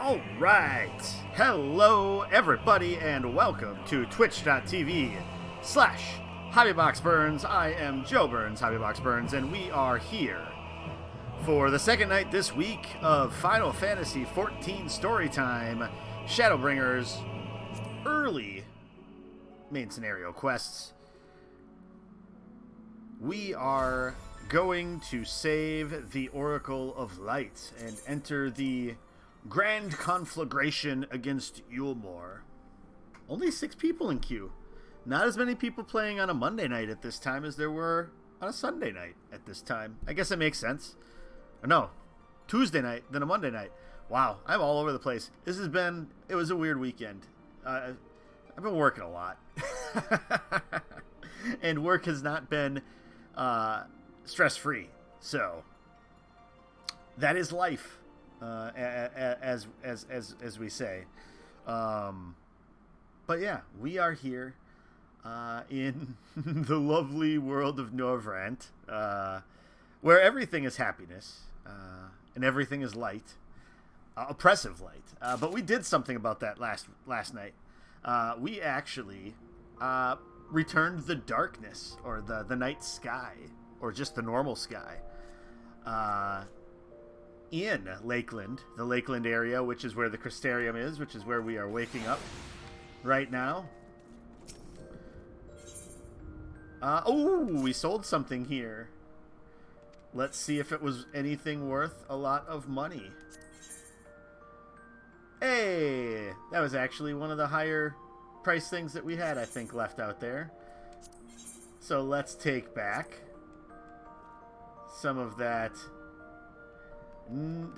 All right. Hello, everybody, and welcome to twitch.tv/HobbyBoxBurns. I am Joe Burns, HobbyBoxBurns, and we are here for the second night this week of Final Fantasy XIV Storytime Shadowbringers early main scenario quests. We are going to save the Oracle of Light and enter the Grand Conflagration against Yulmore. Only 6 people in queue. Not as many people playing on a Monday night at this time as there were on a Sunday night at this time. I guess it makes sense. Or no, Tuesday night, then a Monday night. Wow, I'm all over the place. It was a weird weekend. I've been working a lot. And work has not been stress-free. So, that is life. As we say, but yeah, we are here in the lovely world of Norvrant, where everything is happiness and everything is light, oppressive light. But we did something about that last night. We actually returned the darkness, or the night sky, or just the normal sky. In Lakeland, the Lakeland area, which is where the Crystarium is, which is where we are waking up right now. We sold something here. Let's see if it was anything worth a lot of money. Hey, that was actually one of the higher price things that we had, I think, left out there. So let's take back some of that.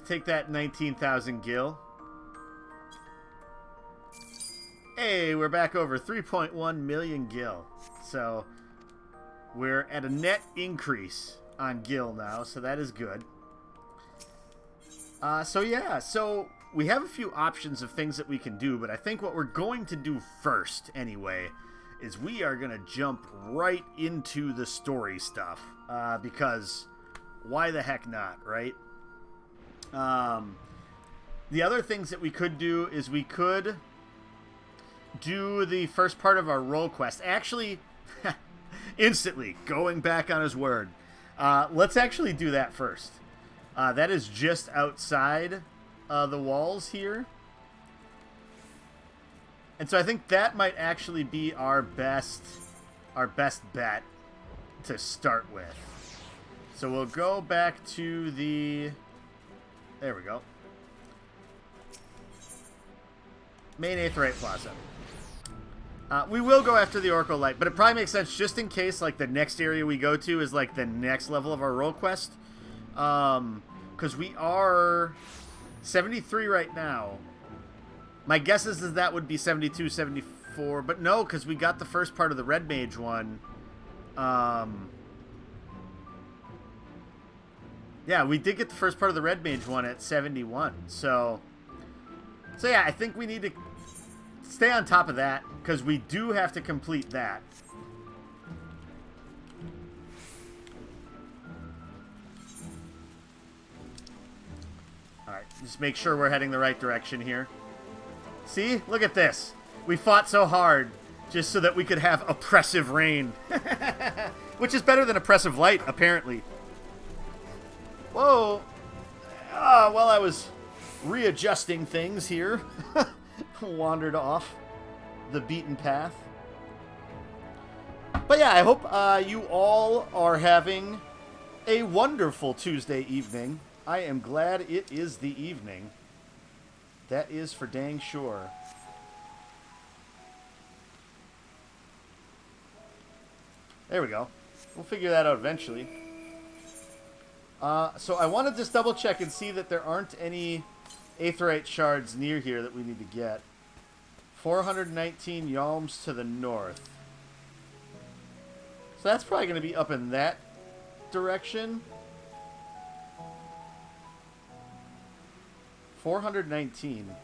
Take that 19,000 gil. Hey, we're back over 3.1 million gil. So we're at a net increase on gil now, so that is good. So we have a few options of things that we can do, but I think what we're going to do first, anyway, is we are going to jump right into the story stuff. Because why the heck not, right? The other things that we could do is we could do the first part of our role quest. Actually, instantly going back on his word. Let's actually do that first. That is just outside the walls here. And so I think that might actually be our best bet to start with. So we'll go back to the... There we go. Main Aetheryte Plaza. We will go after the Oracle Light, but it probably makes sense just in case, like, the next area we go to is, like, the next level of our role quest. Because we are 73 right now. My guess is that would be 72, 74, but no, because we got the first part of the Red Mage one. Yeah, we did get the first part of the Red Mage one at 71. So yeah, I think we need to stay on top of that, because we do have to complete that. Alright, just make sure we're heading the right direction here. See? Look at this. We fought so hard just so that we could have oppressive rain. Which is better than oppressive light, apparently. Whoa. While I was readjusting things here, wandered off the beaten path. But yeah, I hope you all are having a wonderful Tuesday evening. I am glad it is the evening. That is for dang sure. There we go. We'll figure that out eventually. So I want to just double check and see that there aren't any Aetheryte shards near here that we need to get. 419 yalms to the north. So that's probably going to be up in that direction. 419.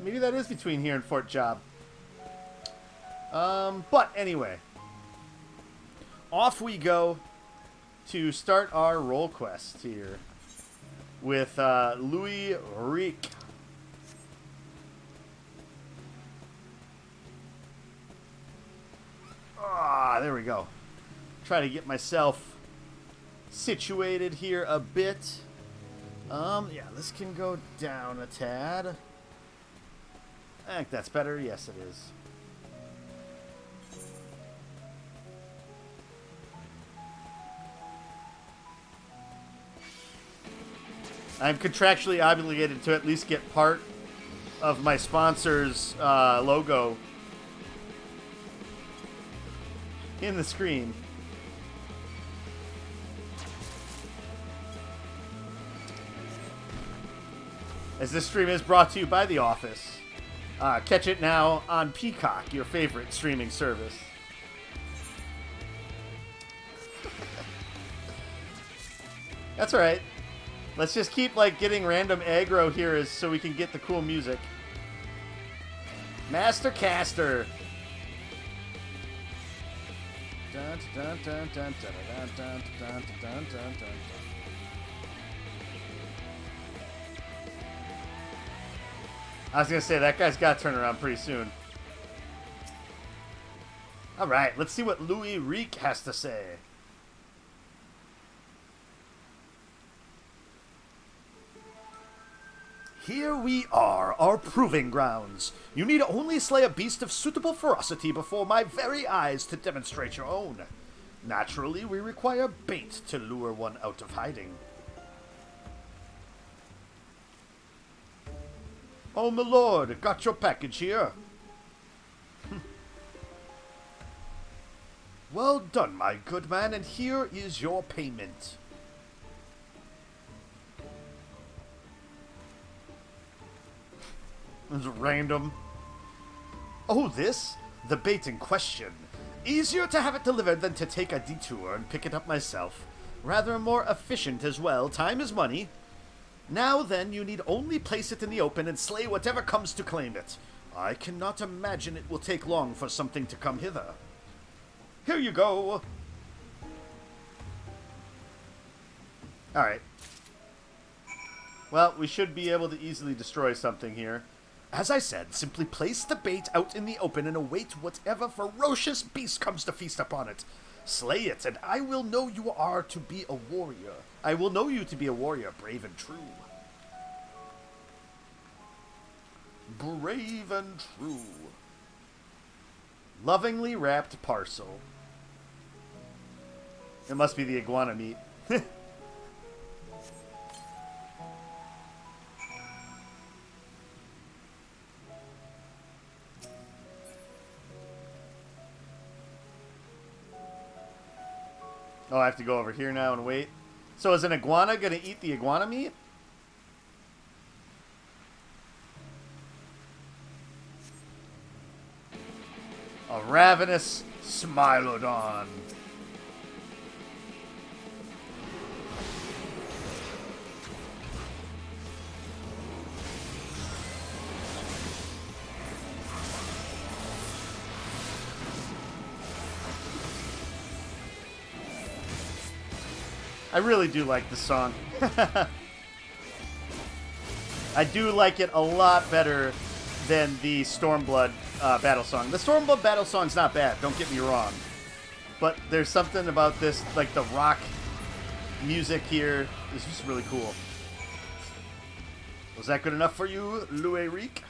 Maybe that is between here and Fort Job. But anyway. Off we go to start our role quest here. with Louis Rick. Ah, there we go. Try to get myself situated here a bit. Yeah, this can go down a tad. I think that's better. Yes, it is. I'm contractually obligated to at least get part of my sponsor's logo in the screen. As this stream is brought to you by The Office. Catch it now on Peacock, your favorite streaming service. That's alright. Let's just keep, like, getting random aggro here so we can get the cool music. Master Caster. I was going to say, that guy's got to turn around pretty soon. Alright, let's see what Louis Rick has to say. Here we are, our proving grounds. You need only slay a beast of suitable ferocity before my very eyes to demonstrate your own. Naturally, we require bait to lure one out of hiding. Oh, my lord, got your package here. Well done, my good man, and here is your payment. It's random. Oh, this? The bait in question. Easier to have it delivered than to take a detour and pick it up myself. Rather more efficient as well. Time is money. Now then, you need only place it in the open and slay whatever comes to claim it. I cannot imagine it will take long for something to come hither. Here you go. Alright. Well, we should be able to easily destroy something here. As I said, simply place the bait out in the open and await whatever ferocious beast comes to feast upon it. Slay it, and I will know you are to be a warrior. I will know you to be a warrior, brave and true. Brave and true. Lovingly wrapped parcel. It must be the iguana meat. Oh, I have to go over here now and wait. So is an iguana going to eat the iguana meat? A ravenous Smilodon. I really do like this song. I do like it a lot better than the Stormblood battle song. The Stormblood battle song's not bad, don't get me wrong. But there's something about this, like the rock music here, is just really cool. Was that good enough for you, Louis Rick?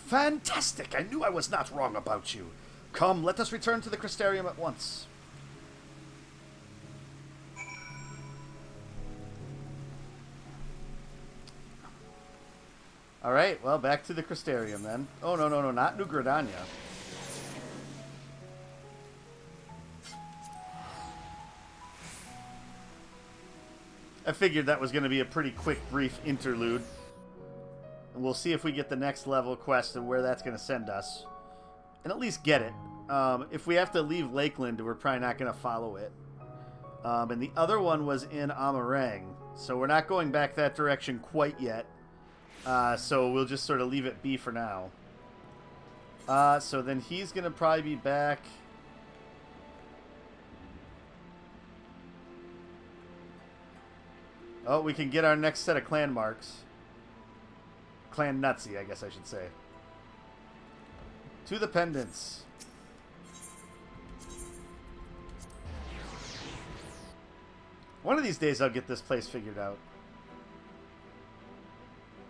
Fantastic! I knew I was not wrong about you. Come, let us return to the Crystarium at once. Alright, well, back to the Crystarium then. Oh, no, not New Gridania. I figured that was going to be a pretty quick, brief interlude. And we'll see if we get the next level quest and where that's going to send us. And at least get it. If we have to leave Lakeland, we're probably not going to follow it. And the other one was in Amarang. So we're not going back that direction quite yet. So we'll just sort of leave it be for now. So then he's going to probably be back. Oh, we can get our next set of clan marks. Clan Nutsy, I guess I should say. To the pendants. One of these days I'll get this place figured out.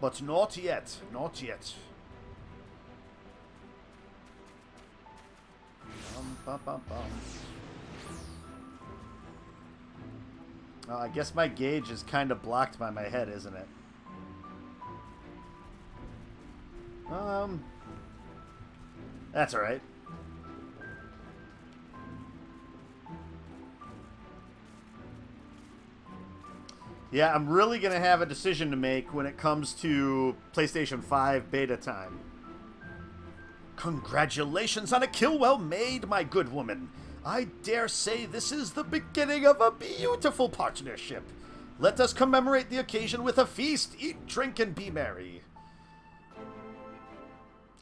But not yet. Not yet. Bum, bum, bum. Oh, I guess my gauge is kind of blocked by my head, isn't it? That's alright. Yeah, I'm really going to have a decision to make when it comes to PlayStation 5 beta time. Congratulations on a kill well made, my good woman. I dare say this is the beginning of a beautiful partnership. Let us commemorate the occasion with a feast, eat, drink, and be merry.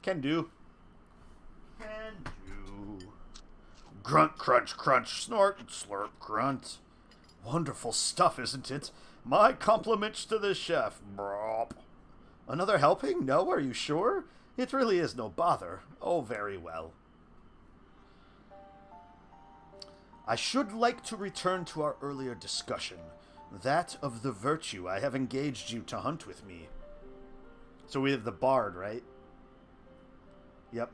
Can do. Can do. Grunt, crunch, crunch, snort, slurp, grunt. Wonderful stuff, isn't it? My compliments to the chef. Brop. Another helping? No, are you sure? It really is no bother. Oh, very well. I should like to return to our earlier discussion, that of the virtue I have engaged you to hunt with me. So we have the bard, right? Yep.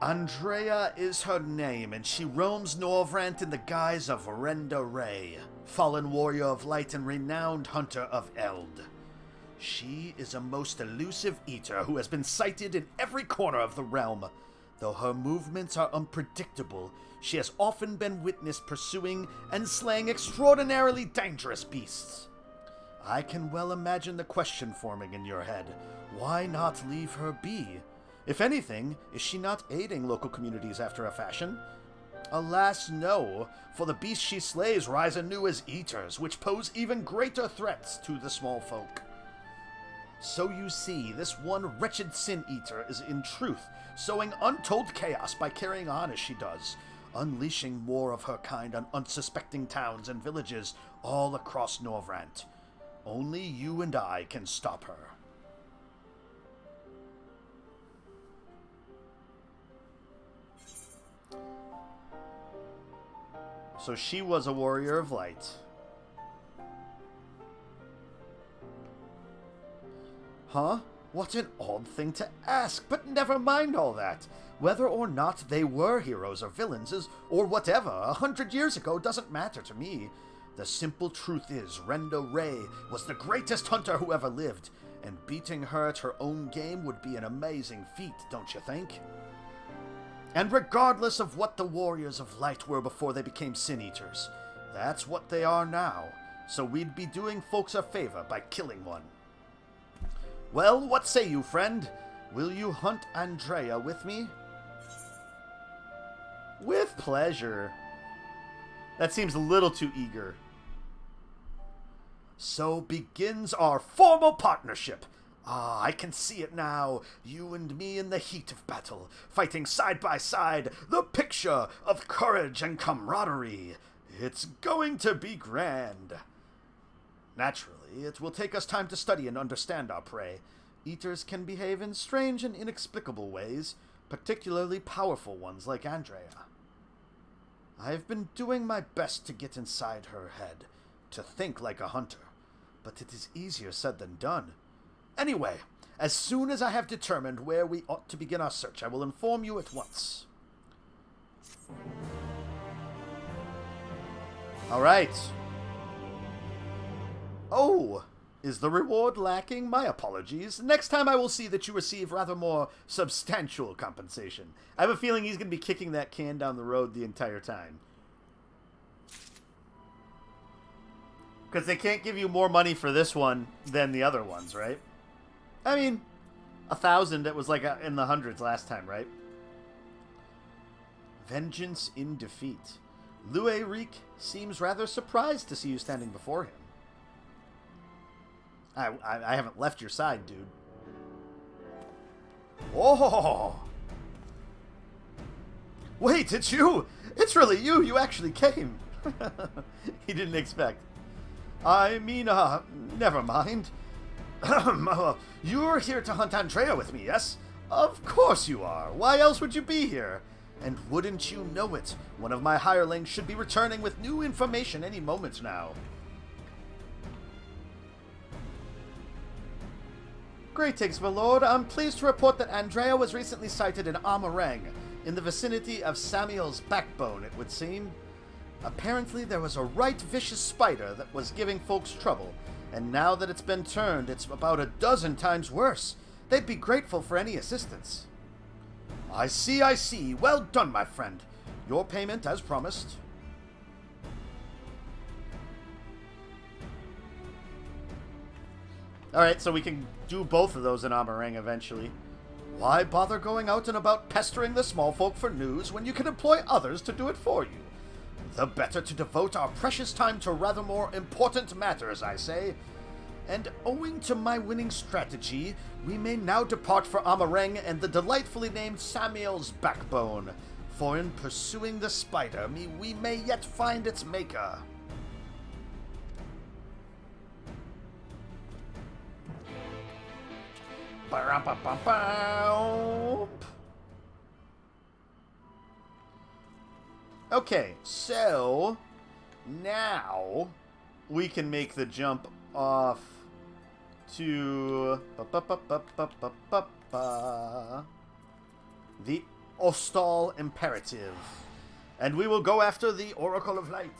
Andrea is her name, and she roams Norvrant in the guise of Renda Ray, fallen warrior of light and renowned hunter of Eld. She is a most elusive eater who has been sighted in every corner of the realm. Though her movements are unpredictable, she has often been witnessed pursuing and slaying extraordinarily dangerous beasts. I can well imagine the question forming in your head. Why not leave her be? If anything, is she not aiding local communities after a fashion? Alas, no, for the beasts she slays rise anew as eaters, which pose even greater threats to the small folk. So you see, this one wretched sin-eater is in truth sowing untold chaos by carrying on as she does, unleashing more of her kind on unsuspecting towns and villages all across Norvrant. Only you and I can stop her. So she was a warrior of light. Huh? What an odd thing to ask, but never mind all that. Whether or not they were heroes or villains or whatever 100 years ago doesn't matter to me. The simple truth is, Renda Ray was the greatest hunter who ever lived, and beating her at her own game would be an amazing feat, don't you think? And regardless of what the warriors of light were before they became sin-eaters, that's what they are now, so we'd be doing folks a favor by killing one. Well, what say you, friend? Will you hunt Andrea with me? With pleasure. That seems a little too eager. So begins our formal partnership. Ah, I can see it now. You and me in the heat of battle, fighting side by side, the picture of courage and camaraderie. It's going to be grand. Naturally, it will take us time to study and understand our prey. Eaters can behave in strange and inexplicable ways, particularly powerful ones like Andrea. I have been doing my best to get inside her head, to think like a hunter, but it is easier said than done. Anyway, as soon as I have determined where we ought to begin our search, I will inform you at once. All right. Oh, is the reward lacking? My apologies. Next time I will see that you receive rather more substantial compensation. I have a feeling he's going to be kicking that can down the road the entire time. Because they can't give you more money for this one than the other ones, right? I mean, 1,000, it was like in the hundreds last time, right? Vengeance in defeat. Lueric seems rather surprised to see you standing before him. I haven't left your side, dude. Oh! Wait, it's you! It's really you! You actually came! He didn't expect. I mean, never mind. You're here to hunt Andrea with me, yes? Of course you are. Why else would you be here? And wouldn't you know it, one of my hirelings should be returning with new information any moment now. Greetings, my lord. I'm pleased to report that Andrea was recently sighted in Amarang, in the vicinity of Samuel's backbone, it would seem. Apparently there was a right vicious spider that was giving folks trouble, and now that it's been turned, it's about a dozen times worse. They'd be grateful for any assistance. I see, I see. Well done, my friend. Your payment as promised. Alright, so we can do both of those in Amarang eventually. Why bother going out and about pestering the small folk for news when you can employ others to do it for you? The better to devote our precious time to rather more important matters, I say. And owing to my winning strategy, we may now depart for Amarang and the delightfully named Samuel's backbone. For in pursuing the spider, we may yet find its maker. Okay, so now we can make the jump off to the Ostal Imperative, and we will go after the Oracle of Light.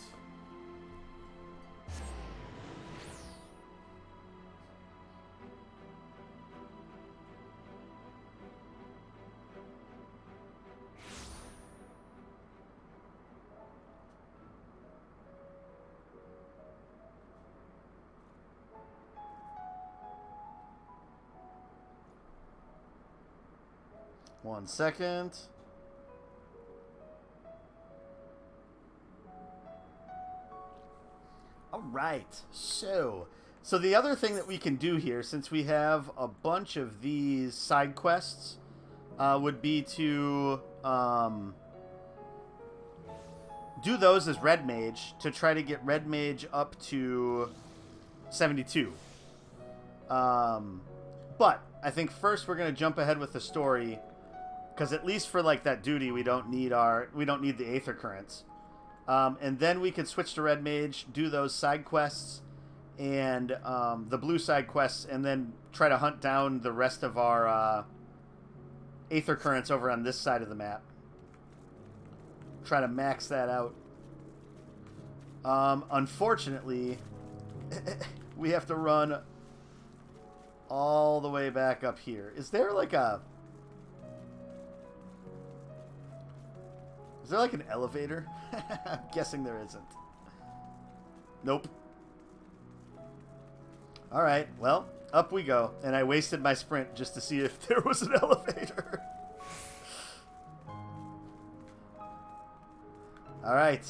One second. All right. So the other thing that we can do here, since we have a bunch of these side quests, would be to do those as Red Mage to try to get Red Mage up to 72. But I think first we're going to jump ahead with the story. Because at least for like that duty, we don't need the Aether Currents, and then we can switch to Red Mage, do those side quests, and the blue side quests, and then try to hunt down the rest of our Aether Currents over on this side of the map. Try to max that out. Unfortunately, we have to run all the way back up here. Is there like a... Is there like an elevator? I'm guessing there isn't. Nope. Alright, well, up we go. And I wasted my sprint just to see if there was an elevator. Alright.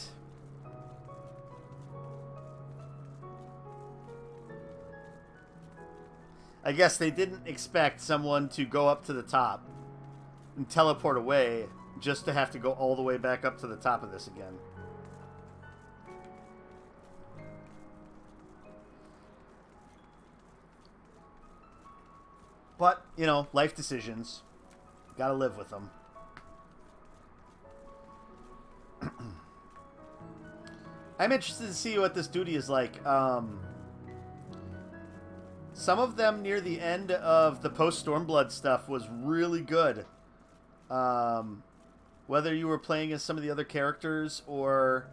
I guess they didn't expect someone to go up to the top and teleport away just to have to go all the way back up to the top of this again. But, you know, life decisions. Gotta live with them. I'm interested to see what this duty is like. Some of them near the end of the post-Stormblood stuff was really good. Whether you were playing as some of the other characters or...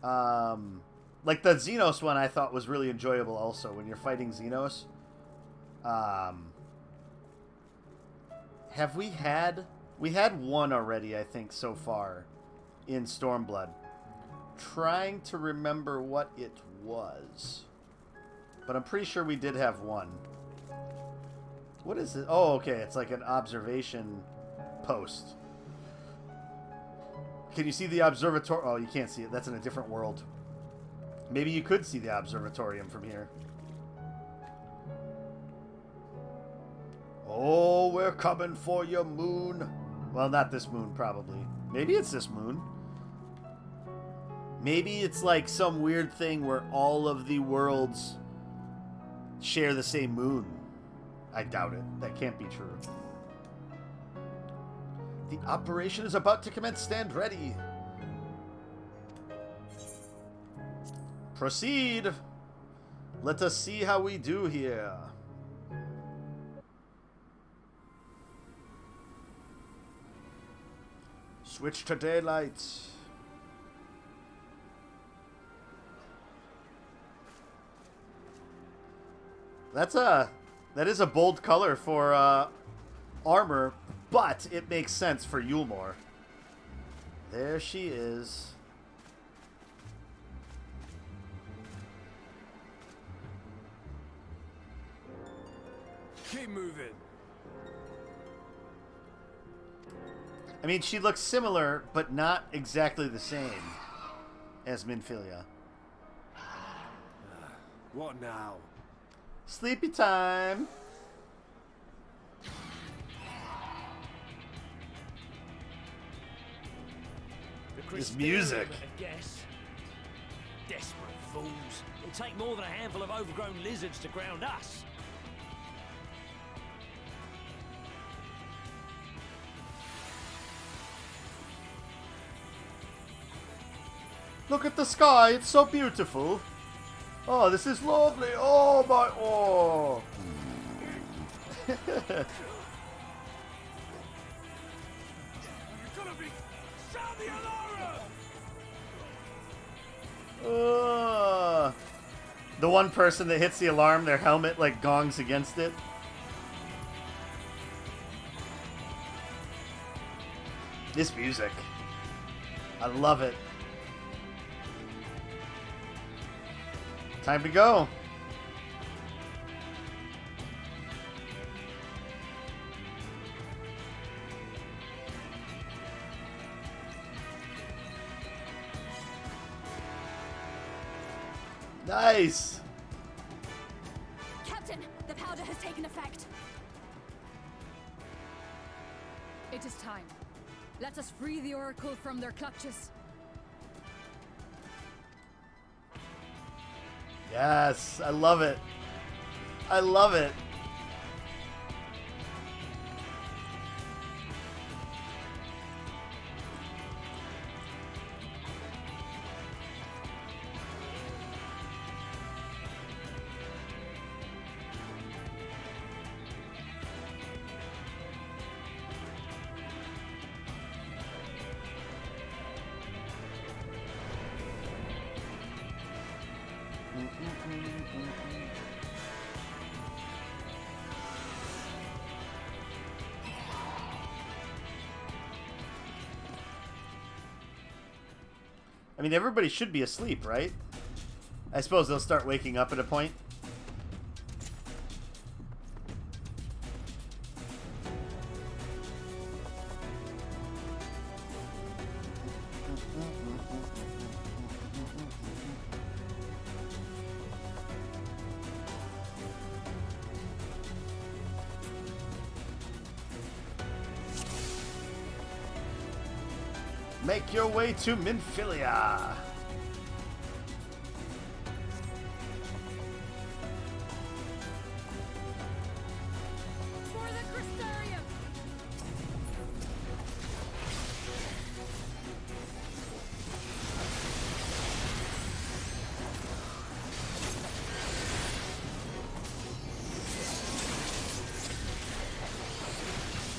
like the Xenos one I thought was really enjoyable also when you're fighting Xenos. Have we had... We had one already, I think, so far in Stormblood. Trying to remember what it was. But I'm pretty sure we did have one. What is it? Oh, okay. It's like an observation post. Can you see the observatory? Oh, you can't see it. That's in a different world. Maybe you could see the observatorium from here. Oh, we're coming for you, moon. Well, not this moon, probably. Maybe it's this moon. Maybe it's like some weird thing where all of the worlds share the same moon. I doubt it. That can't be true. The operation is about to commence. Stand ready. Proceed. Let us see how we do here. Switch to daylight. That is a bold color for armor, but it makes sense for Yulmore. There she is. Keep moving. I mean, she looks similar, but not exactly the same as Minfilia. What now? Sleepy time. This music. Guess. Desperate fools. It'll take more than a handful of overgrown lizards to ground us. Look at the sky, it's so beautiful. Oh, this is lovely. Oh my, oh. You're gonna be... Sound the alarm! The one person that hits the alarm, their helmet like gongs against it. This music. I love it. Time to go. Nice. Captain, the powder has taken effect. It is time. Let us free the Oracle from their clutches. Yes, I love it. I love it. I mean, everybody should be asleep, right? I suppose they'll start waking up at a point. Make your way to Minfilia. For the Crystarium!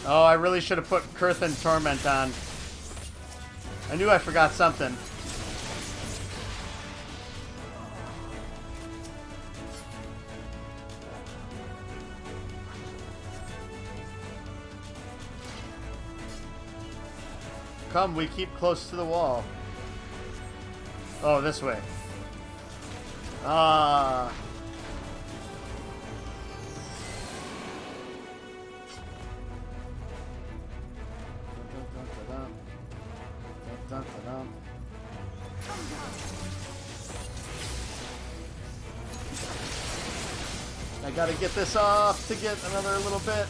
Oh, I really should have put Kurthan Torment on. I knew I forgot something. Come, we keep close to the wall. Oh, this way. Ah. I gotta get this off to get another little bit.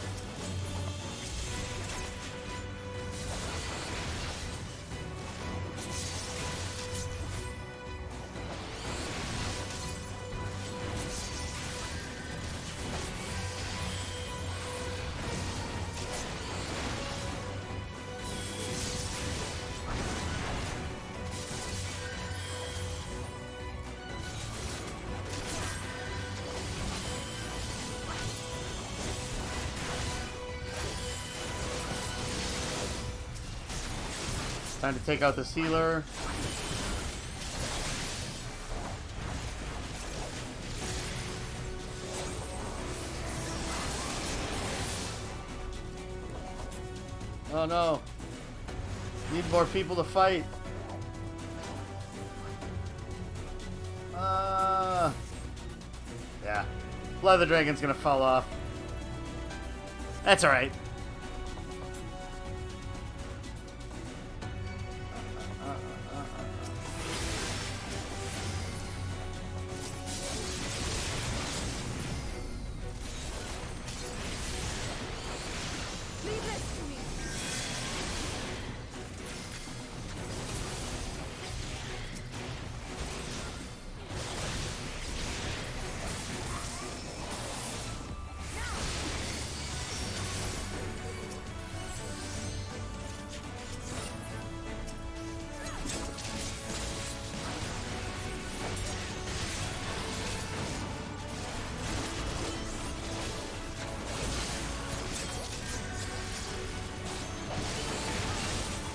Time to take out the sealer. Oh no. Need more people to fight. Yeah. Blood of the Dragon's gonna fall off. That's alright. Leave this to me.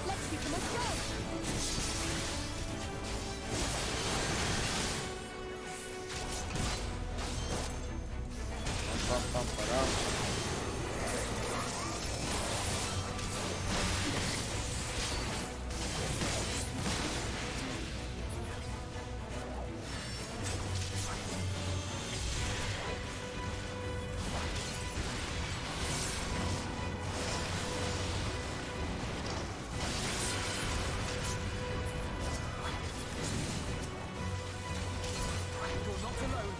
Let's become a club. You're not alone.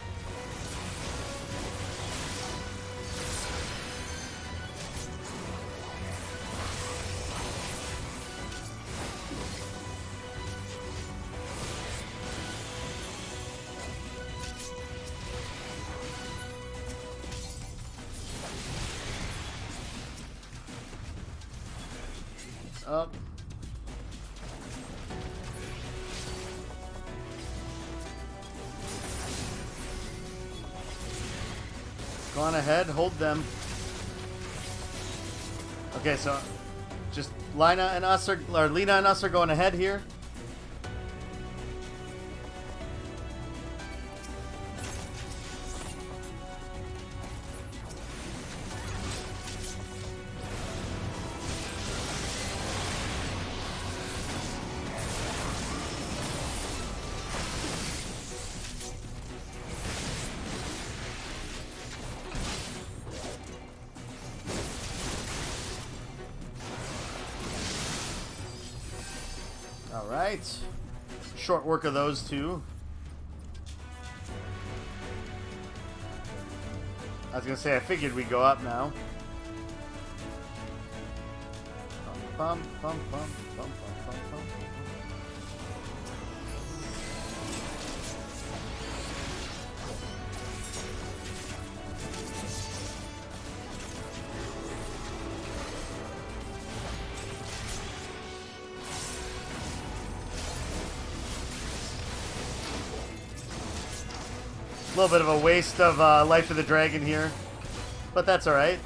Up. Go on ahead, hold them. Okay, so just Lena and us are going ahead here. All right. Short work of those two. I was gonna say I figured we'd go up now. Bum, bum, bum, bum, bum, bum, bum. A little bit of a waste of Life of the Dragon here, but that's alright.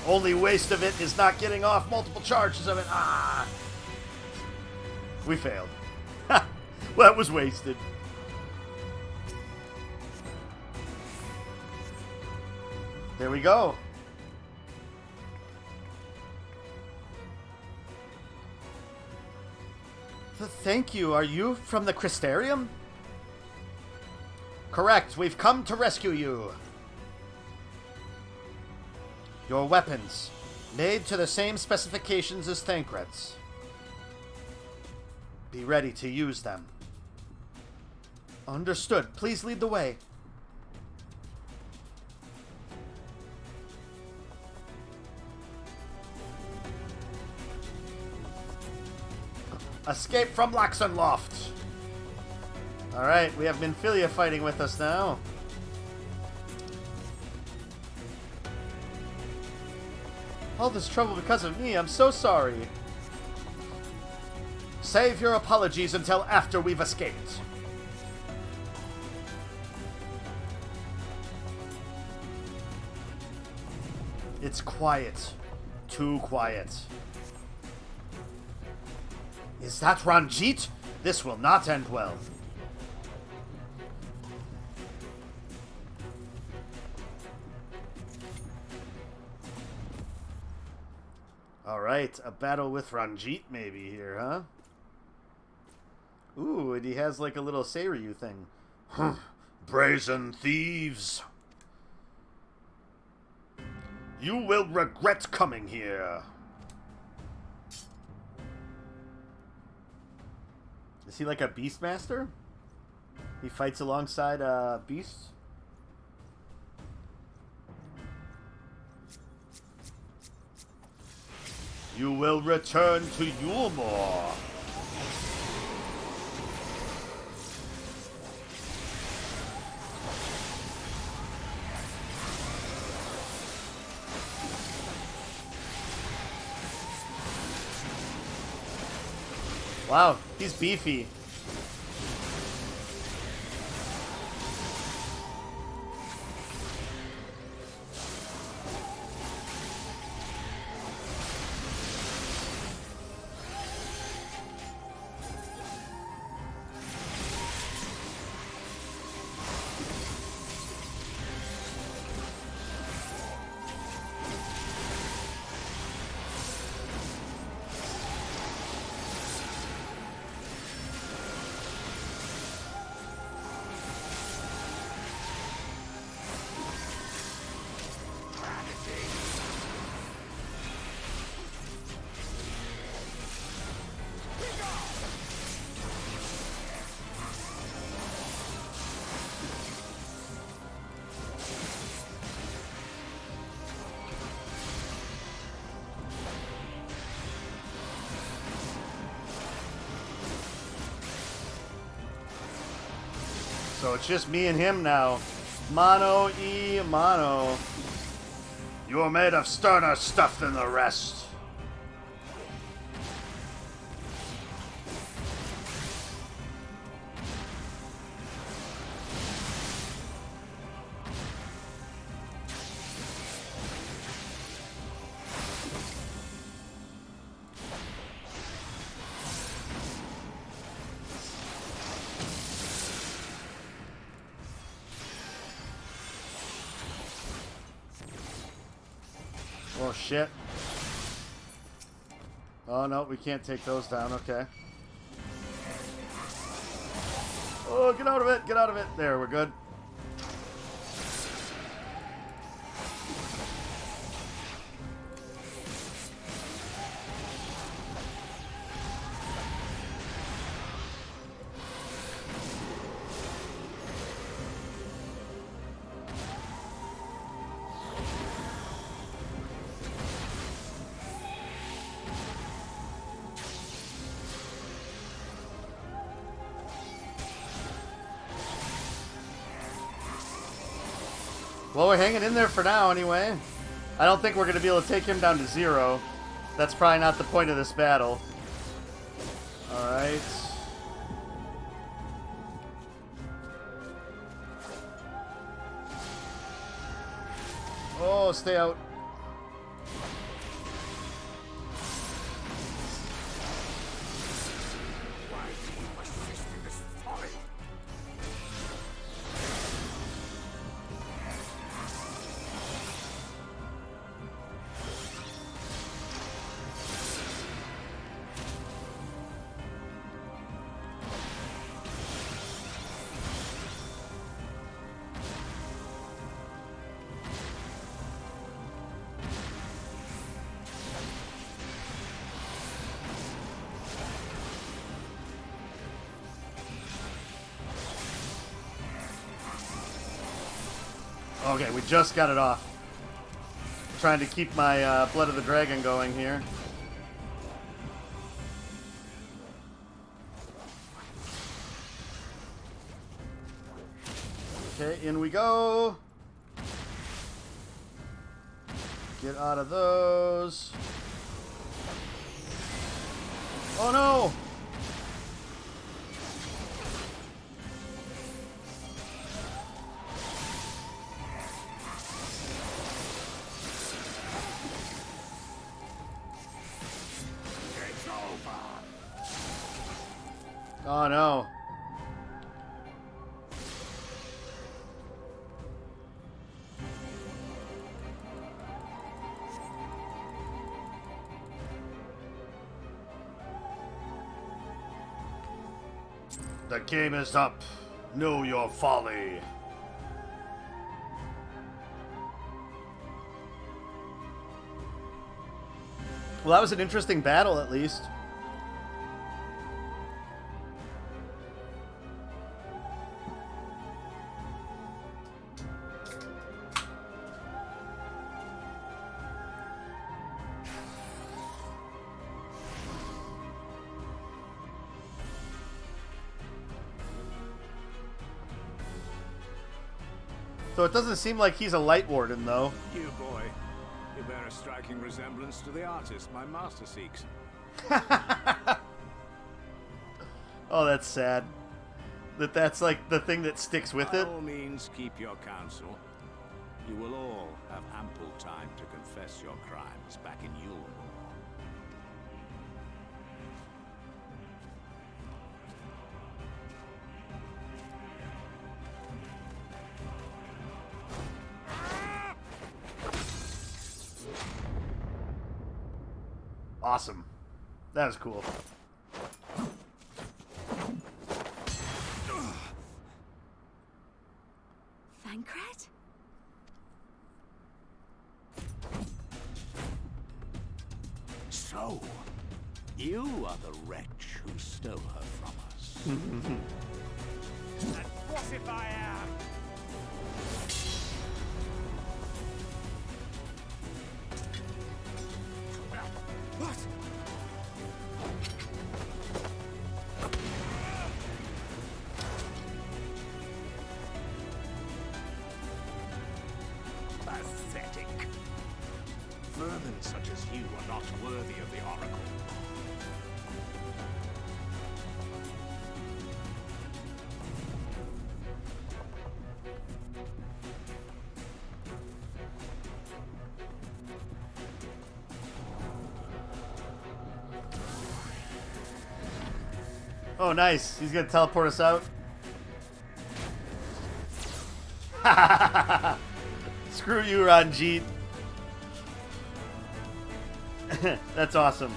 Only waste of it is not getting off multiple charges of it. Ah! We failed. Well, that was wasted. There we go. Thank you. Are you from the Crystarium? Correct. We've come to rescue you. Your weapons, made to the same specifications as Thancred's. Be ready to use them. Understood. Please lead the way. Escape from Laxenloft. Alright, we have Minfilia fighting with us now. All this trouble because of me. I'm so sorry. Save your apologies until after we've escaped. It's quiet. too quiet. Is that Ranjit? This will not end well. Alright, a battle with Ranjit maybe here, huh? Ooh, and he has like a little Seiryu thing. Brazen thieves! You will regret coming here. Is he like a Beastmaster? He fights alongside beasts? You will return to Yulmore. Wow, he's beefy. So it's just me and him now. Mano y mano. You're made of sterner stuff than the rest. Oh, shit. Oh, no, we can't take those down. Okay. Oh, get out of it. Get out of it. There, we're good. Well, we're hanging in there for now, anyway. I don't think we're going to be able to take him down to 0. That's probably not the point of this battle. Alright. Oh, stay out. Okay, we just got it off. Trying to keep my Blood of the Dragon going here. Okay, in we go. Get out of those. Oh no! Oh no. The game is up. Know your folly. Well, that was an interesting battle, at least. So it doesn't seem like he's a light warden, though. You boy, you bear a striking resemblance to the artist my master seeks. Oh, that's sad. That's like the thing that sticks with it. By all means, keep your counsel. You will all have ample time to confess your crimes back in Yulmore. Awesome. That was cool. Thancred? So, you are the wretch who stole her from us. And what if I am? What? Pathetic. Vermin such as you are not worthy of the Oracle. Oh, nice. He's gonna teleport us out. Screw you, Ranjit. That's awesome.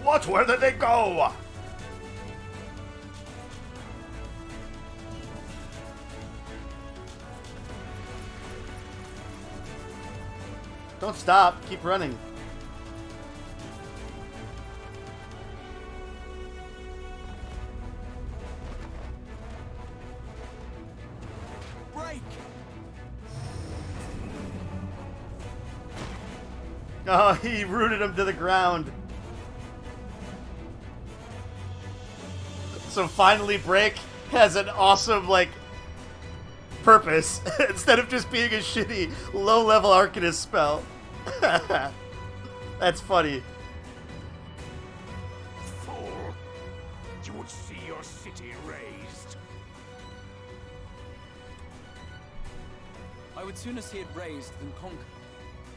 What? Where did they go? Don't stop. Keep running. Break! Oh, he rooted him to the ground. So finally, Break has an awesome, like, purpose instead of just being a shitty low-level Arcanist spell. That's funny. Fool! You would see your city razed. I would sooner see it razed than conquered.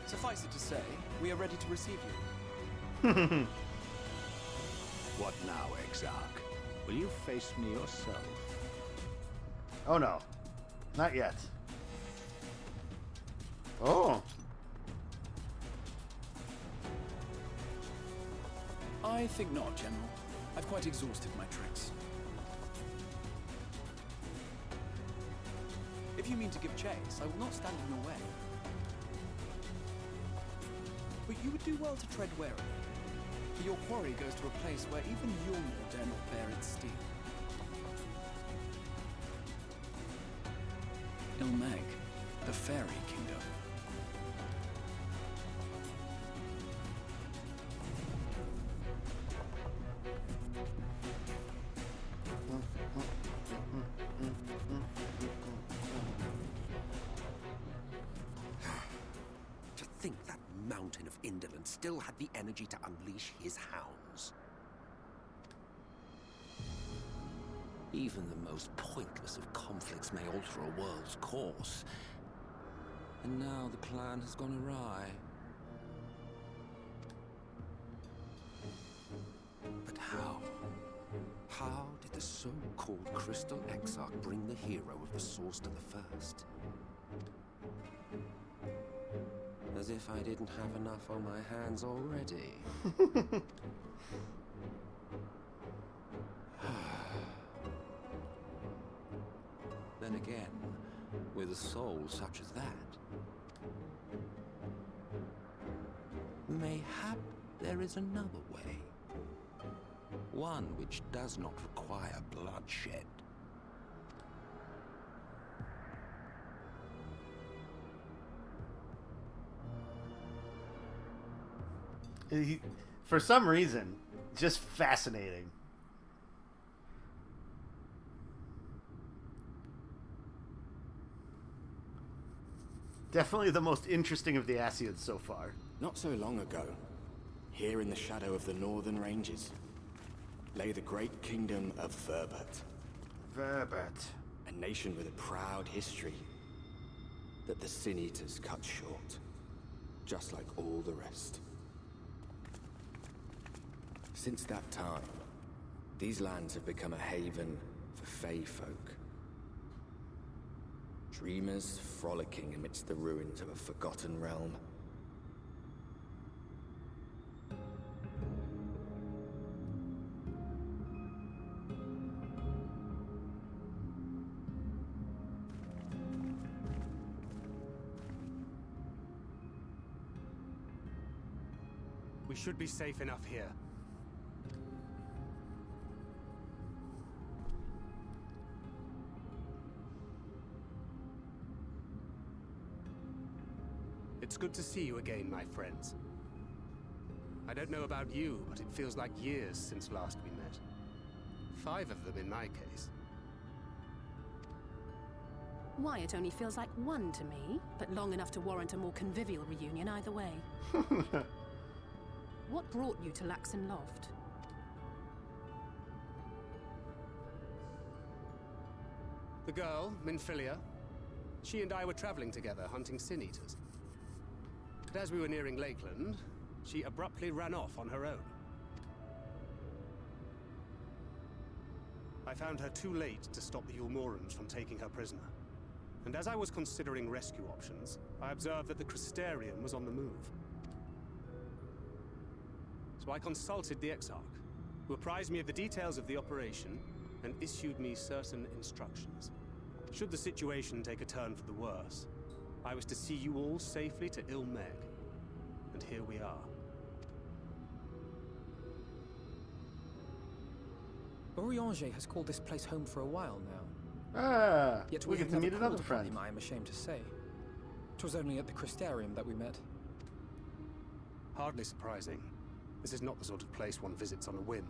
Suffice it to say, we are ready to receive you. What now, Exarch? Will you face me yourself? Oh no. Not yet. Oh. I think not, General. I've quite exhausted my tricks. If you mean to give chase, I will not stand in your way. But you would do well to tread warily, for your quarry goes to a place where even Yulmore dare not bear its steel. Ilmeg, the Fairy Kingdom. To think that mountain of indolence still had the energy to unleash his hounds. Even the most pointless of conflicts may alter a world's course. And now the plan has gone awry. But how? the so-called Crystal Exarch bring the hero of the source to the first? As if I didn't have enough on my hands already. Then again, with a soul such as that, mayhap there is another way. One which does not require bloodshed. For some reason, just fascinating. Definitely the most interesting of the Asiads so far. Not so long ago, here in the shadow of the northern ranges, lay the great kingdom of Verbert. Verbert. A nation with a proud history that the Sin Eaters cut short, just like all the rest. Since that time, these lands have become a haven for Fey folk. Dreamers frolicking amidst the ruins of a forgotten realm. We should be safe enough here. It's good to see you again, my friends. I don't know about you, but it feels like years since last we met. 5 of them in my case. Why, it only feels like 1 to me, but long enough to warrant a more convivial reunion either way. What brought you to Laxon Loft? The girl, Minfilia, she and I were traveling together, hunting Sin Eaters. But as we were nearing Lakeland, she abruptly ran off on her own. I found her too late to stop the Ulmorans from taking her prisoner. And as I was considering rescue options, I observed that the Crystarium was on the move. So I consulted the Exarch, who apprised me of the details of the operation and issued me certain instructions. Should the situation take a turn for the worse, I was to see you all safely to Ilmeg. And here we are. Orianger has called this place home for a while now. Ah, Yet we we get have to never meet another called upon friend. him, I am ashamed to say. 'Twas only at the Crystarium that we met. Hardly surprising. This is not the sort of place one visits on a whim.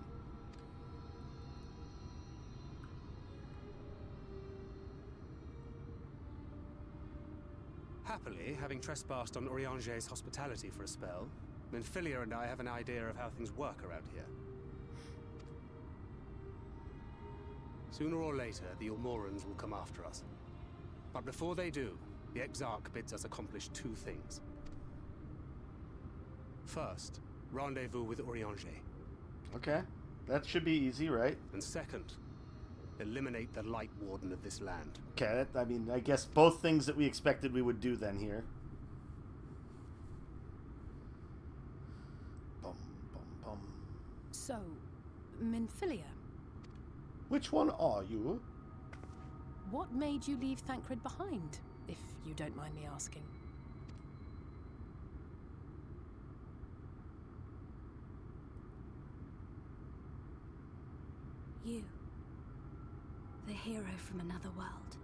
Happily, having trespassed on Orianger's hospitality for a spell, Minfilia and I have an idea of how things work around here. Sooner or later, the Ulmorans will come after us. But before they do, the Exarch bids us accomplish 2 things. First, rendezvous with Orianger. Okay. That should be easy, right? And second, eliminate the Light Warden of this land. Okay, I mean, I guess both things that we expected we would do then here. Bum, bum, bum. So, Minfilia, Which one are you? what made you leave Thancred behind, if you don't mind me asking? You. The hero from another world.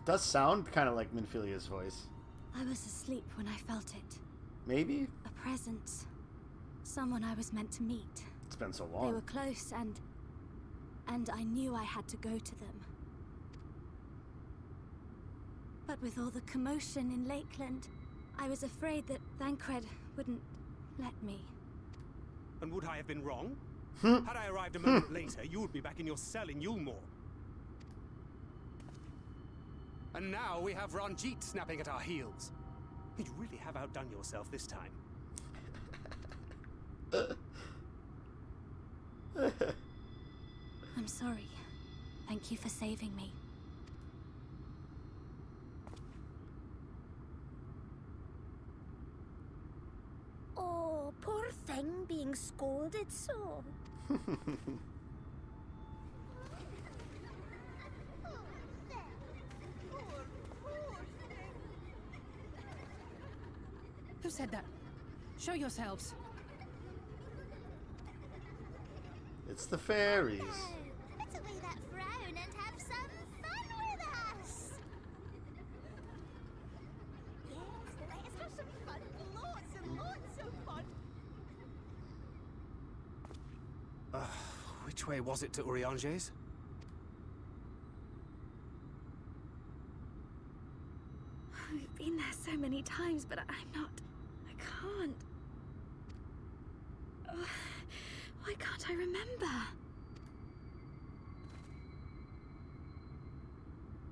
Does sound kind of like Minfilia's voice. I was asleep when I felt it. Maybe? A presence. Someone I was meant to meet. It's been so They long. were close and I knew I had to go to them. But with all the commotion in Lakeland, I was afraid that Thancred wouldn't let me. And would I have been wrong? Had I arrived a moment later, you would be back in your cell in Yulmore. And now we have Ranjit snapping at our heels. You really have outdone yourself this time. I'm I'm sorry. Thank you for saving me. Oh, poor thing being scolded so. Who said that? Show yourselves. It's the fairies. Put away that frown and have some fun with us. Yes, let's have some fun. Lots and lots of fun. Which way was it to Urianger's? We've been there so many times, but I'm not... I can't... Ugh, why can't I remember?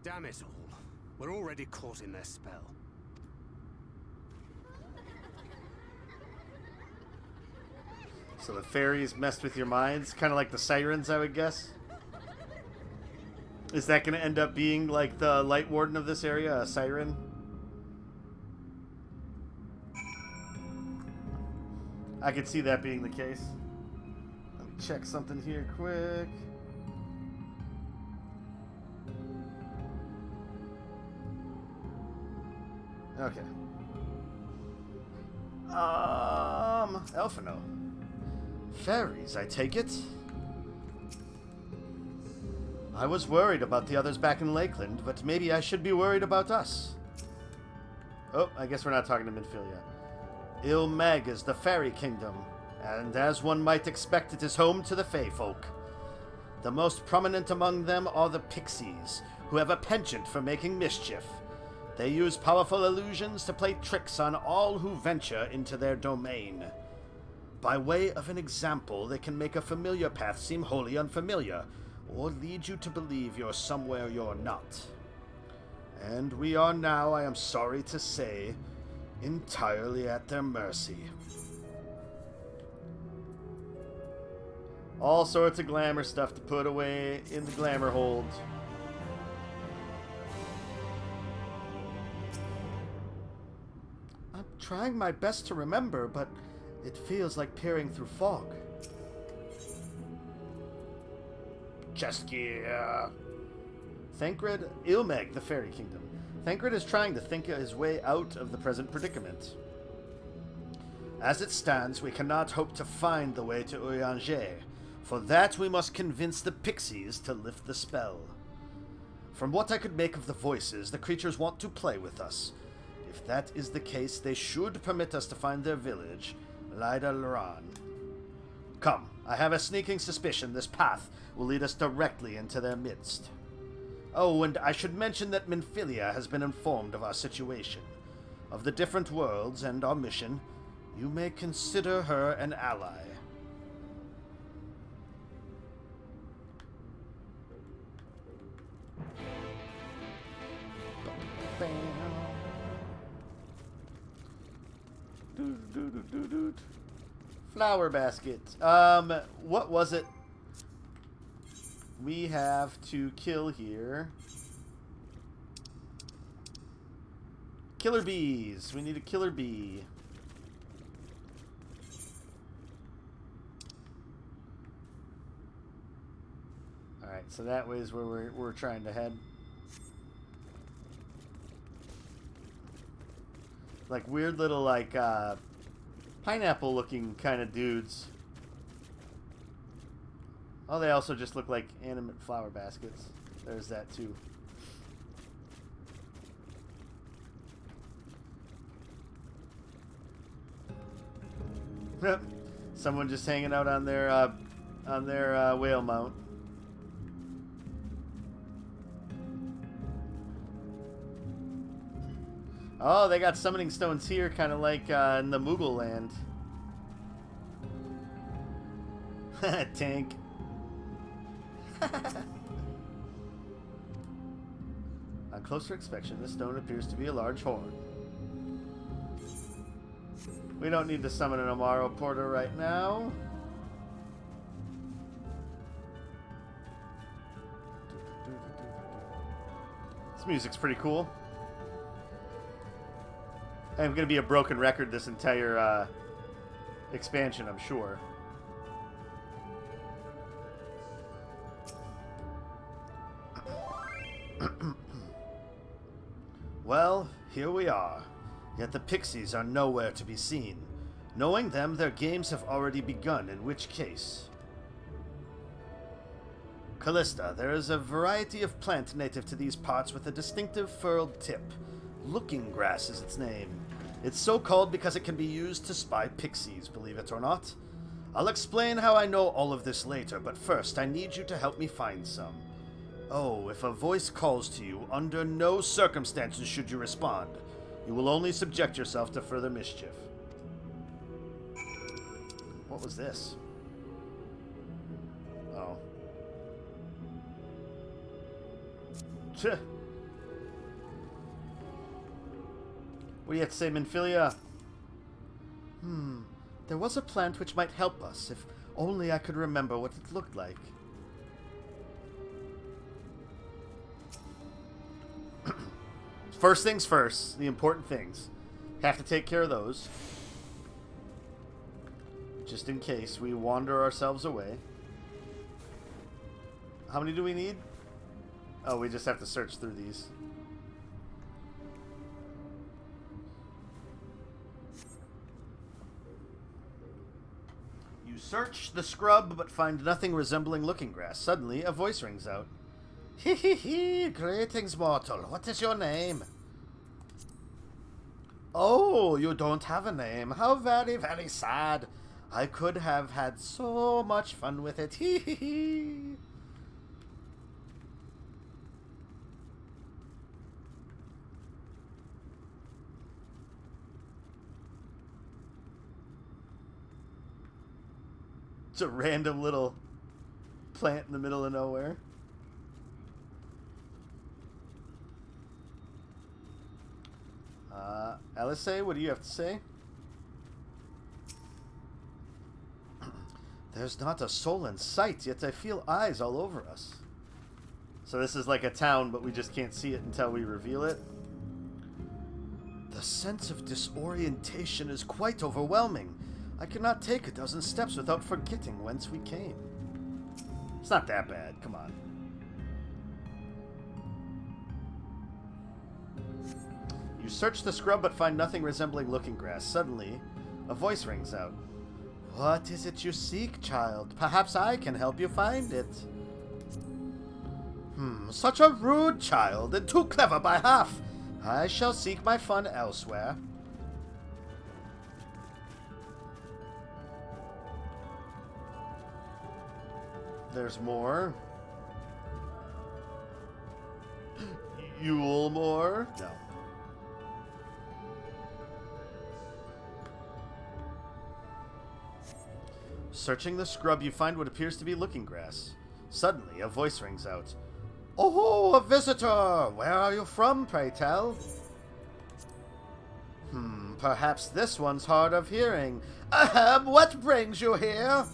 Damn it all. We're already caught in their spell. So the fairies messed with your minds, kind of like the sirens, I would guess. Is that going to end up being like the light warden of this area, a siren? I could see that being the case. Let me check something here quick. Okay. Elfino. Fairies, I take it? I was worried about the others back in Lakeland, but maybe I should be worried about us. Oh, I guess we're not talking to Minfilia. Ilmeg is the fairy kingdom, and as one might expect, it is home to the Fae folk. The most prominent among them are the pixies, who have a penchant for making mischief. They use powerful illusions to play tricks on all who venture into their domain. By way of an example, they can make a familiar path seem wholly unfamiliar, or lead you to believe you're somewhere you're not. And we are now, I am sorry to say, entirely at their mercy. All sorts of glamour stuff to put away in the glamour hold. I'm trying my best to remember, but it feels like peering through fog. Cheskia. Thancred, Ilmeg, the Fairy Kingdom. Thancred is trying to think his way out of the present predicament. As it stands, we cannot hope to find the way to Urianger. For that, we must convince the pixies to lift the spell. From what I could make of the voices, the creatures want to play with us. If that is the case, they should permit us to find their village, Lyda Luran. Come, I have a sneaking suspicion this path will lead us directly into their midst. Oh, and I should mention that Minfilia has been informed of our situation, of the different worlds and our mission. You may consider her an ally. Flower basket. What was it? We have to kill here. Killer bees. We need a killer bee. Alright, so that way is where we're trying to head. Like weird little like pineapple looking kind of dudes. Oh, they also just look like animate flower baskets. There's that too. Someone just hanging out on their whale mount. Oh, they got summoning stones here, kind of like in the Moogle land. Tank. On closer inspection, this stone appears to be a large horn. We don't need to summon an Amaro Porter right now. This music's pretty cool. I'm going to be a broken record this entire expansion, I'm sure. Well, here we are. Yet the pixies are nowhere to be seen. Knowing them, their games have already begun, in which case... Callista, there is a variety of plant native to these parts with a distinctive furrowed tip. Looking grass is its name. It's so called because it can be used to spy pixies, believe it or not. I'll explain how I know all of this later, but first I need you to help me find some. Oh, if a voice calls to you, under no circumstances should you respond. You will only subject yourself to further mischief. What was this? Oh. Tch. What do you have to say, Minfilia? There was a plant which might help us, if only I could remember what it looked like. First things first, the important things. Have to take care of those. Just in case we wander ourselves away. How many do we need? Oh, we just have to search through these. You search the scrub, but find nothing resembling looking grass. Suddenly, a voice rings out. Hee hee hee, greetings, mortal. What is your name? Oh, you don't have a name. How very, very sad. I could have had so much fun with it. Hee hee hee. It's a random little plant in the middle of nowhere. Alice, what do you have to say? There's not a soul in sight, yet I feel eyes all over us. So this is like a town, but we just can't see it until we reveal it. The sense of disorientation is quite overwhelming. I cannot take a dozen steps without forgetting whence we came. It's not that bad, come on. You search the scrub but find nothing resembling looking grass. Suddenly, a voice rings out. What is it you seek, child? Perhaps I can help you find it. Such a rude child, and too clever by half. I shall seek my fun elsewhere. There's more. Yulemore? No. Searching the scrub, you find what appears to be looking grass. Suddenly, a voice rings out. Oh, a visitor! Where are you from, pray tell? Perhaps this one's hard of hearing. Ahem, what brings you here?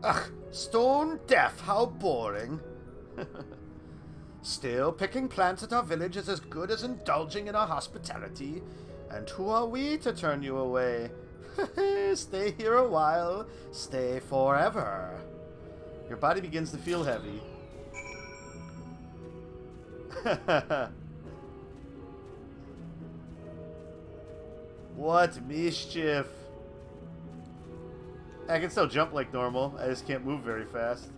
Ugh, stone deaf, how boring. Still, picking plants at our village is as good as indulging in our hospitality. And who are we to turn you away? Stay here a while. Stay forever. Your body begins to feel heavy. What mischief? I can still jump like normal. I just can't move very fast.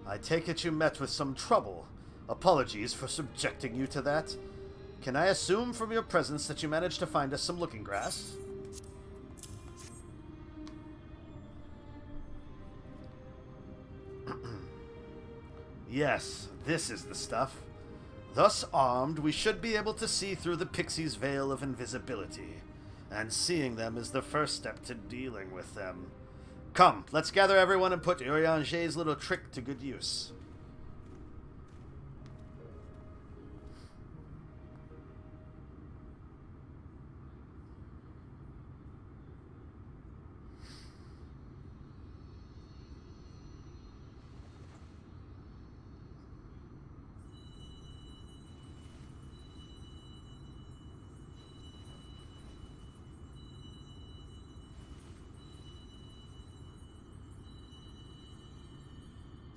I take it you met with some trouble. Apologies for subjecting you to that. Can I assume from your presence that you managed to find us some looking grass? Yes, this is the stuff. Thus armed, we should be able to see through the pixie's veil of invisibility. And seeing them is the first step to dealing with them. Come, let's gather everyone and put Urianger's little trick to good use.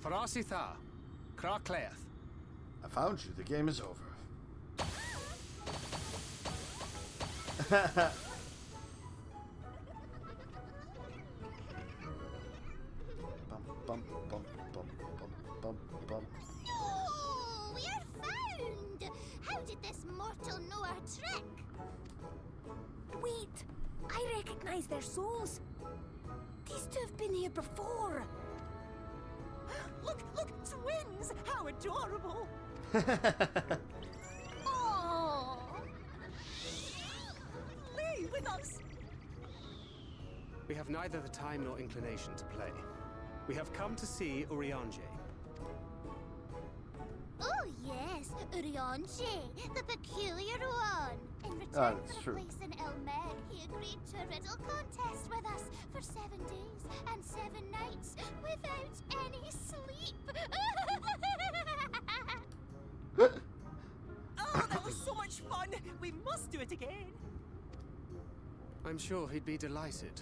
Farasitha, Krakleath. I found you. The game is over. Bum, bum, bum, bum, bum, bum. Oh, we're found! How did this mortal know our trick? Wait! I recognize their souls. These two have been here before. Look, twins! How adorable! Oh! Leave with us! We have neither the time nor inclination to play. We have come to see Urianger. Oh yes, Urianger, the peculiar one. In return that's for a true. place in Elmeg, he agreed to a riddle contest with us for 7 days and 7 nights without any sleep. Oh, that was so much fun! We must do it again! I'm sure he'd be delighted.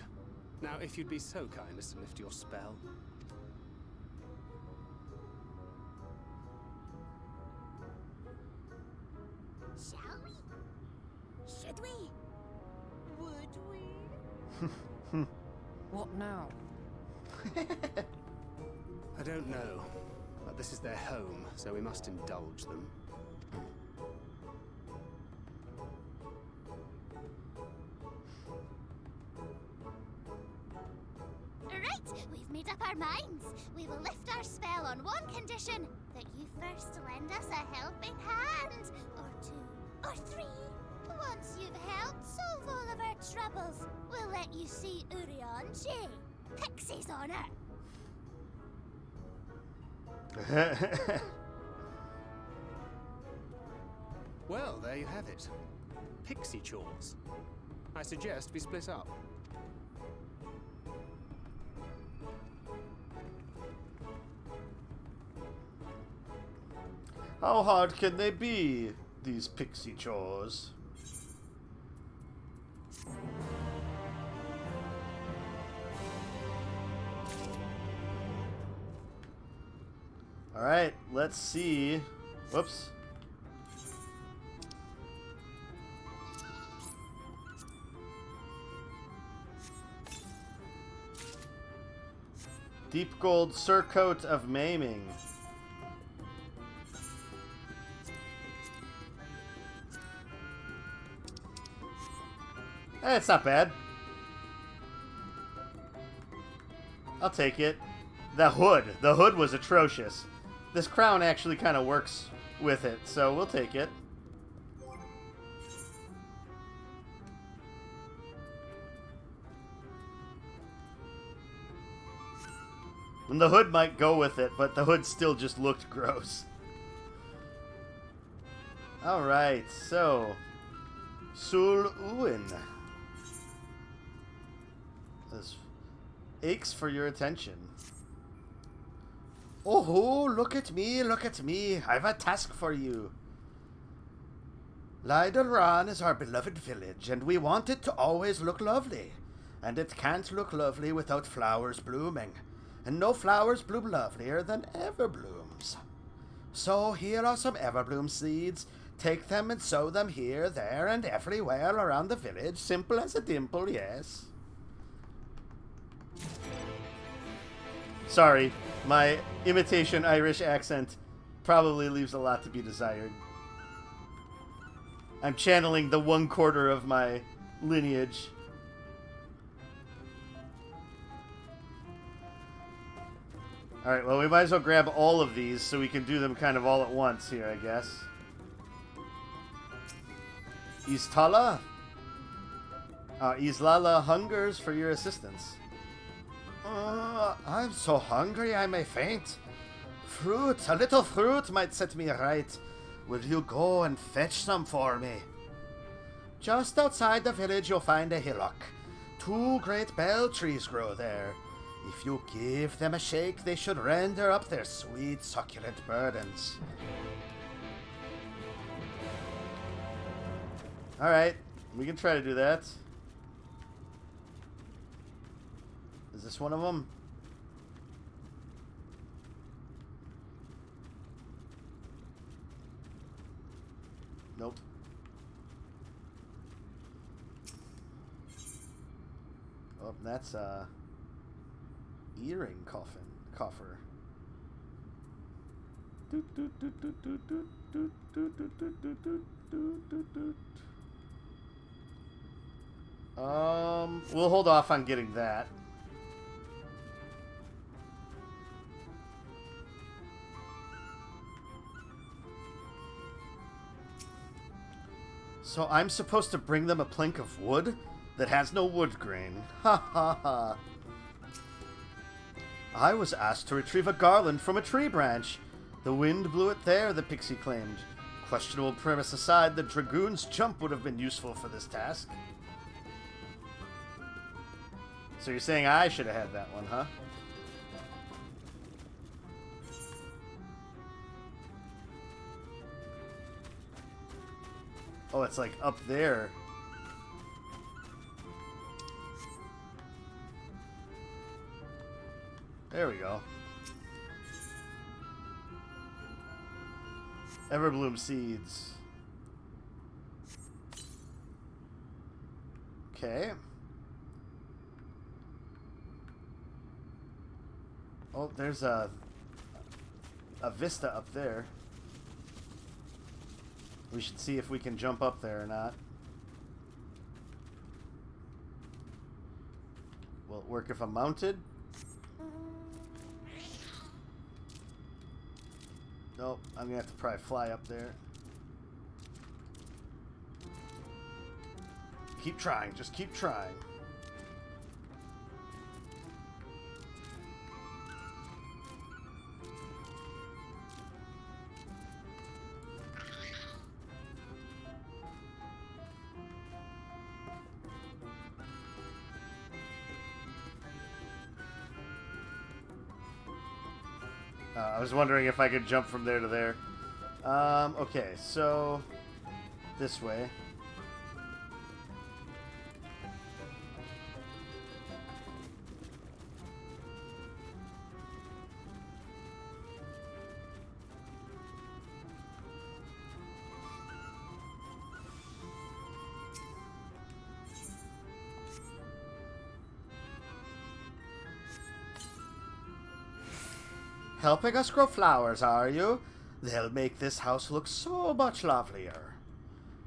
Now, if you'd be so kind as to lift your spell. Shall we? Should we? Would we? What now? I don't know, but this is their home, so we must indulge them. Right, we've made up our minds. We will lift our spell on one condition: that you first lend us a helping hand, or 2, or 3. Once you've helped solve all of our troubles, we'll let you see Urianger. Pixie's honor. Well, there you have it. Pixie chores. I suggest we split up. How hard can they be, these pixie chores? Alright, let's see. Whoops. Deep gold surcoat of maiming. It's not bad. I'll take it. The hood was atrocious. This crown actually kind of works with it, so we'll take it. And the hood might go with it, but the hood still just looked gross. Alright, so Sul Uin. This aches for your attention. Oh, look at me, look at me. I've a task for you. Lydelran is our beloved village, and we want it to always look lovely. And it can't look lovely without flowers blooming. And no flowers bloom lovelier than everblooms. So here are some everbloom seeds. Take them and sow them here, there, and everywhere around the village. Simple as a dimple, yes. Sorry, my imitation Irish accent probably leaves a lot to be desired. I'm channeling the 1/4 of my lineage. Alright, well, we might as well grab all of these so we can do them kind of all at once here, I guess. Istala? Islala hungers for your assistance. I'm so hungry I may faint. Fruit, a little fruit might set me right. Will you go and fetch some for me? Just outside the village you'll find a hillock. 2 great bell trees grow there. If you give them a shake, they should render up their sweet, succulent burdens. Alright, we can try to do that. Is this one of them? Oh, that's a earring coffer. We'll hold off on getting that. So I'm supposed to bring them a plank of wood that has no wood grain. Ha ha ha. I was asked to retrieve a garland from a tree branch. The wind blew it there, the pixie claimed. Questionable premise aside, the dragoon's jump would have been useful for this task. So you're saying I should have had that one, huh? Oh, it's like up there. There we go. Everbloom seeds. Okay. Oh, there's a vista up there. We should see if we can jump up there or not. Will it work if I'm mounted? Nope, I'm gonna have to probably fly up there. Keep trying, just keep trying. I was wondering if I could jump from there to there. Okay, so this way. Helping us grow flowers, are you? They'll make this house look so much lovelier.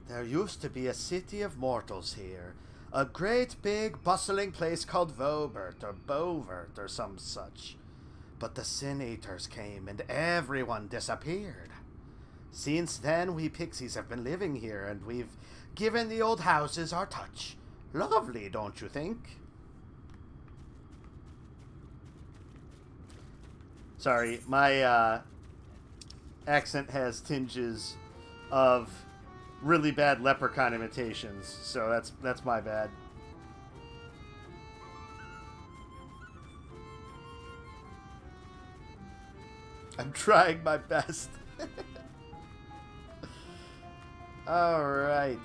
There used to be a city of mortals here. A great big bustling place called Vobert or Bovert or some such. But the Sin Eaters came and everyone disappeared. Since then, we pixies have been living here and we've given the old houses our touch. Lovely, don't you think? Sorry, my accent has tinges of really bad leprechaun imitations, so that's my bad. I'm trying my best. All right.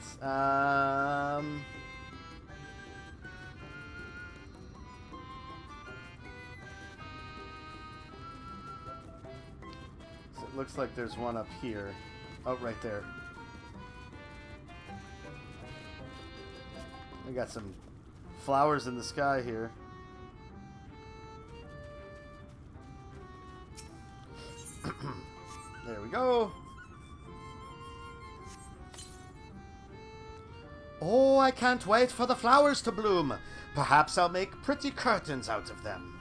It looks like there's one up here. Oh, right there. We got some flowers in the sky here. There we go. Oh, I can't wait for the flowers to bloom. Perhaps I'll make pretty curtains out of them.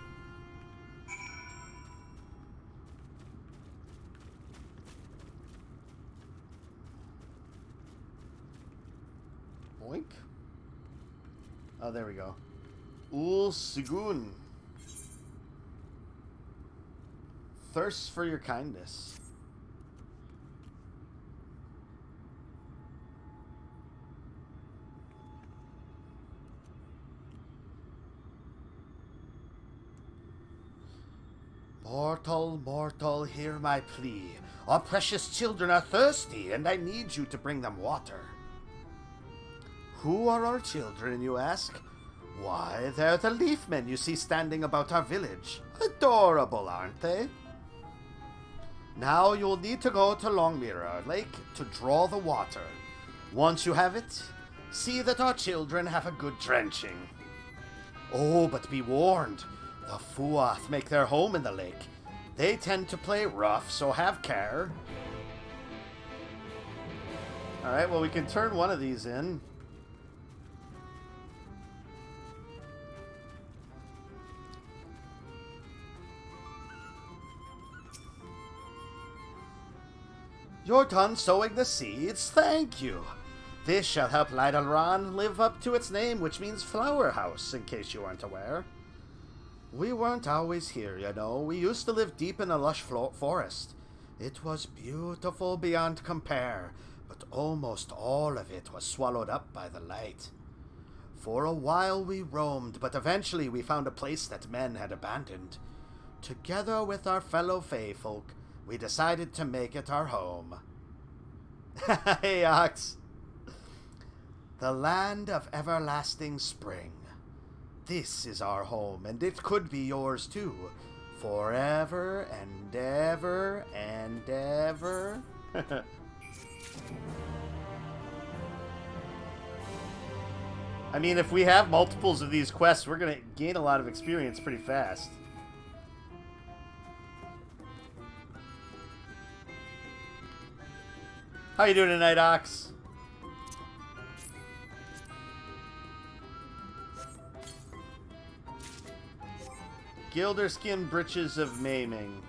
Boink. Oh, there we go. Ul Sigun. Thirst for your kindness. Mortal, mortal, hear my plea. Our precious children are thirsty, and I need you to bring them water. Who are our children, you ask? Why, they're the leaf men you see standing about our village. Adorable, aren't they? Now you'll need to go to Longmirror Lake to draw the water. Once you have it, see that our children have a good drenching. Oh, but be warned. The Fuath make their home in the lake. They tend to play rough, so have care. Alright, well, we can turn one of these in. You're done sowing the seeds? Thank you. This shall help Lydalran live up to its name, which means flower house, in case you weren't aware. We weren't always here, you know. We used to live deep in a lush forest. It was beautiful beyond compare, but almost all of it was swallowed up by the light. For a while we roamed, but eventually we found a place that men had abandoned. Together with our fellow Fae folk, we decided to make it our home. Hey, Ox. The land of everlasting spring. This is our home, and it could be yours too. Forever and ever and ever. I mean, if we have multiples of these quests, we're going to gain a lot of experience pretty fast. How you doing tonight, Ox? Gilderskin Breeches of Maiming.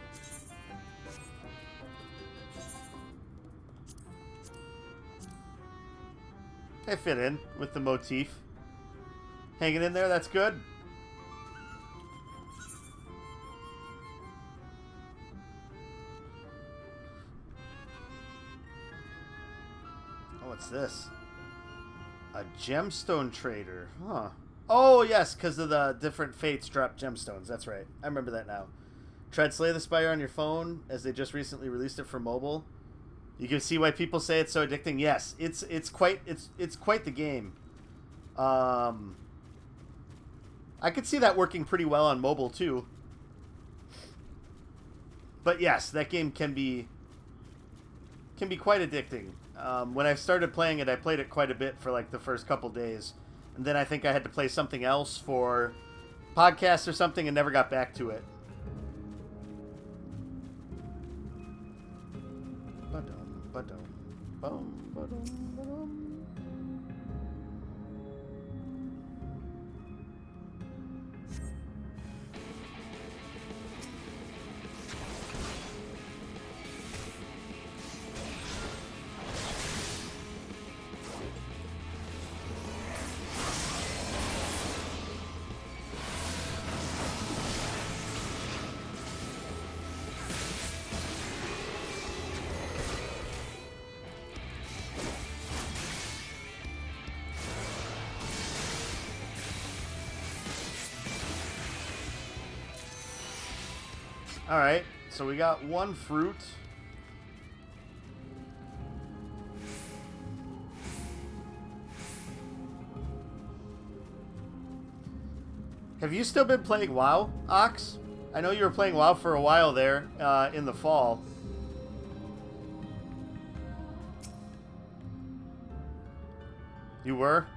They fit in with the motif. Hanging in there, that's good. Oh, what's this? A gemstone trader. Huh. Oh, yes, because of the different fates drop gemstones. That's right. I remember that now. Tried Slay the Spire on your phone, as they just recently released it for mobile. You can see why people say it's so addicting. Yes, it's quite the game. I could see that working pretty well on mobile too. But yes, that game can be quite addicting. When I started playing it, I played it quite a bit for like the first couple days. And then I think I had to play something else for podcasts or something and never got back to it. Alright, so we got one fruit. Have you still been playing WoW, Ox? I know you were playing WoW for a while there, in the fall. You were?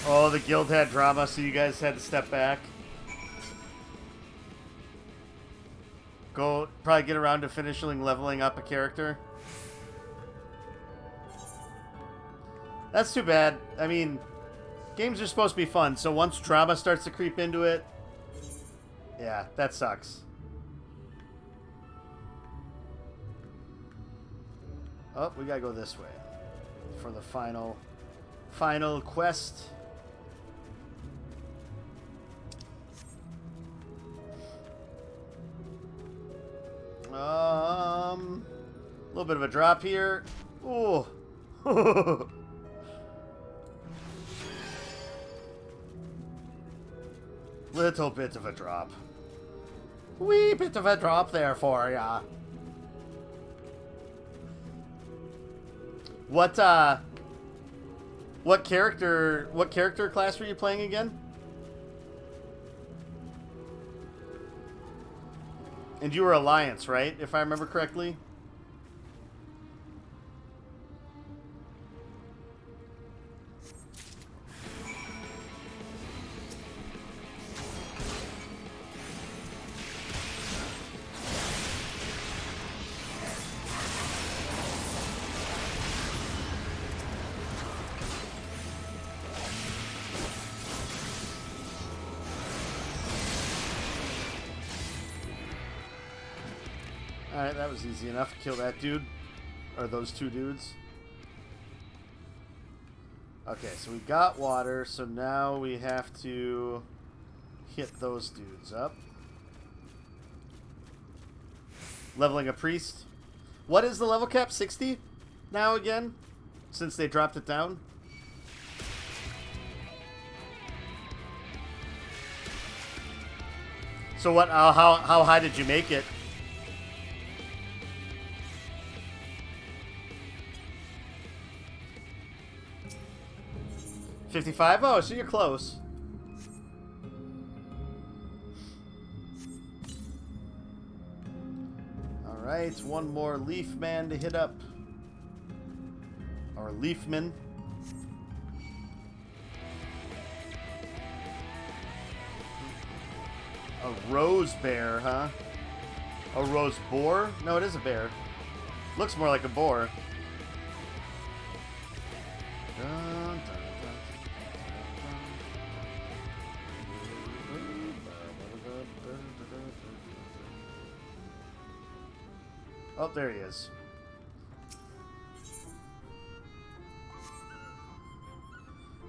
Oh, the guild had drama, so you guys had to step back. Go probably get around to finishing leveling up a character. That's too bad. I mean, games are supposed to be fun, so once drama starts to creep into it, yeah, that sucks. Oh, we gotta go this way for the final quest. A little bit of a drop here. Ooh. Little bit of a drop. Wee bit of a drop there for ya. What character class were you playing again? And you were Alliance, right? If I remember correctly. Alright, that was easy enough. Kill that dude. Or those two dudes. Okay, so we got water, so now we have to hit those dudes up. Leveling a priest. What is the level cap? 60 now again? Since they dropped it down? So what, how high did you make it? 55? Oh, so you're close. Alright, one more leaf man to hit up. Or leafman. A rose bear, huh? A rose boar? No, it is a bear. Looks more like a boar. Dun, dun, dun. Oh, there he is.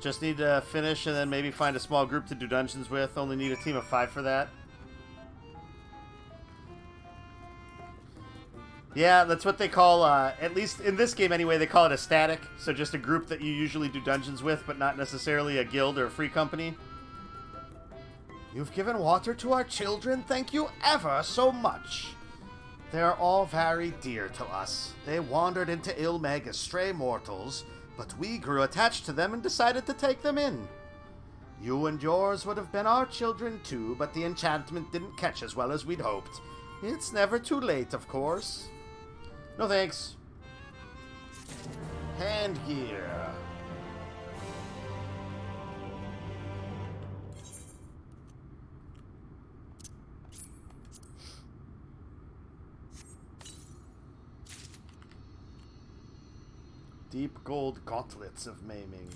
Just need to finish and then maybe find a small group to do dungeons with. Only need a team of 5 for that. Yeah, that's what they call, at least in this game anyway, they call it a static. So just a group that you usually do dungeons with, but not necessarily a guild or a free company. You've given water to our children. Thank you ever so much. They are all very dear to us. They wandered into Ilmeg as stray mortals, but we grew attached to them and decided to take them in. You and yours would have been our children too, but the enchantment didn't catch as well as we'd hoped. It's never too late, of course. No thanks. Hand gear. Deep gold gauntlets of maiming.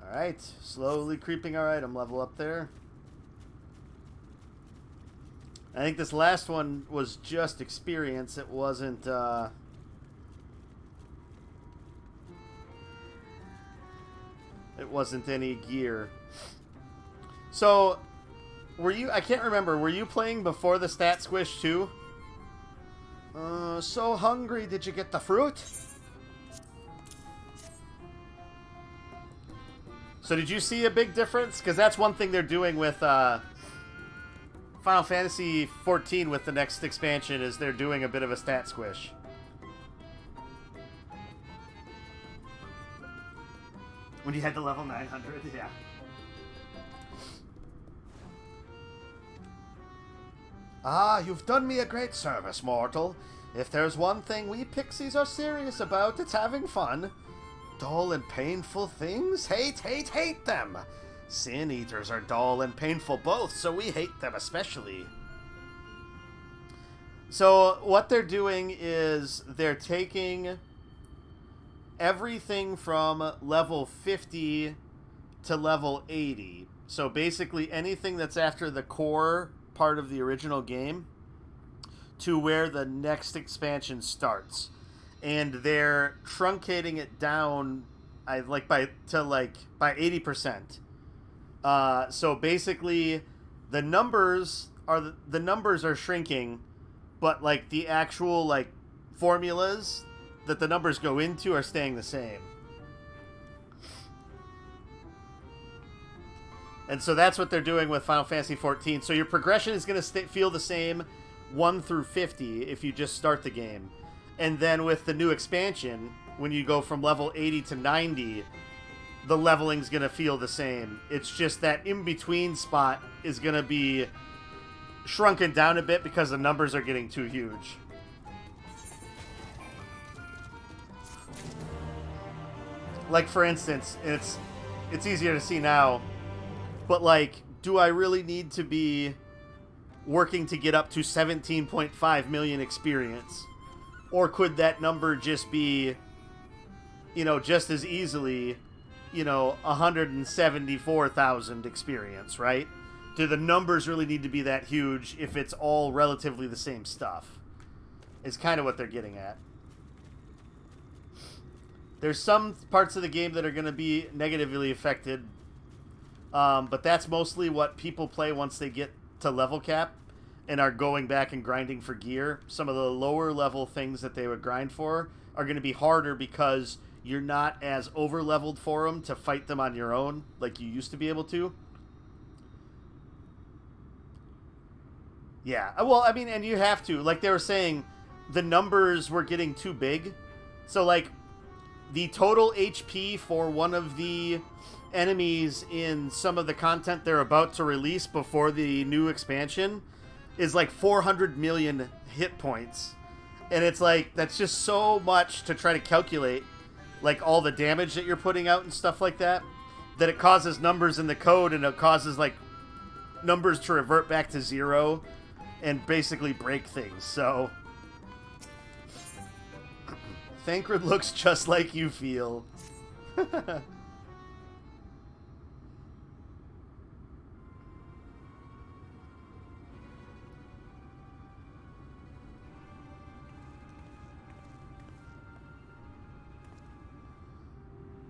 Alright, slowly creeping our item level up there. I think this last one was just experience. It wasn't, it wasn't any gear. So, were you, I can't remember, were you playing before the stat squish too? So hungry, did you get the fruit? So did you see a big difference? Because that's one thing they're doing with, Final Fantasy XIV with the next expansion is they're doing a bit of a stat squish. When you head to level 900, yeah. Ah, you've done me a great service, mortal. If there's one thing we pixies are serious about, it's having fun. Dull and painful things? Hate, hate, hate them! Sin Eaters are dull and painful both, so we hate them especially. So, what they're doing is they're taking everything from level 50 to level 80. So, basically anything that's after the core part of the original game to where the next expansion starts. And they're truncating it down by 80%. So basically, the numbers are shrinking, but like the actual like formulas that the numbers go into are staying the same. And so that's what they're doing with Final Fantasy XIV. So your progression is going to feel the same 1 through 50 if you just start the game. And then with the new expansion, when you go from level 80 to 90, the leveling's going to feel the same. It's just that in-between spot is going to be shrunken down a bit because the numbers are getting too huge. Like, for instance, it's easier to see now, but, like, do I really need to be working to get up to 17.5 million experience? Or could that number just be, you know, just as easily, you know, 174,000 experience, right? Do the numbers really need to be that huge if it's all relatively the same stuff? Is kind of what they're getting at. There's some parts of the game that are going to be negatively affected, but that's mostly what people play once they get to level cap and are going back and grinding for gear. Some of the lower level things that they would grind for are going to be harder because you're not as over leveled for them to fight them on your own like you used to be able to. Yeah, well, I mean, and you have to. Like they were saying, the numbers were getting too big. So, like, the total HP for one of the enemies in some of the content they're about to release before the new expansion is like 400 million hit points. And it's like, that's just so much to try to calculate, like, all the damage that you're putting out and stuff like that, that it causes numbers in the code, and it causes, like, numbers to revert back to 0 and basically break things. So Thancred looks just like you feel.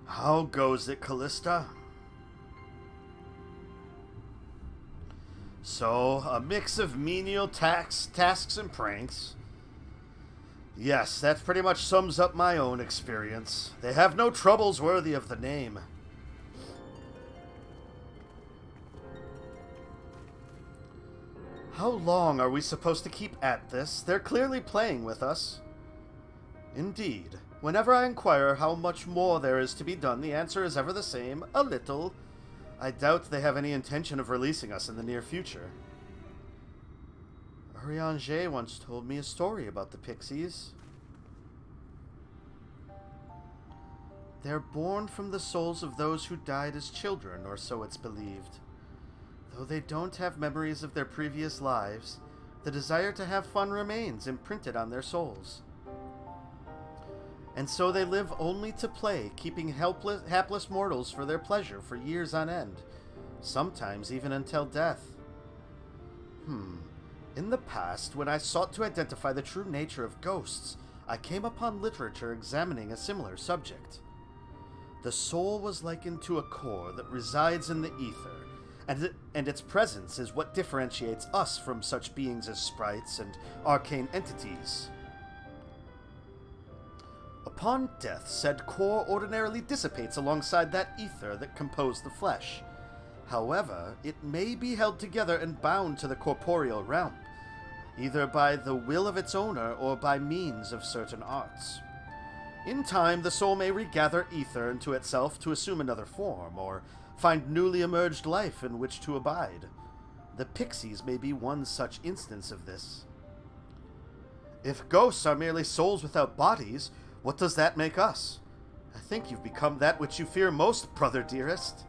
How goes it, Callista? So, a mix of menial tasks and pranks. Yes, that pretty much sums up my own experience. They have no troubles worthy of the name. How long are we supposed to keep at this? They're clearly playing with us. Indeed. Whenever I inquire how much more there is to be done, the answer is ever the same, a little. I doubt they have any intention of releasing us in the near future. Urianger once told me a story about the pixies. They're born from the souls of those who died as children, or so it's believed. Though they don't have memories of their previous lives, the desire to have fun remains imprinted on their souls. And so they live only to play, keeping hapless mortals for their pleasure for years on end, sometimes even until death. In the past, when I sought to identify the true nature of ghosts, I came upon literature examining a similar subject. The soul was likened to a core that resides in the ether, and its presence is what differentiates us from such beings as sprites and arcane entities. Upon death, said core ordinarily dissipates alongside that ether that composed the flesh. However, it may be held together and bound to the corporeal realm, either by the will of its owner or by means of certain arts. In time, the soul may regather ether into itself to assume another form, or find newly emerged life in which to abide. The pixies may be one such instance of this. If ghosts are merely souls without bodies, what does that make us? I think you've become that which you fear most, brother dearest.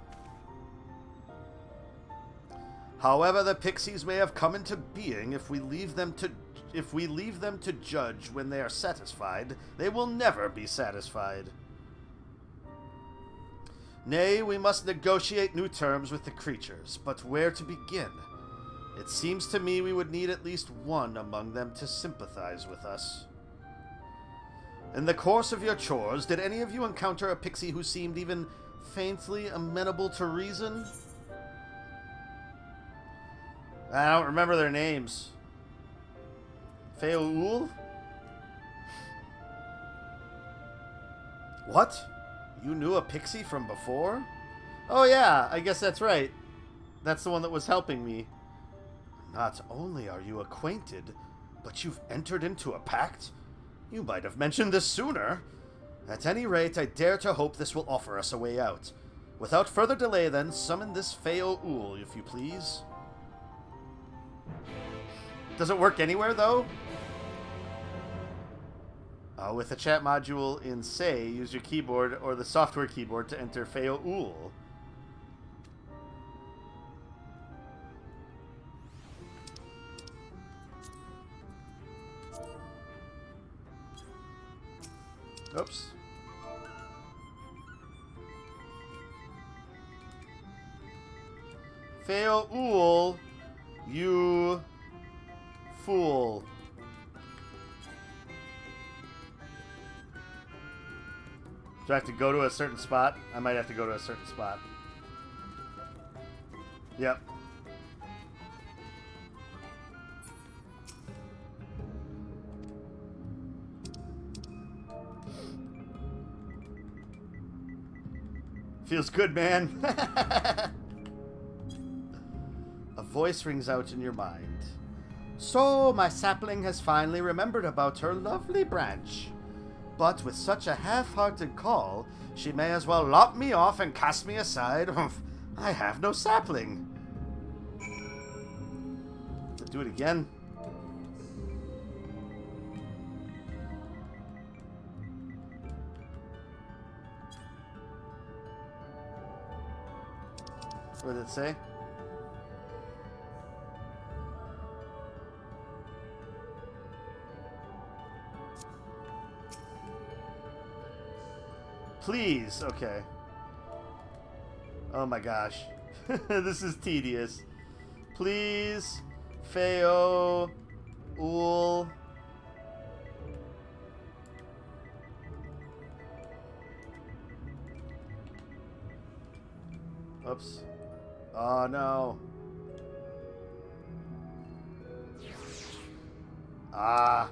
However, the pixies may have come into being. If we leave them to judge when they are satisfied, they will never be satisfied. Nay, we must negotiate new terms with the creatures, but where to begin? It seems to me we would need at least one among them to sympathize with us. In the course of your chores, did any of you encounter a pixie who seemed even faintly amenable to reason? I don't remember their names. Feoul? What? You knew a pixie from before? Oh yeah, I guess that's right. That's the one that was helping me. Not only are you acquainted, but you've entered into a pact? You might have mentioned this sooner. At any rate, I dare to hope this will offer us a way out. Without further delay, then, summon this Feo Ool, if you please. Does it work anywhere, though? With the chat module in Say, use your keyboard or the software keyboard to enter Feo Ool. Oops. Feo Ool, you fool. Do I have to go to a certain spot? I might have to go to a certain spot. Yep. Feels good, man. A voice rings out in your mind. So, my sapling has finally remembered about her lovely branch. But with such a half-hearted call, she may as well lop me off and cast me aside. I have no sapling. Let's do it again. What did it say? Please, okay. Oh my gosh. This is tedious. Please, Feo Ool. Oops. Oh no. Ah.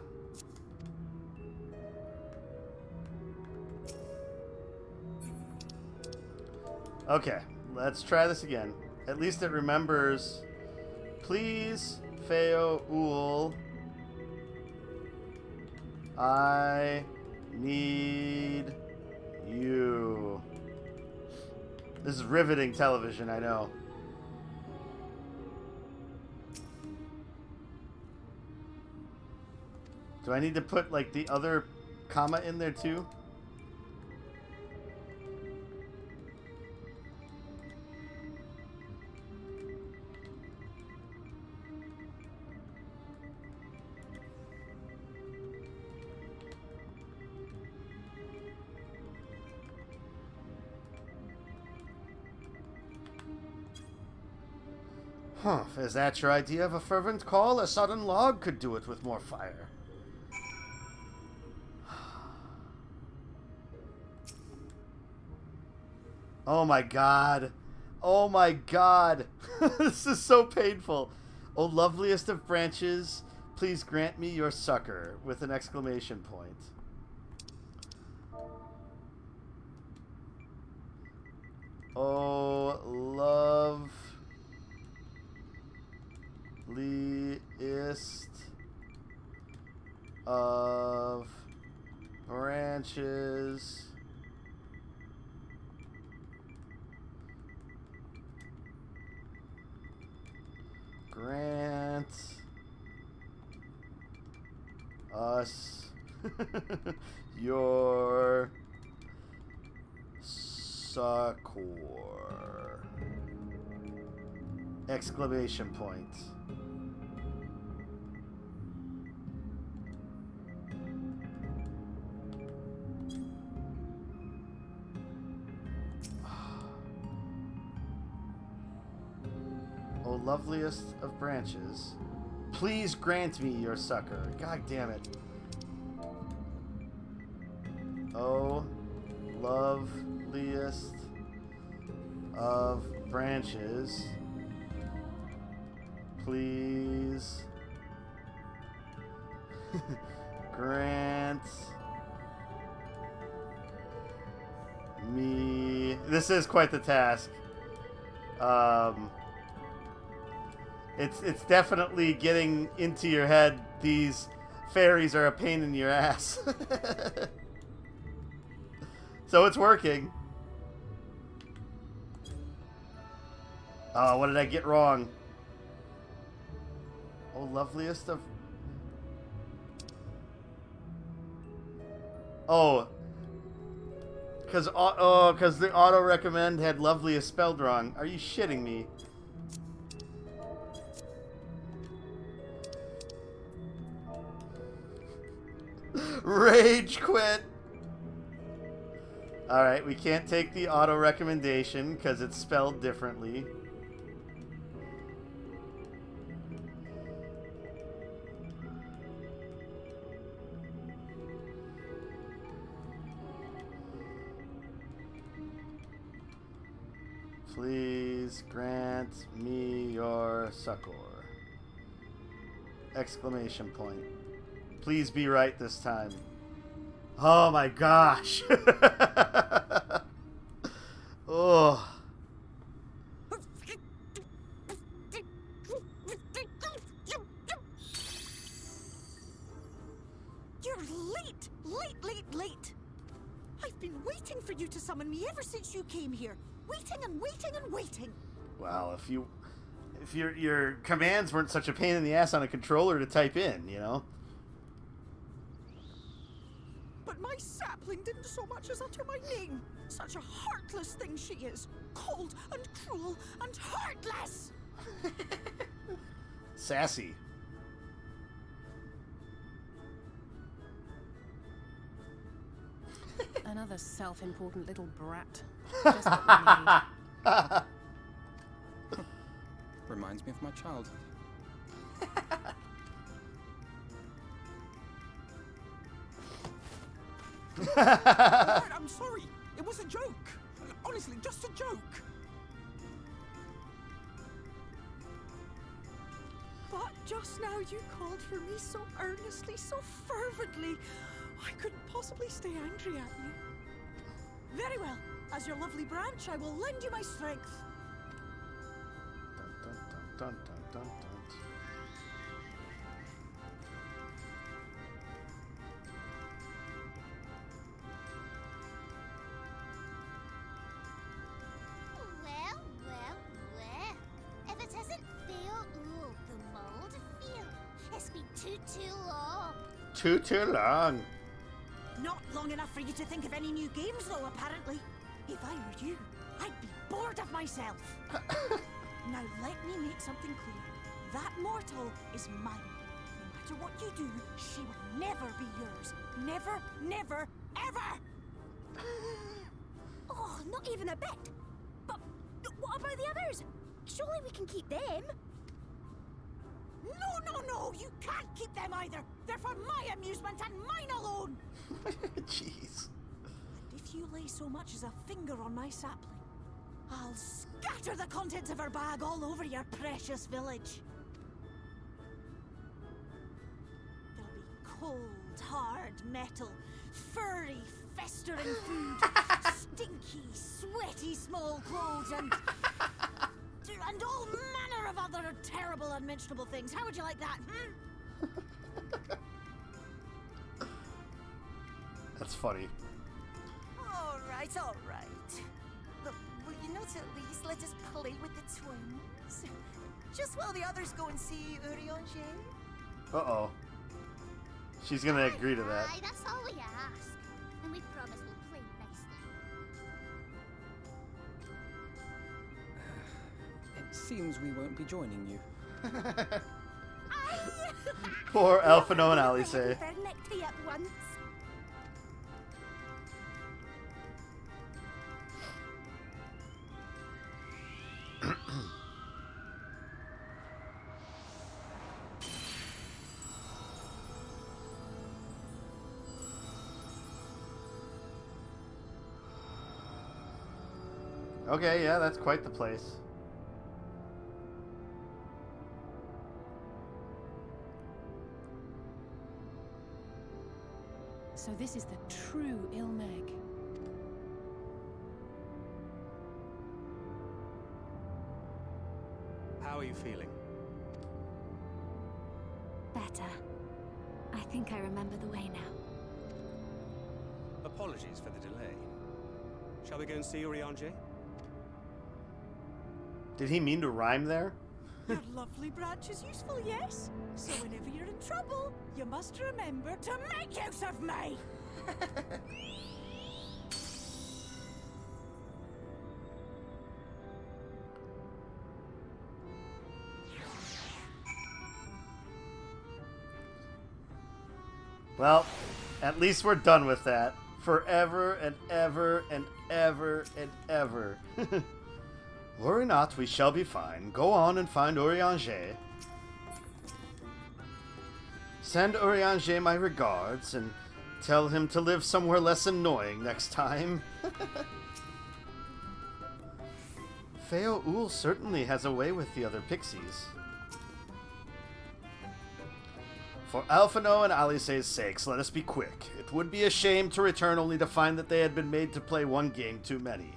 Okay, let's try this again. At least it remembers. Please, Feo Ool. I need you. This is riveting television, I know. Do I need to put, like, the other comma in there, too? Huh, is that your idea of a fervent call? A sudden log could do it with more fire. Oh my god. Oh my god. This is so painful. Oh, loveliest of branches, please grant me your succor, with an exclamation point. Oh, loveliest of branches, grant us your succor! Exclamation point. Oh, loveliest of branches, please grant me your succor. God damn it. Oh, loveliest of branches, please grant me. This is quite the task. It's definitely getting into your head. These fairies are a pain in your ass. So it's working. Oh, what did I get wrong? Oh, loveliest of... Oh. Because the auto-recommend had loveliest spelled wrong. Are you shitting me? Rage quit. Alright, we can't take the auto-recommendation because it's spelled differently. Please grant me your succor. Exclamation point. Please be right this time. Oh my gosh. Oh. You're late! Late! I've been waiting for you to summon me ever since you came here. Waiting and waiting and waiting. Well, if your commands weren't such a pain in the ass on a controller to type in, you know? But my sapling didn't so much as utter my name. Such a heartless thing she is. Cold and cruel and heartless. Sassy. Another self-important little brat. Just what we need. Reminds me of my childhood. Lord, I'm sorry. It was a joke. Honestly, just a joke. But just now you called for me so earnestly, so fervently. I couldn't possibly stay angry at you. Very well. As your lovely branch, I will lend you my strength. Dun, dun, dun, dun, dun, dun. Well. If it isn't Theo the mold Theo. It's been too long. Too long. Not long enough for you to think of any new games, though, apparently. If I were you, I'd be bored of myself. Now, let me make something clear. That mortal is mine. No matter what you do, she will never be yours. Never, never, ever! Oh, not even a bit. But what about the others? Surely we can keep them. No, you can't keep them either. They're for my amusement and mine alone. Jeez. And if you lay so much as a finger on my sapling, I'll scatter the contents of her bag all over your precious village. There'll be cold, hard metal, furry, festering food, stinky, sweaty small clothes, and all manner of other terrible, unmentionable things. How would you like that, That's funny. All right. But will you not at least let us play with the twins? Just while the others go and see Urianger? Uh-oh. She's gonna agree to that. Aye, that's all we ask. And we promise we'll play nicely. It seems we won't be joining you. Poor Alphino and Alice. Vernecti at once. Okay, yeah, that's quite the place. So this is the true Ilmeg. How are you feeling? think I remember the way now. Apologies for the delay. Shall we go and see Urianger? Did he mean to rhyme there? Your lovely branch is useful, yes? So whenever you're in trouble, you must remember to make use of me! Well, at least we're done with that. Forever and ever and ever and ever. Worry not, we shall be fine. Go on and find Urianger. Send Urianger my regards and tell him to live somewhere less annoying next time. Feo Ul certainly has a way with the other pixies. For Alphino and Alice's sakes, let us be quick. It would be a shame to return only to find that they had been made to play one game too many.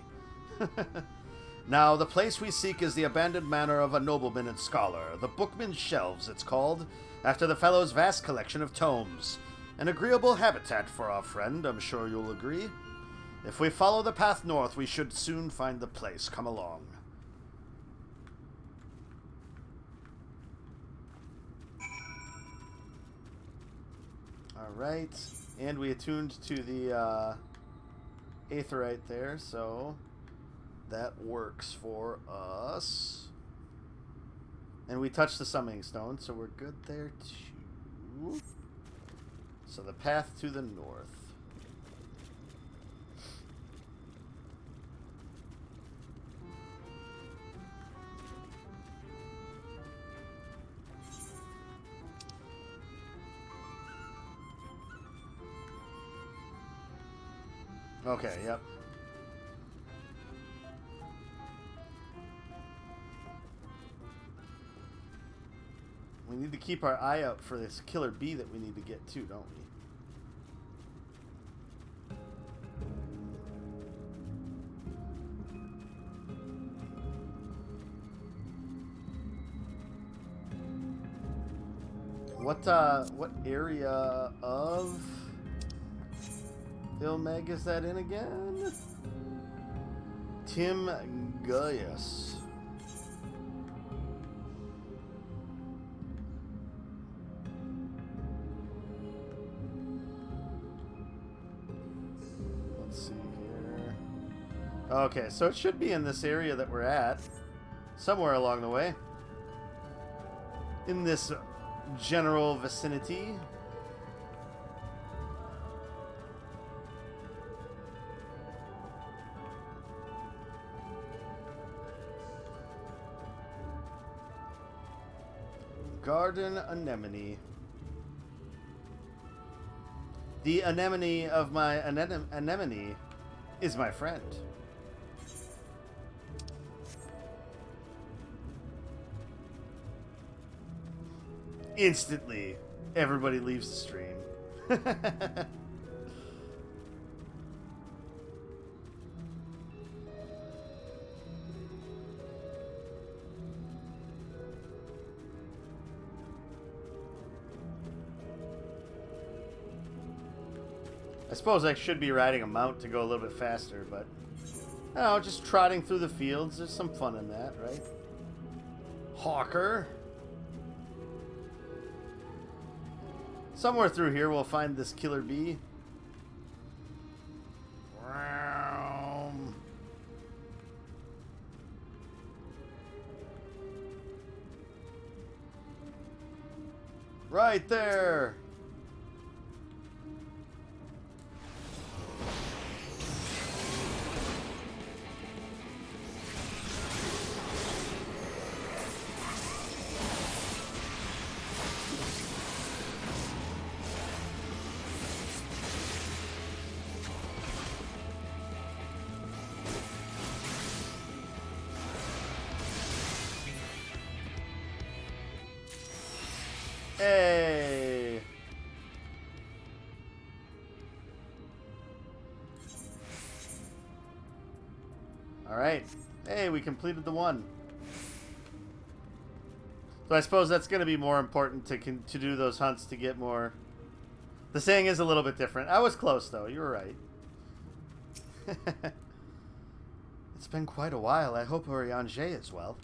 Now, the place we seek is the abandoned manor of a nobleman and scholar. The Bookman's Shelves, it's called, after the fellow's vast collection of tomes. An agreeable habitat for our friend, I'm sure you'll agree. If we follow the path north, we should soon find the place. Come along. Alright, and we attuned to the Aetheryte there, so that works for us. And we touched the Summoning Stone, so we're good there too. So the path to the north. Okay, yep. We need to keep our eye out for this killer bee that we need to get too, don't we? What area of Ilmeg is that in again? Tim Gaius. Let's see here. Okay, so it should be in this area that we're at. Somewhere along the way. In this general vicinity. Garden Anemone. The anemone of my anemone is my friend. Instantly, everybody leaves the stream. I suppose I should be riding a mount to go a little bit faster, but I don't know, just trotting through the fields, there's some fun in that, right? Hawker. Somewhere through here we'll find this killer bee. Right there. Hey! Alright. Hey, we completed the one. So I suppose that's going to be more important to do those hunts to get more The saying is a little bit different. I was close, though. You were right. It's been quite a while. I hope Urianger is well.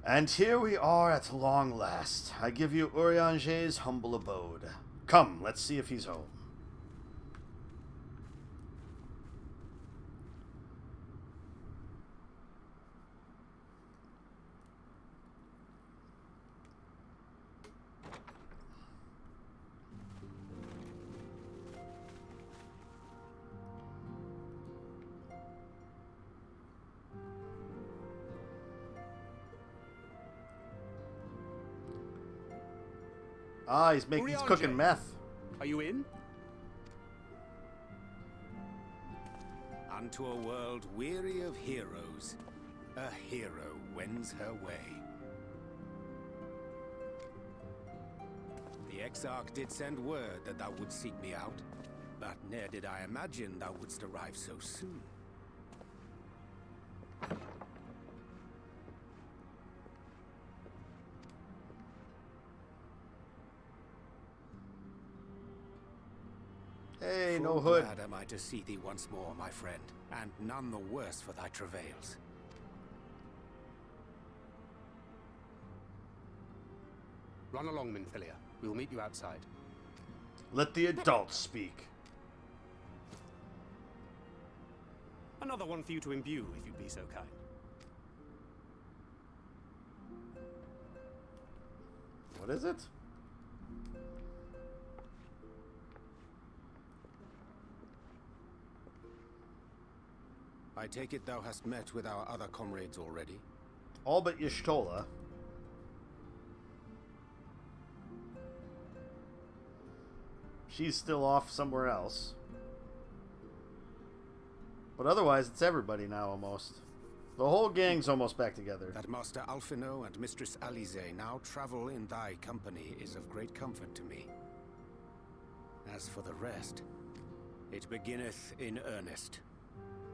And here we are at long last. I give you Urianger's humble abode. Come, let's see if he's home. Ah, he's cooking meth. Are you in? Unto a world weary of heroes, a hero wends her way. The Exarch did send word that thou wouldst seek me out, but ne'er did I imagine thou wouldst arrive so soon. Hey, Full no hood. glad am I to see thee once more, my friend, and none the worse for thy travails. Run along, Minfilia. We will meet you outside. Let the adults speak. Another one for you to imbue, if you'd be so kind. What is it? I take it thou hast met with our other comrades already? All but Y'shtola. She's still off somewhere else. But otherwise, it's everybody now, almost. The whole gang's almost back together. That Master Alphino and Mistress Alize now travel in thy company is of great comfort to me. As for the rest, it beginneth in earnest.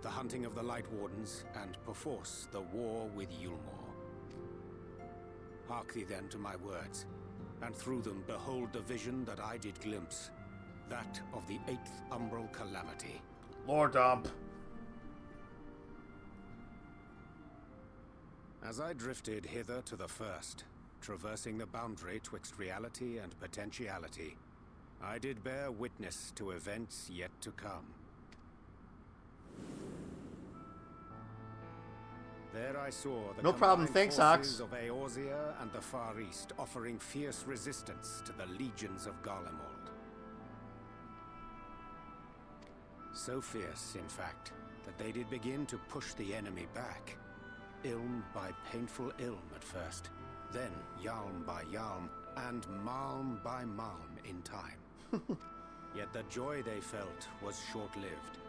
The hunting of the Light Wardens, and perforce the war with Yulmore. Hark thee then to my words, and through them behold the vision that I did glimpse, that of the 8th Umbral Calamity. Lord Dump. As I drifted hither to the first, traversing the boundary twixt reality and potentiality, I did bear witness to events yet to come. There I saw the no problem, combined thanks, forces Ox. of Eorzea and the Far East offering fierce resistance to the legions of Garlemald. So fierce, in fact, that they did begin to push the enemy back. Ilm by painful Ilm at first, then Yalm by Yalm, and Malm by Malm in time. Yet the joy they felt was short-lived,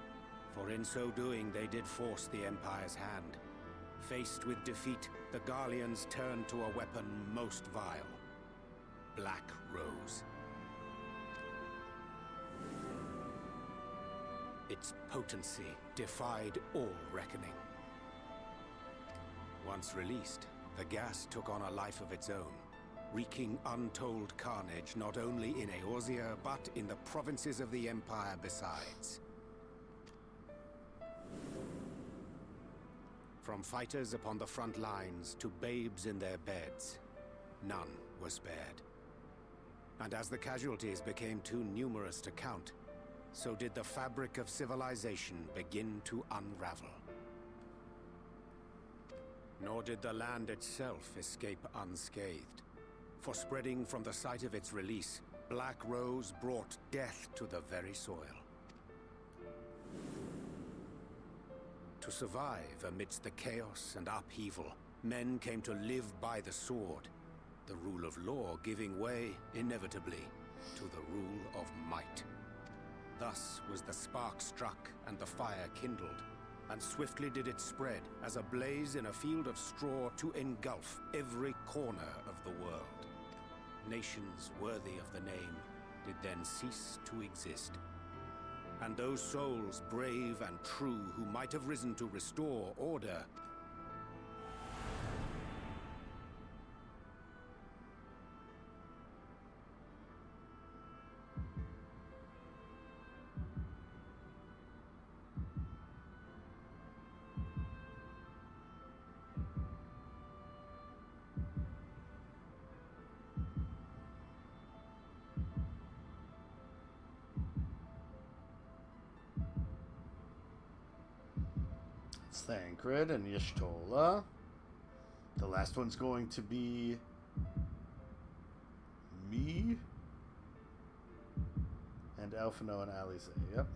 for in so doing they did force the Empire's hand. Faced with defeat, the Garleans turned to a weapon most vile. Black Rose. Its potency defied all reckoning. Once released, the gas took on a life of its own, wreaking untold carnage not only in Eorzea, but in the provinces of the Empire besides. From fighters upon the front lines to babes in their beds, none were spared. And as the casualties became too numerous to count, so did the fabric of civilization begin to unravel. Nor did the land itself escape unscathed, for spreading from the site of its release, Black Rose brought death to the very soil. To survive amidst the chaos and upheaval, men came to live by the sword, the rule of law giving way, inevitably, to the rule of might. Thus was the spark struck and the fire kindled, and swiftly did it spread as a blaze in a field of straw to engulf every corner of the world. Nations worthy of the name did then cease to exist. And those souls, brave and true, who might have risen to restore order, It's Thancred and Y'shtola. The last one's going to be me and Alphino and Alize. Yep.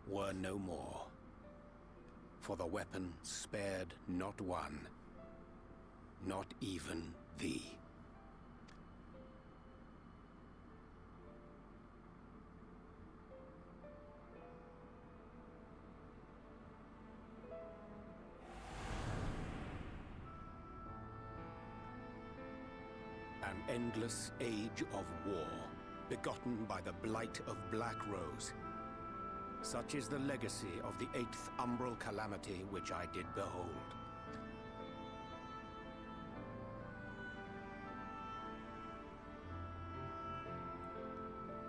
Were no more. For the weapon spared not one, not even thee. An endless age of war, begotten by the blight of Black Rose. Such is the legacy of the 8th umbral calamity which I did behold.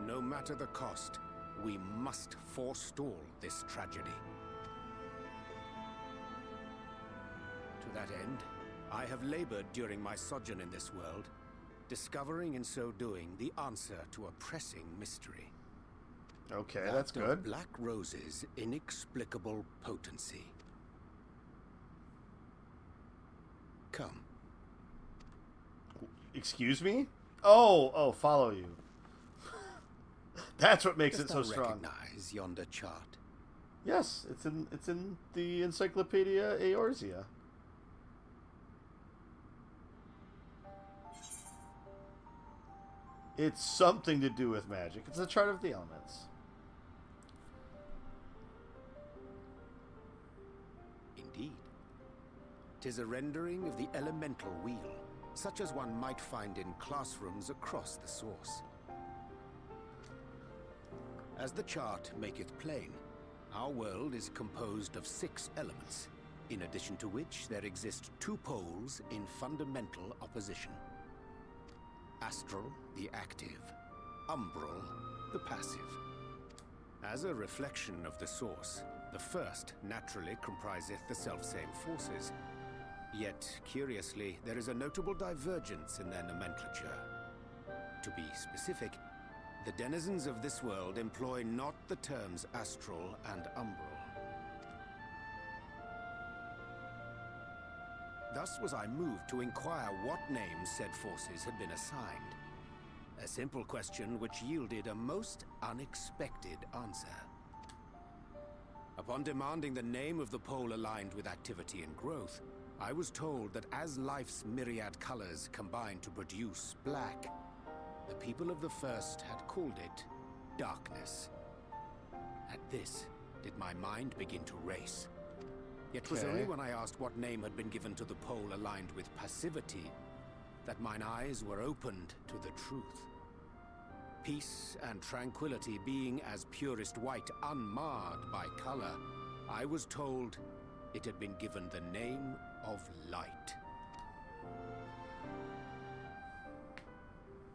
No matter the cost, we must forestall this tragedy. To that end, I have labored during my sojourn in this world, discovering in so doing the answer to a pressing mystery. Okay, That that's of good. Black Rose's inexplicable potency. Come. Excuse me? Oh, follow you. That's what makes Dost it so thou strong. recognize yonder chart? Yes, it's in the Encyclopedia Eorzea. It's something to do with magic. It's a chart of the elements. Indeed. 'Tis a rendering of the elemental wheel, such as one might find in classrooms across the source. As the chart maketh plain, our world is composed of 6 elements, in addition to which there exist 2 poles in fundamental opposition. Astral, the active; umbral, the passive. As a reflection of the source, the first naturally compriseth the selfsame forces. Yet, curiously, there is a notable divergence in their nomenclature. To be specific, the denizens of this world employ not the terms astral and umbral. Thus was I moved to inquire what names said forces had been assigned. A simple question which yielded a most unexpected answer. Upon demanding the name of the pole aligned with activity and growth, I was told that as life's myriad colors combine to produce black, the people of the first had called it darkness. At this, did my mind begin to race. Yet 'twas only when I asked what name had been given to the pole aligned with passivity that mine eyes were opened to the truth. Peace and tranquility being as purest white, unmarred by color, I was told it had been given the name of light.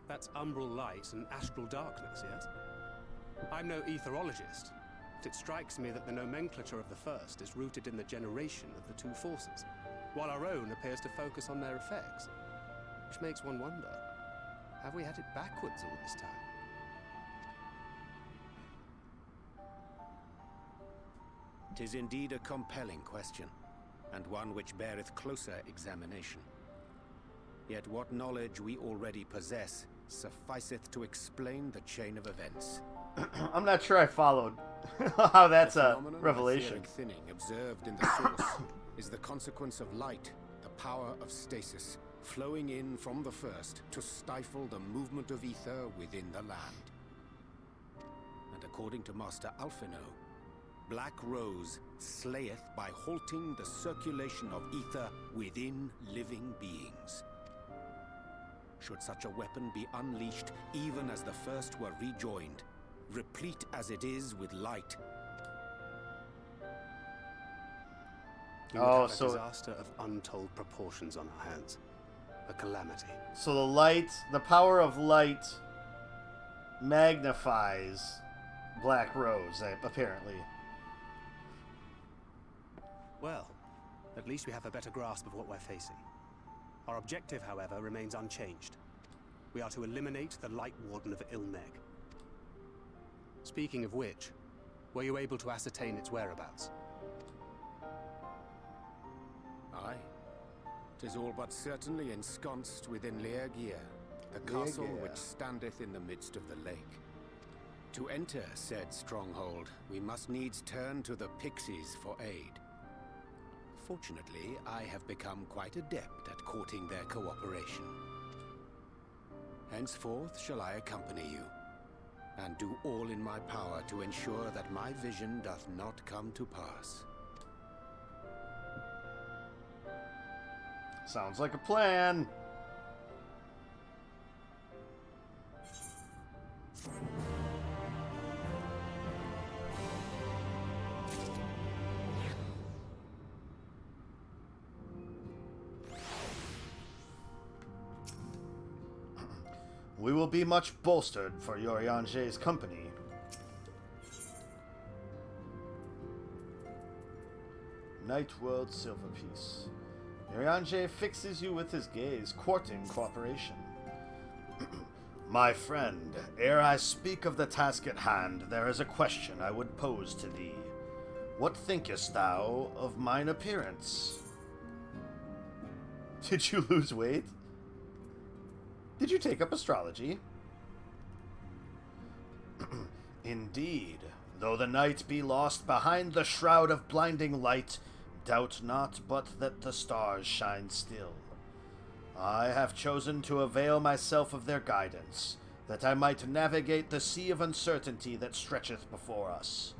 That's umbral light and astral darkness, yes? I'm no etherologist, but it strikes me that the nomenclature of the first is rooted in the generation of the 2 forces, while our own appears to focus on their effects. Which makes one wonder, have we had it backwards all this time? "'Tis indeed a compelling question, and one which beareth closer examination. Yet what knowledge we already possess sufficeth to explain the chain of events. I'm not sure I followed how that's The a phenomenon of revelation. etheric thinning observed in the source is the consequence of light, the power of stasis, flowing in from the first to stifle the movement of ether within the land. And according to Master Alphino, Black Rose slayeth by halting the circulation of ether within living beings. Should such a weapon be unleashed even as the first were rejoined, replete as it is with light, we would have a disaster of untold proportions on our hands. A calamity. So the power of light magnifies Black Rose, apparently. Well, at least we have a better grasp of what we're facing. Our objective, however, remains unchanged. We are to eliminate the Light Warden of Ilneg. Speaking of which, were you able to ascertain its whereabouts? Aye. 'Tis all but certainly ensconced within Leagia, the castle which standeth in the midst of the lake. To enter said stronghold, we must needs turn to the pixies for aid. Fortunately, I have become quite adept at courting their cooperation. Henceforth shall I accompany you, and do all in my power to ensure that my vision doth not come to pass. Sounds like a plan. We will be much bolstered for Urianger's company. Night World Silverpiece. Urianger fixes you with his gaze, courting cooperation. My friend, ere I speak of the task at hand, there is a question I would pose to thee. What thinkest thou of mine appearance? Did you lose weight? Did you take up astrology? Indeed, though the night be lost behind the shroud of blinding light, doubt not but that the stars shine still. I have chosen to avail myself of their guidance, that I might navigate the sea of uncertainty that stretcheth before us.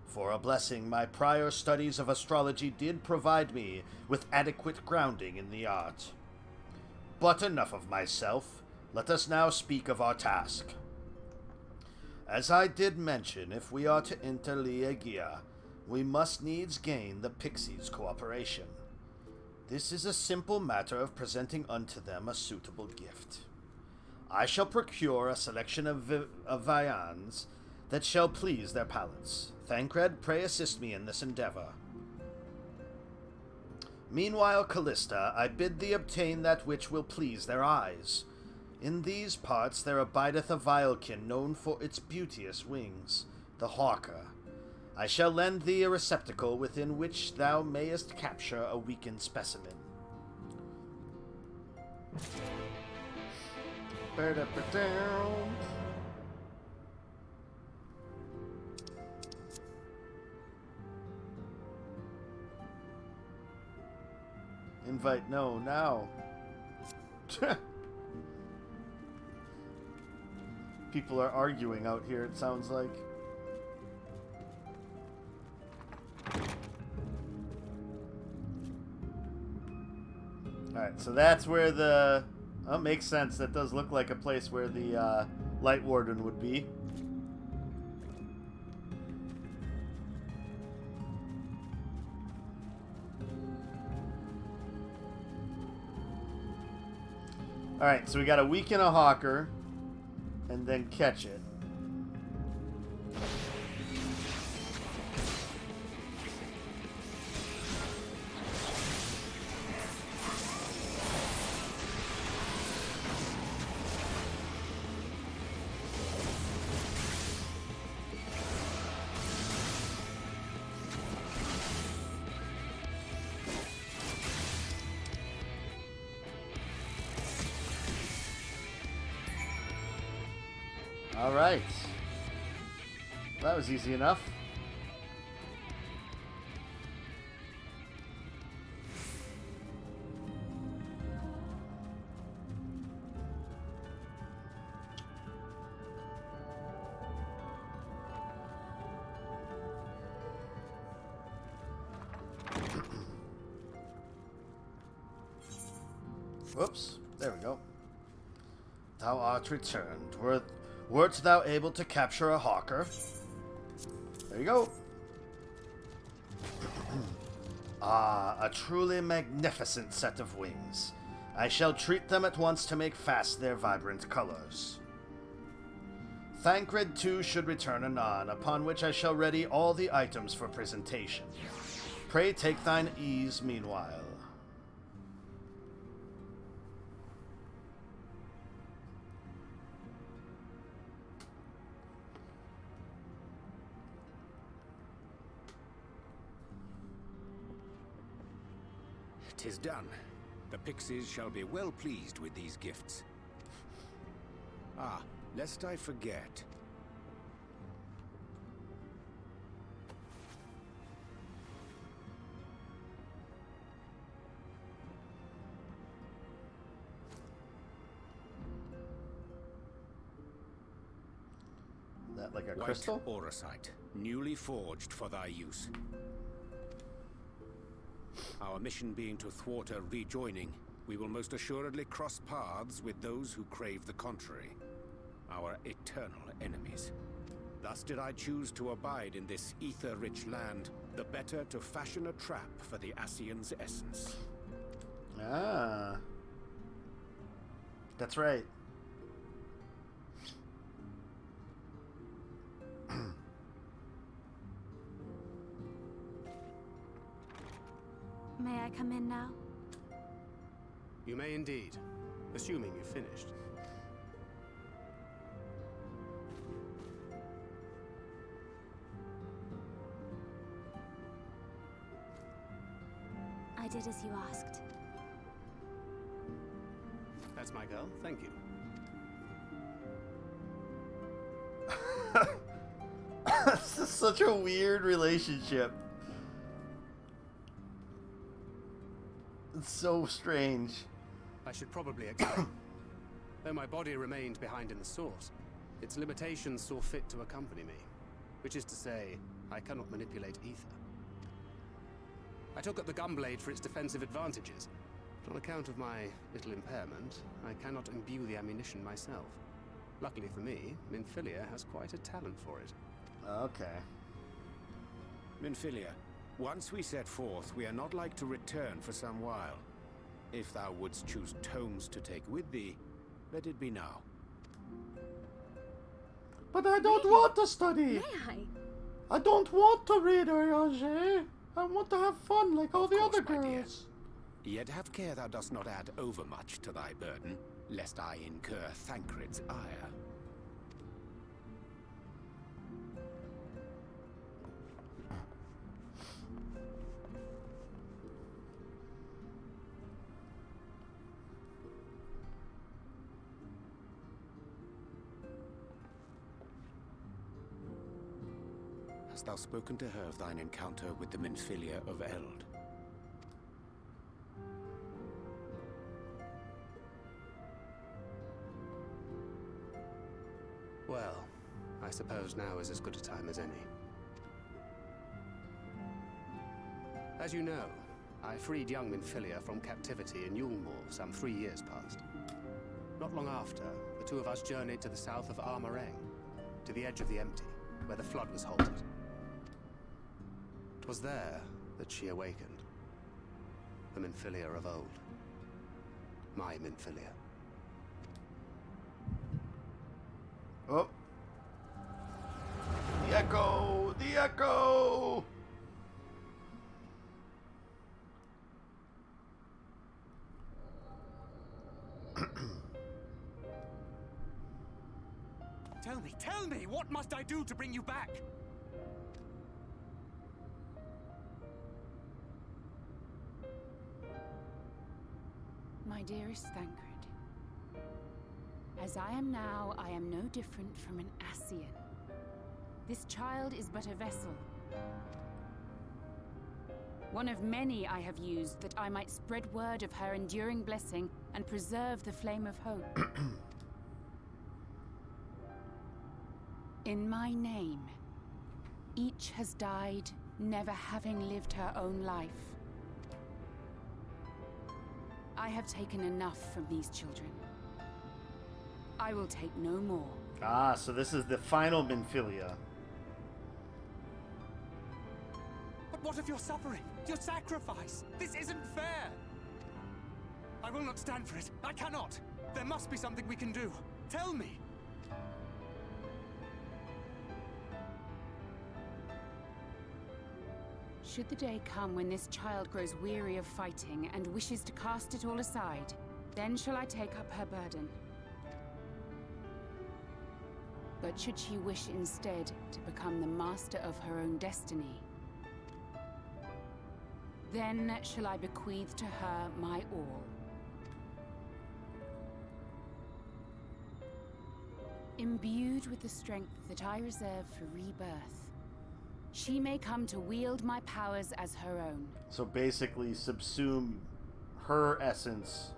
For a blessing, my prior studies of astrology did provide me with adequate grounding in the art. But enough of myself. Let us now speak of our task. As I did mention, if we are to enter Leagia, we must needs gain the pixies' cooperation. This is a simple matter of presenting unto them a suitable gift. I shall procure a selection of viands that shall please their palates. Thancred, pray assist me in this endeavor. Meanwhile, Callista, I bid thee obtain that which will please their eyes. In these parts there abideth a vilekin known for its beauteous wings, the hawker. I shall lend thee a receptacle within which thou mayest capture a weakened specimen. Invite no now. People are arguing out here, it sounds like. Alright, so that's where the... Oh, makes sense. That does look like a place where the Light Warden would be. Alright, so we got to weaken a hawker and then catch it. Alright. That was easy enough. Whoops. There we go. Thou art returned. Wert thou able to capture a hawker? There you go. Ah, a truly magnificent set of wings. I shall treat them at once to make fast their vibrant colors. Thancred too should return anon, upon which I shall ready all the items for presentation. Pray take thine ease meanwhile. 'tis done. The pixies shall be well pleased with these gifts. Ah, lest I forget. That like a White crystal? Auracite, newly forged for thy use. Our mission being to thwart a rejoining, we will most assuredly cross paths with those who crave the contrary, our eternal enemies. Thus did I choose to abide in this ether-rich land, the better to fashion a trap for the Ascian's essence. Ah. That's right. May I come in now? You may indeed, assuming you've finished. I did as you asked. That's my girl, thank you. This is such a weird relationship. It's so strange. I should probably explain. Though my body remained behind in the source, its limitations saw fit to accompany me. Which is to say, I cannot manipulate ether. I took up the gunblade for its defensive advantages, but on account of my little impairment, I cannot imbue the ammunition myself. Luckily for me, Minfilia has quite a talent for it. Okay. Minfilia, once we set forth, we are not like to return for some while. If thou wouldst choose tomes to take with thee, let it be now. But I don't want to study! May I? I don't want to read, Oriange. I want to have fun like all the other my dear. girls. Yet have care thou dost not add overmuch to thy burden, lest I incur Thancred's ire. Hast thou spoken to her of thine encounter with the Minfilia of Eld? Well, I suppose now is as good a time as any. As you know, I freed young Minfilia from captivity in Yulmore some 3 years past. Not long after, the two of us journeyed to the south of Armareng, to the edge of the Empty, where the flood was halted. 'Twas there that she awakened. The Minfilia of old. My Minfilia. Oh. The echo! The echo! Tell me, what must I do to bring you back? My dearest Thancred, as I am now, I am no different from an Ascian. This child is but a vessel. One of many I have used that I might spread word of her enduring blessing and preserve the flame of hope. In my name, each has died, never having lived her own life. I have taken enough from these children. I will take no more. Ah, so this is the final Minfilia. But what of your suffering? Your sacrifice? This isn't fair! I will not stand for it. I cannot! There must be something we can do. Tell me! Should the day come when this child grows weary of fighting and wishes to cast it all aside, then shall I take up her burden. But should she wish instead to become the master of her own destiny, Then shall I bequeath to her my all. Imbued with the strength that I reserve for rebirth, she may come to wield my powers as her own. So basically subsume her essence.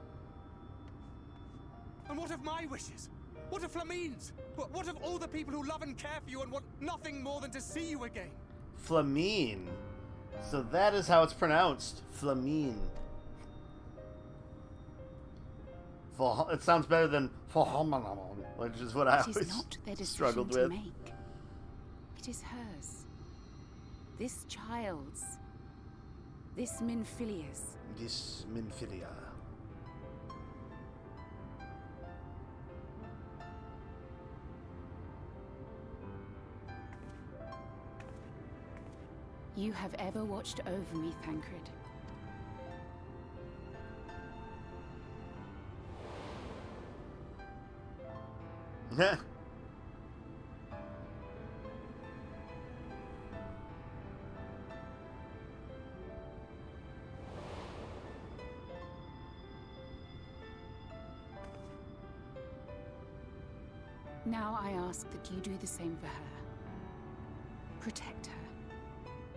And what of my wishes? What of Flamine's? What of all the people who love and care for you and want nothing more than to see you again? Flamine. So that is how it's pronounced. Flamine. It sounds better than which is what I It is always not their decision struggled to with. make. It is hers. This child's. This Minfilia's. This Minfilia. You have ever watched over me, Thancred. Now I ask that you do the same for her. Protect her.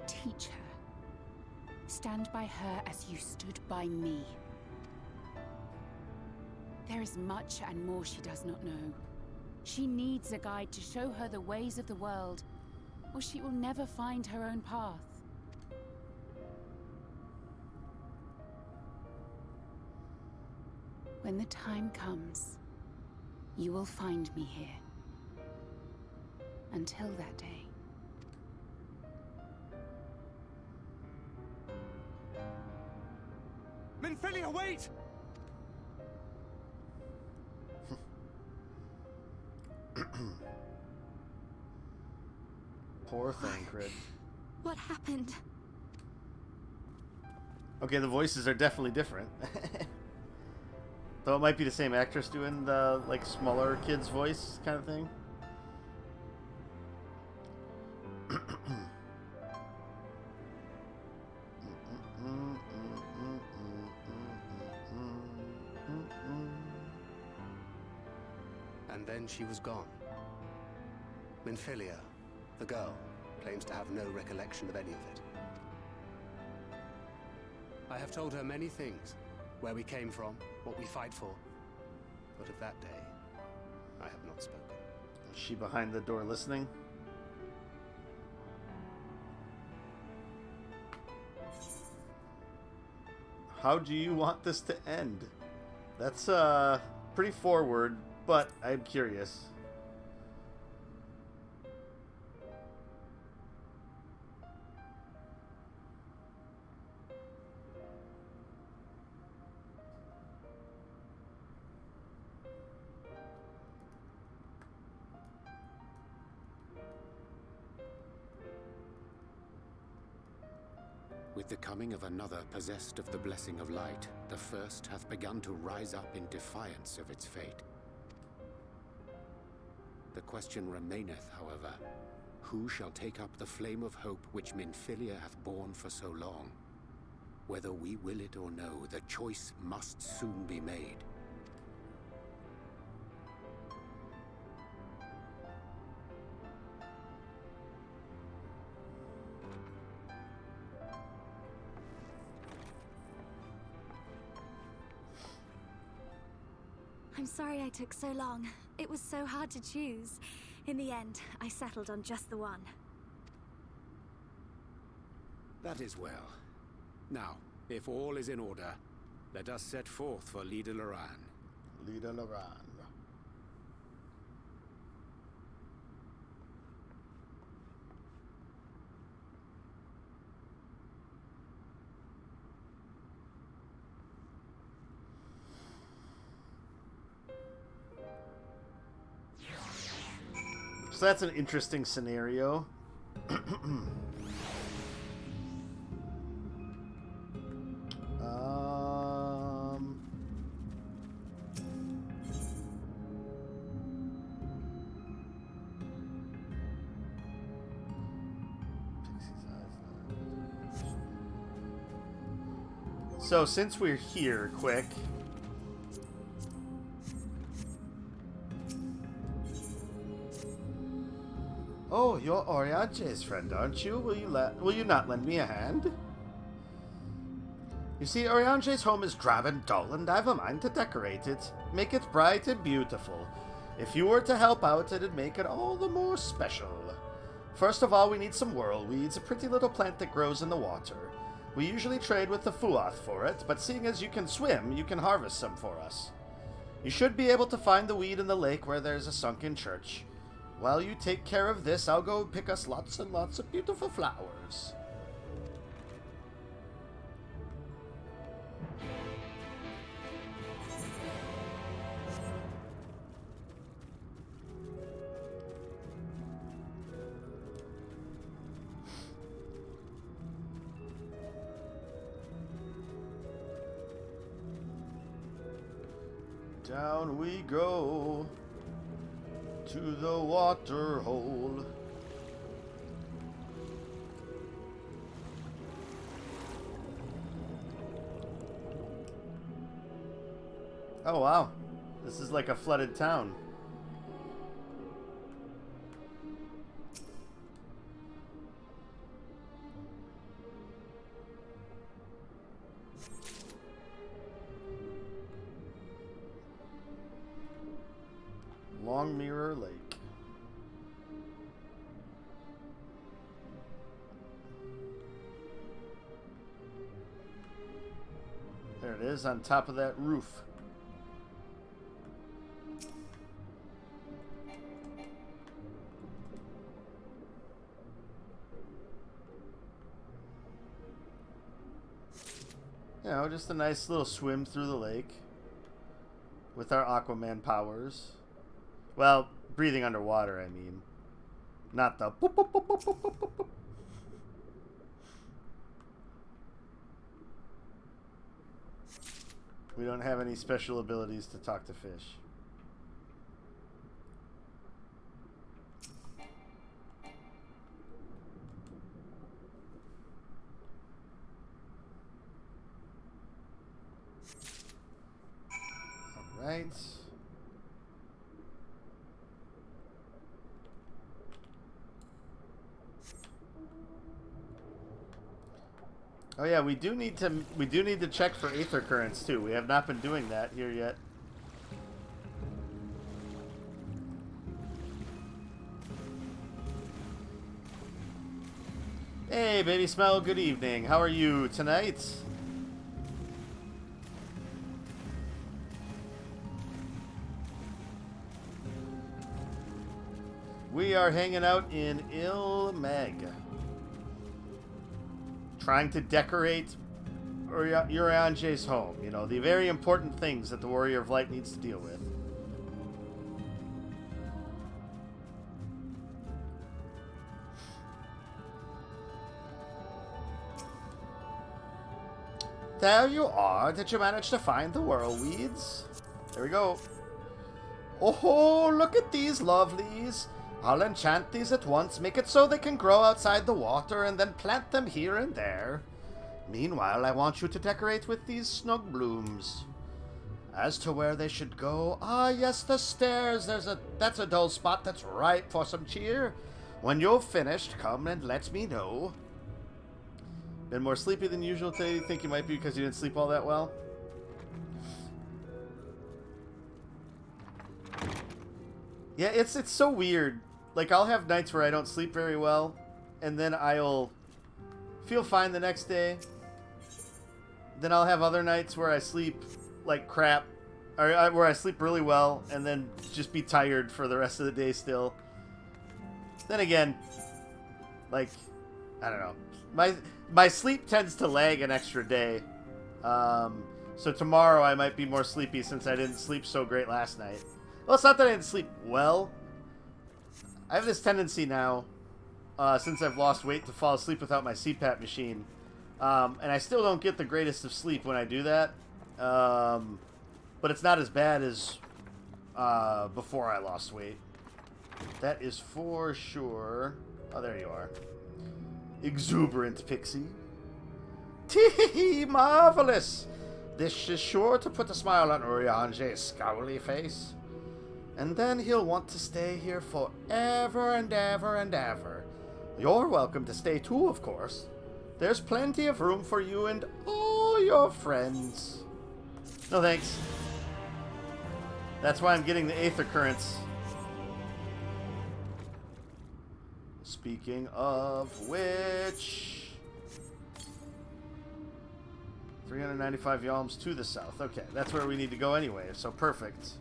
Teach her. Stand by her as you stood by me. There is much and more she does not know. She needs a guide to show her the ways of the world, or she will never find her own path. When the time comes, you will find me here. Until that day. Minfilia, wait! Poor Thancred. What happened? Okay, the voices are definitely different. Though it might be the same actress doing the, like, smaller kid's voice kind of thing. And then she was gone. Minfilia, the girl, claims to have no recollection of any of it. I have told her many things. Where we came from, what we fight for. But of that day, I have not spoken. Is she behind the door listening? How do you want this to end? That's pretty forward, but I'm curious. With the coming of another possessed of the blessing of light, the first hath begun to rise up in defiance of its fate. The question remaineth, however, who shall take up the flame of hope which Minfilia hath borne for so long? Whether we will it or no, the choice must soon be made. I'm sorry I took so long. It was so hard to choose. In the end, I settled on just the one. That is well. Now, if all is in order, let us set forth for Lida Loran. Lida Loran. So that's an interesting scenario. So, since we're here, quick... Oh, you're Oriante's friend, aren't you? Will you not lend me a hand? You see, Oriante's home is drab and dull, and I've a mind to decorate it. Make it bright and beautiful. If you were to help out, it'd make it all the more special. First of all, we need some whirlweeds, a pretty little plant that grows in the water. We usually trade with the Fuath for it, but seeing as you can swim, you can harvest some for us. You should be able to find the weed in the lake where there's a sunken church. While you take care of this, I'll go pick us lots and lots of beautiful flowers. Down we go to the water hole. Oh wow, this is like a flooded town. Long Mirror Lake. There it is on top of that roof. You know, just a nice little swim through the lake with our Aquaman powers. Well, breathing underwater, I mean. Not the boop, boop, boop, boop, boop, boop, boop, boop. We don't have any special abilities to talk to fish. All right. Oh yeah, we do need to check for aether currents too. We have not been doing that here yet. Hey, Baby Smell, good evening. How are you tonight? We are hanging out in Ilmeg. Trying to decorate Urianje's home. You know, the very important things that the Warrior of Light needs to deal with. There you are. Did you manage to find the whirlweeds? There we go. Oh, look at these lovelies. I'll enchant these at once, make it so they can grow outside the water, and then plant them here and there. Meanwhile, I want you to decorate with these snug blooms. As to where they should go, ah yes, the stairs. That's a dull spot that's ripe for some cheer. When you're finished, come and let me know. Been more sleepy than usual today? You think you might be because you didn't sleep all that well? Yeah, it's so weird. Like, I'll have nights where I don't sleep very well, and then I'll feel fine the next day. Then I'll have other nights where I sleep like crap, or where I sleep really well, and then just be tired for the rest of the day still. Then again, like, I don't know. My sleep tends to lag an extra day. So tomorrow I might be more sleepy since I didn't sleep so great last night. Well, it's not that I didn't sleep well. I have this tendency now, since I've lost weight, to fall asleep without my CPAP machine. And I still don't get the greatest of sleep when I do that. But it's not as bad as before I lost weight. That is for sure. Oh, there you are. Exuberant Pixie. Tee, marvelous! This is sure to put a smile on Urianger's scowly face. And then he'll want to stay here forever and ever and ever. You're welcome to stay too, of course. There's plenty of room for you and all your friends. No thanks. That's why I'm getting the Aether Currents. Speaking of which... 395 yalms to the south. Okay, that's where we need to go anyway, so perfect.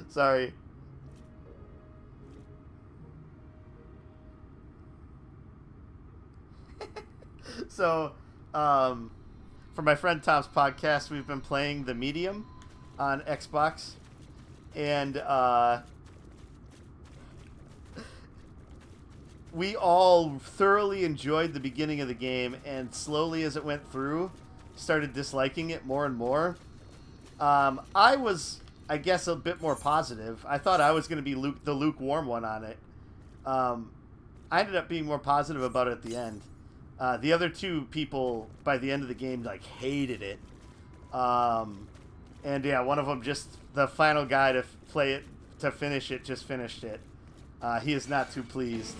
Sorry. So, for my friend Tom's podcast, we've been playing The Medium on Xbox. And, we all thoroughly enjoyed the beginning of the game, and slowly as it went through, started disliking it more and more. I was, I guess, a bit more positive. I thought I was going to be the lukewarm one on it. I ended up being more positive about it at the end. The other two people, by the end of the game, like, hated it. And yeah, one of them, just the final guy to play it, to finish it, just finished it. He is not too pleased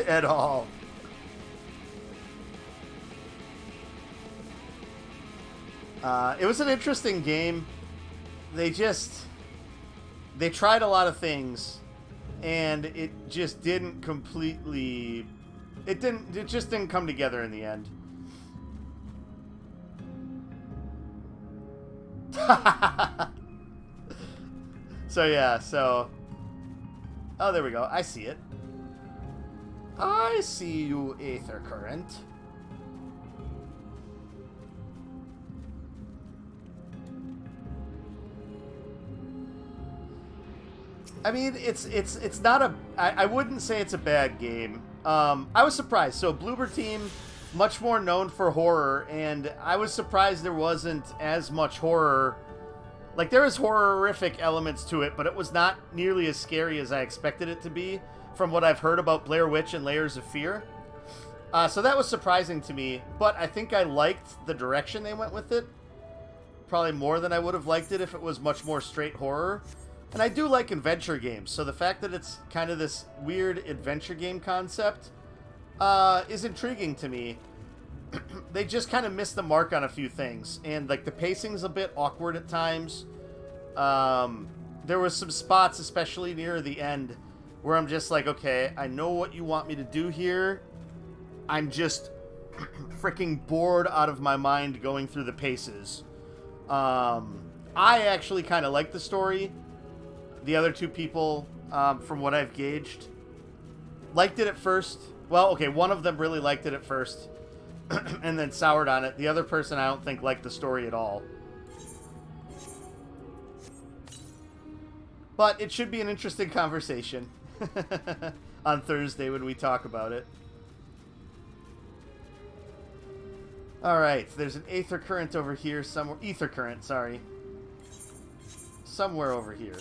at all. It was an interesting game. They tried a lot of things, and it just didn't completely... It just didn't come together in the end. So yeah, so... Oh, there we go. I see it. I see you, Aether Current. I mean, it's not a... I wouldn't say it's a bad game. I was surprised. So, Bloober Team, much more known for horror, and I was surprised there wasn't as much horror. Like, there was horrific elements to it, but it was not nearly as scary as I expected it to be, from what I've heard about Blair Witch and Layers of Fear. So that was surprising to me, but I think I liked the direction they went with it. Probably more than I would have liked it if it was much more straight horror. And I do like adventure games, so the fact that it's kind of this weird adventure game concept is intriguing to me. They just kind of missed the mark on a few things, and like the pacing's a bit awkward at times. There was some spots, especially near the end, where I'm just like, okay, I know what you want me to do here. I'm just freaking bored out of my mind going through the paces. I actually kind of like the story. The other two people, from what I've gauged, liked it at first. Well, okay, one of them really liked it at first, and then soured on it. The other person, I don't think, liked the story at all. But it should be an interesting conversation on Thursday when we talk about it. Alright, there's an Aether Current over here somewhere. Ether Current, sorry. Somewhere over here.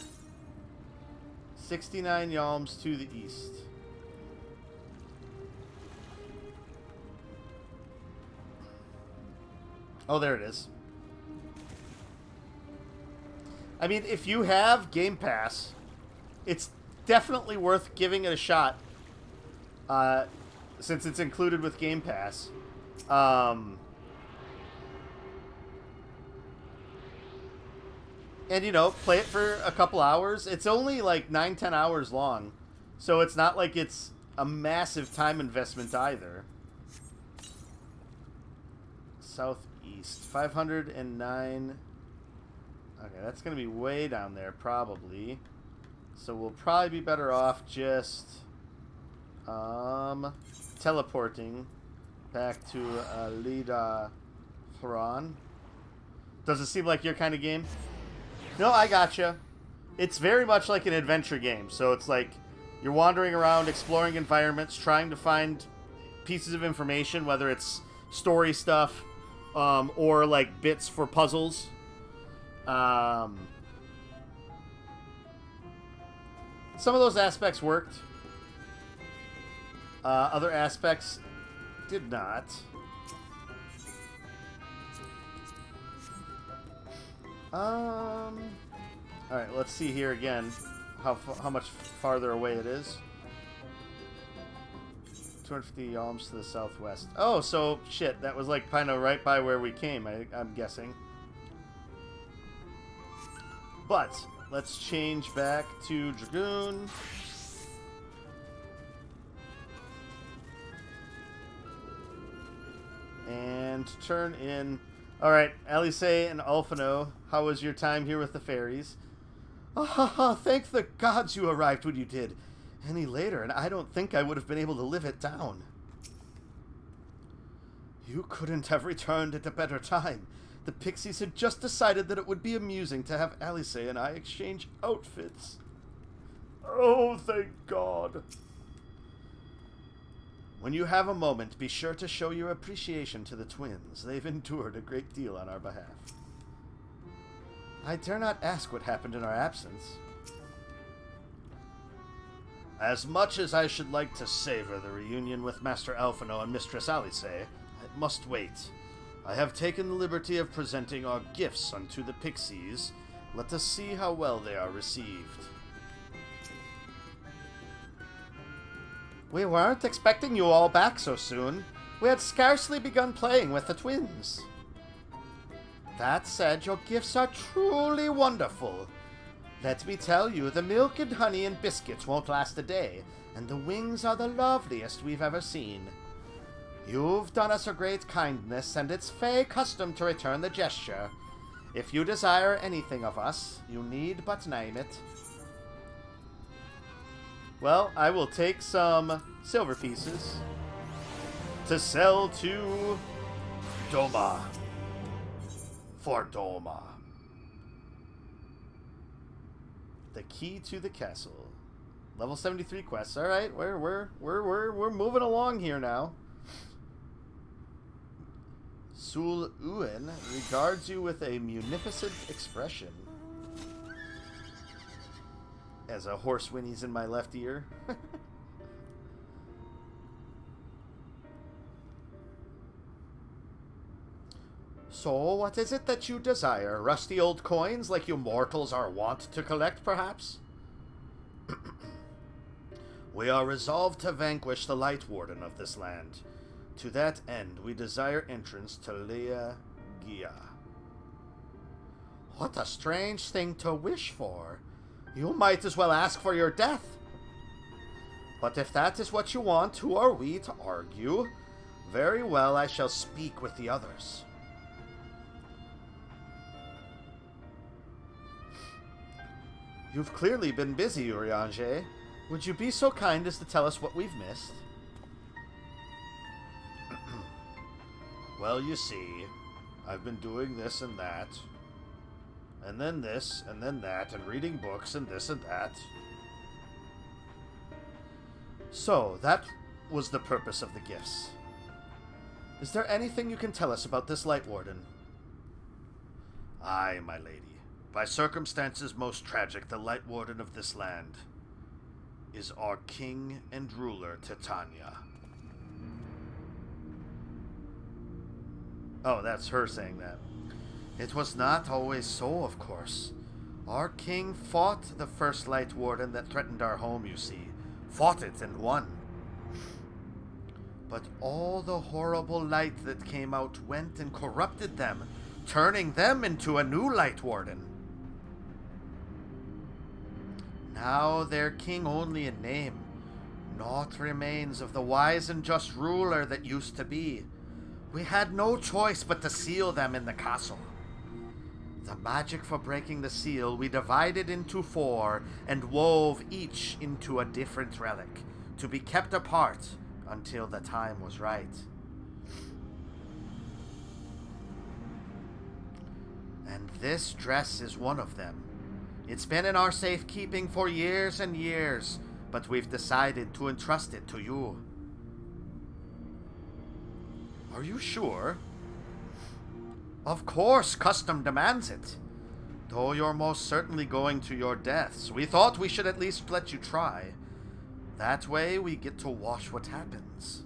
69 yalms to the east. Oh, there it is. I mean, if you have Game Pass, it's definitely worth giving it a shot. Since it's included with Game Pass. And, you know, play it for a couple hours. It's only like 9-10 hours long. So it's not like it's a massive time investment either. Southeast. 509. Okay, that's going to be way down there, probably. So we'll probably be better off just teleporting back to Lida Thron. Does it seem like your kind of game? No, I gotcha. It's very much like an adventure game. So it's like You're wandering around, exploring environments, trying to find pieces of information, whether it's story stuff or like bits for puzzles. Some of those aspects worked. Other aspects did not. Alright, let's see here again how much farther away it is. 250 alms to the southwest. Oh, so shit, that was like kind of right by where we came, I'm guessing. But let's change back to Dragoon. And turn in. Alright, Alice and Alphino, how was your time here with the fairies? Ah, thank the gods you arrived when you did. Any later, and I don't think I would have been able to live it down. You couldn't have returned at a better time. The pixies had just decided that it would be amusing to have Alice and I exchange outfits. Oh, thank God. When you have a moment, be sure to show your appreciation to the twins. They've endured a great deal on our behalf. I dare not ask what happened in our absence. As much as I should like to savor the reunion with Master Alphino and Mistress Alice, it must wait. I have taken the liberty of presenting our gifts unto the pixies. Let us see how well they are received. We weren't expecting you all back so soon. We had scarcely begun playing with the twins. That said, your gifts are truly wonderful. Let me tell you, the milk and honey and biscuits won't last a day, and the wings are the loveliest we've ever seen. You've done us a great kindness, and it's fey custom to return the gesture. If you desire anything of us, you need but name it. Well, I will take some silver pieces to sell to Doma. For Doma. The key to the castle. Level 73 quests. All right, we're moving along here now. Sul Uen regards you with a munificent expression. As a horse whinnies in my left ear. So, what is it that you desire? Rusty old coins like you mortals are wont to collect, perhaps? We are resolved to vanquish the Light Warden of this land. To that end, we desire entrance to Lea Gia. What a strange thing to wish for. You might as well ask for your death. But if that is what you want, who are we to argue? Very well, I shall speak with the others. You've clearly been busy, Urianger. Would you be so kind as to tell us what we've missed? Well, you see, I've been doing this and that, and then this, and then that, and reading books, and this and that. So, that was the purpose of the gifts. Is there anything you can tell us about this Light Warden? Aye, my lady. By circumstances most tragic, the Light Warden of this land is our king and ruler, Titania. Oh, that's her saying that. It was not always so, of course. Our king fought the first Light Warden that threatened our home, you see. Fought it and won. But all the horrible light that came out went and corrupted them, turning them into a new Light Warden. Now they're king only in name. Naught remains of the wise and just ruler that used to be. We had no choice but to seal them in the castle. The magic for breaking the seal we divided into 4 and wove each into a different relic, to be kept apart until the time was right. And this dress is one of them. It's been in our safekeeping for years and years, but we've decided to entrust it to you. Are you sure? Of course, custom demands it. Though you're most certainly going to your deaths, we thought we should at least let you try. That way, we get to watch what happens.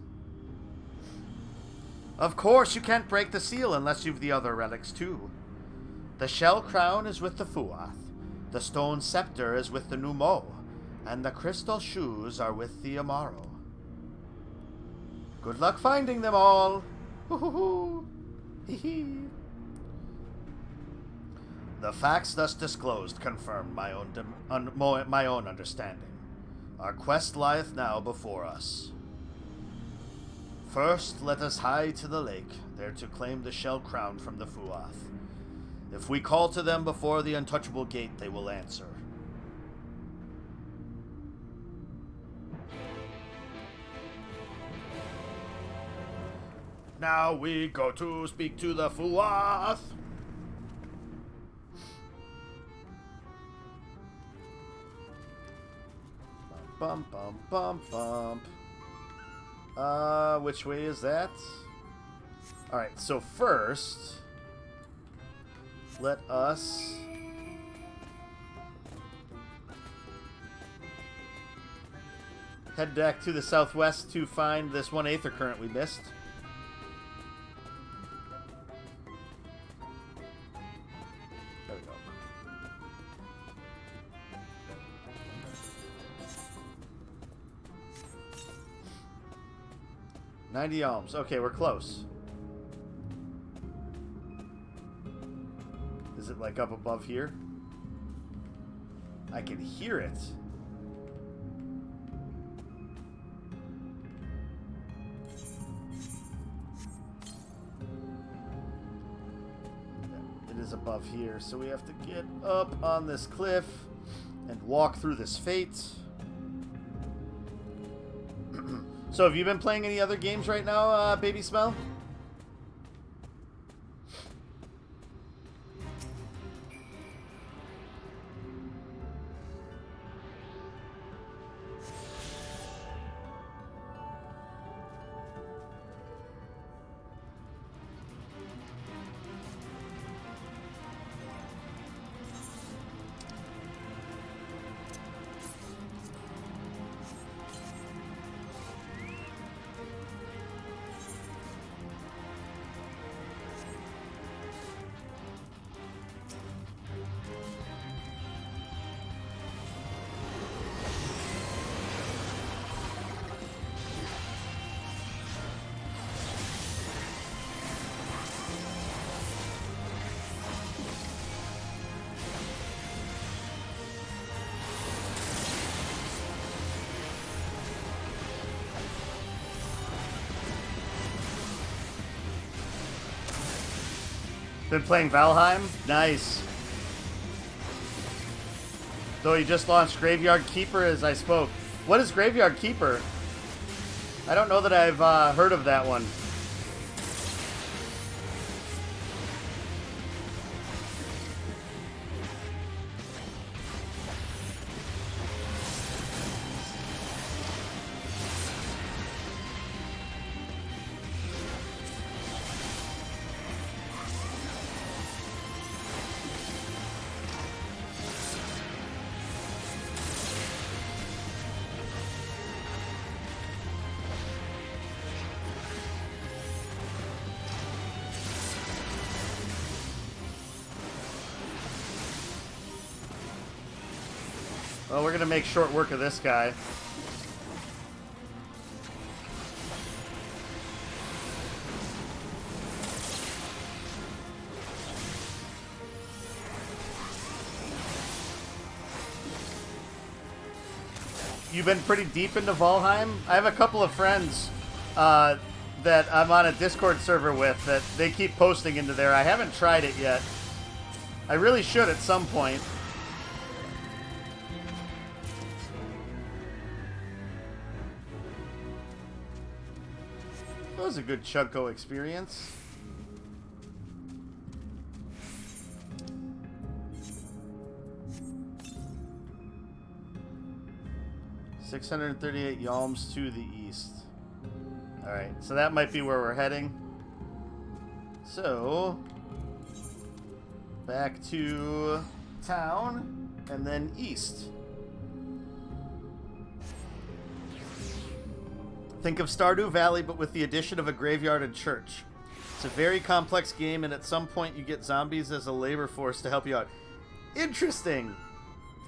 Of course, you can't break the seal unless you've the other relics, too. The shell crown is with the Fuath, the stone scepter is with the Numo, and the crystal shoes are with the Amaro. Good luck finding them all! Hoo-hoo-hoo! Hee-hee! The facts thus disclosed confirm my own understanding. Our quest lieth now before us. First, let us hie to the lake, there to claim the shell crown from the Fuath. If we call to them before the untouchable gate, they will answer. Now we go to speak to the Fuath. Bump, bump, bump, bump. Which way is that? Alright, so first, let us head back to the southwest to find this one aether current we missed. There we go. $90 alms. Okay, we're close. Is it like up above here? I can hear it. It is above here, so we have to get up on this cliff and walk through this fate. So have you been playing any other games right now, Baby Smell? Been playing Valheim? Nice. Though he just launched Graveyard Keeper as I spoke. What is Graveyard Keeper? I don't know that I've heard of that one. Well, we're gonna make short work of this guy. You've been pretty deep into Valheim? I have a couple of friends that I'm on a Discord server with that they keep posting into there. I haven't tried it yet. I really should at some point. That was a good Chugco experience. 638 yalms to the east. Alright, so that might be where we're heading. So, back to town, and then east. Think of Stardew Valley, but with the addition of a graveyard and church. It's a very complex game, and at some point you get zombies as a labor force to help you out. Interesting!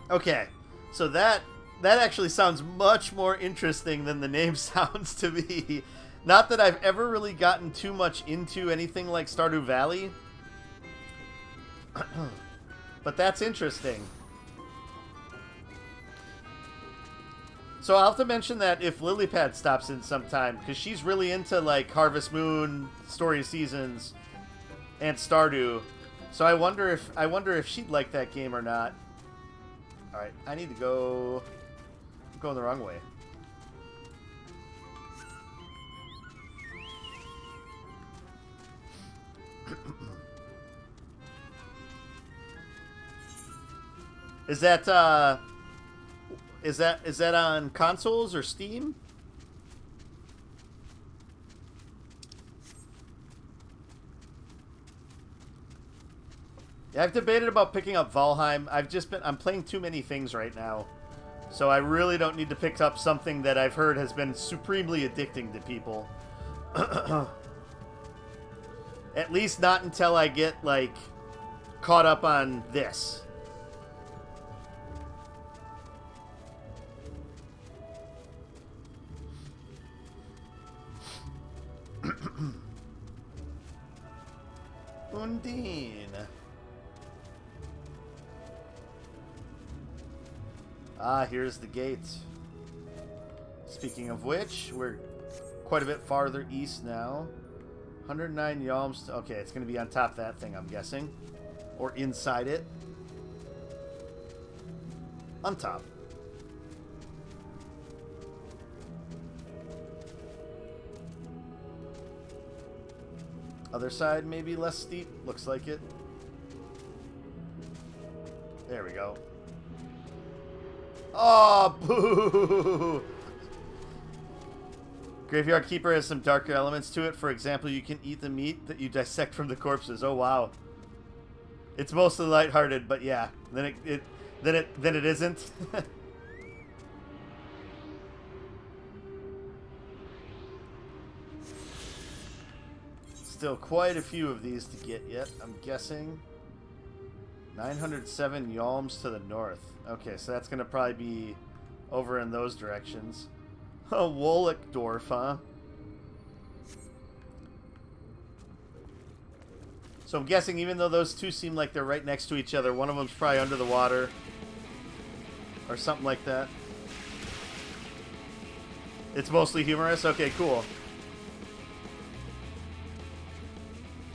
Okay, so that actually sounds much more interesting than the name sounds to me. Not that I've ever really gotten too much into anything like Stardew Valley. But that's interesting. So I'll have to mention that if Lilypad stops in sometime, because she's really into like Harvest Moon, Story of Seasons, and Stardew. So I wonder if she'd like that game or not. All right, I need to go. I'm going the wrong way. Is that on consoles or Steam? Yeah, I've debated about picking up Valheim. I'm playing too many things right now. So I really don't need to pick up something that I've heard has been supremely addicting to people. At least not until I get, like, caught up on this. Undine. Ah, here's the gate. Speaking of which, we're quite a bit farther east now. 109 yalms. Okay, it's going to be on top of that thing, I'm guessing. Or inside it. On top. Other side, maybe less steep. Looks like it. There we go. Oh, boo! Graveyard Keeper has some darker elements to it. For example, you can eat the meat that you dissect from the corpses. Oh, wow. It's mostly lighthearted, but yeah. Then it isn't. Still quite a few of these to get yet, I'm guessing. 907 yalms to the north. Okay, so that's going to probably be over in those directions. Oh, Wolleckdorf, huh? So I'm guessing even though those two seem like they're right next to each other, one of them's probably under the water. Or something like that. It's mostly humorous? Okay, cool.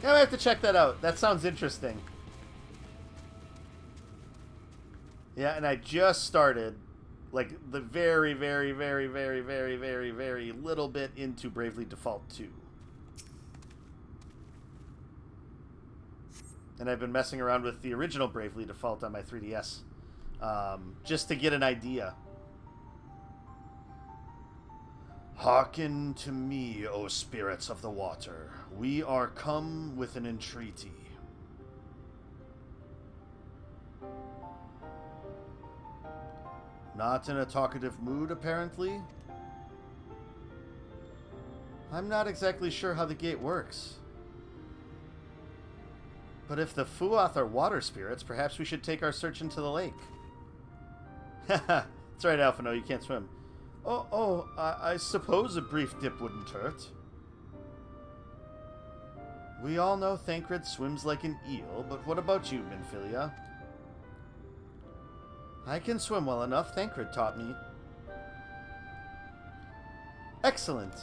Yeah, I have to check that out. That sounds interesting. Yeah, and I just started, like, the very, very, very, very, very, very, very little bit into Bravely Default 2. And I've been messing around with the original Bravely Default on my 3DS, just to get an idea. Hearken to me, O spirits of the water. We are come with an entreaty. Not in a talkative mood, apparently. I'm not exactly sure how the gate works. But if the Fuath are water spirits, perhaps we should take our search into the lake. Haha, that's right, Alphino, you can't swim. I suppose a brief dip wouldn't hurt. We all know Thancred swims like an eel, but what about you, Minfilia? I can swim well enough. Thancred taught me. Excellent.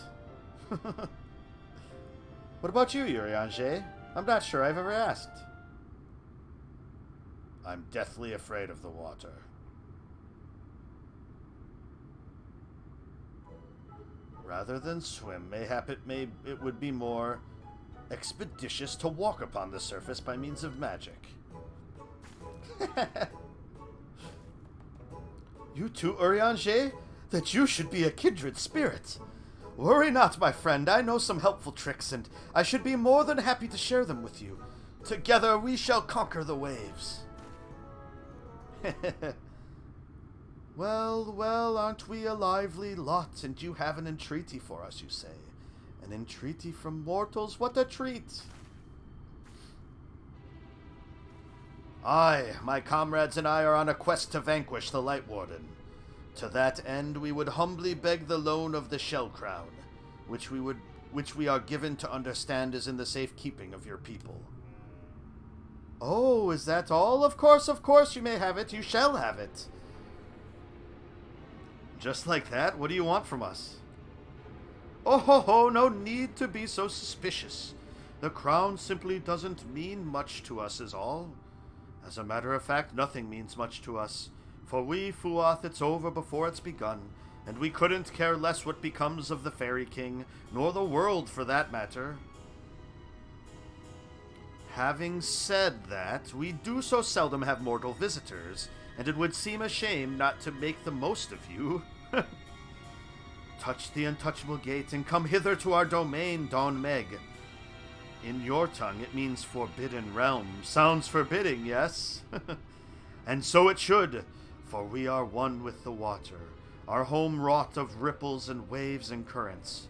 What about you, Urianger? I'm not sure I've ever asked. I'm deathly afraid of the water. Rather than swim, mayhap it would be more expeditious to walk upon the surface by means of magic. You too, Urianger? that you should be a kindred spirit. Worry not, my friend. I know some helpful tricks, and I should be more than happy to share them with you. Together we shall conquer the waves. Well, well, aren't we a lively lot, and you have an entreaty for us, you say? An entreaty from mortals? What a treat! Aye, my comrades and I are on a quest to vanquish the Light Warden. To that end, we would humbly beg the loan of the Shell Crown, which we are given to understand is in the safekeeping of your people. Oh, is that all? Of course, you may have it. You shall have it. Just like that? What do you want from us? Oh ho ho, no need to be so suspicious. The crown simply doesn't mean much to us is all. As a matter of fact, nothing means much to us. For we, Fuath, it's over before it's begun, and we couldn't care less what becomes of the Fairy King, nor the world for that matter. Having said that, we do so seldom have mortal visitors, and it would seem a shame not to make the most of you. Touch the untouchable gate and come hither to our domain, Dawn Meg. In your tongue, it means forbidden realm. Sounds forbidding, yes? And so it should, for we are one with the water, our home wrought of ripples and waves and currents.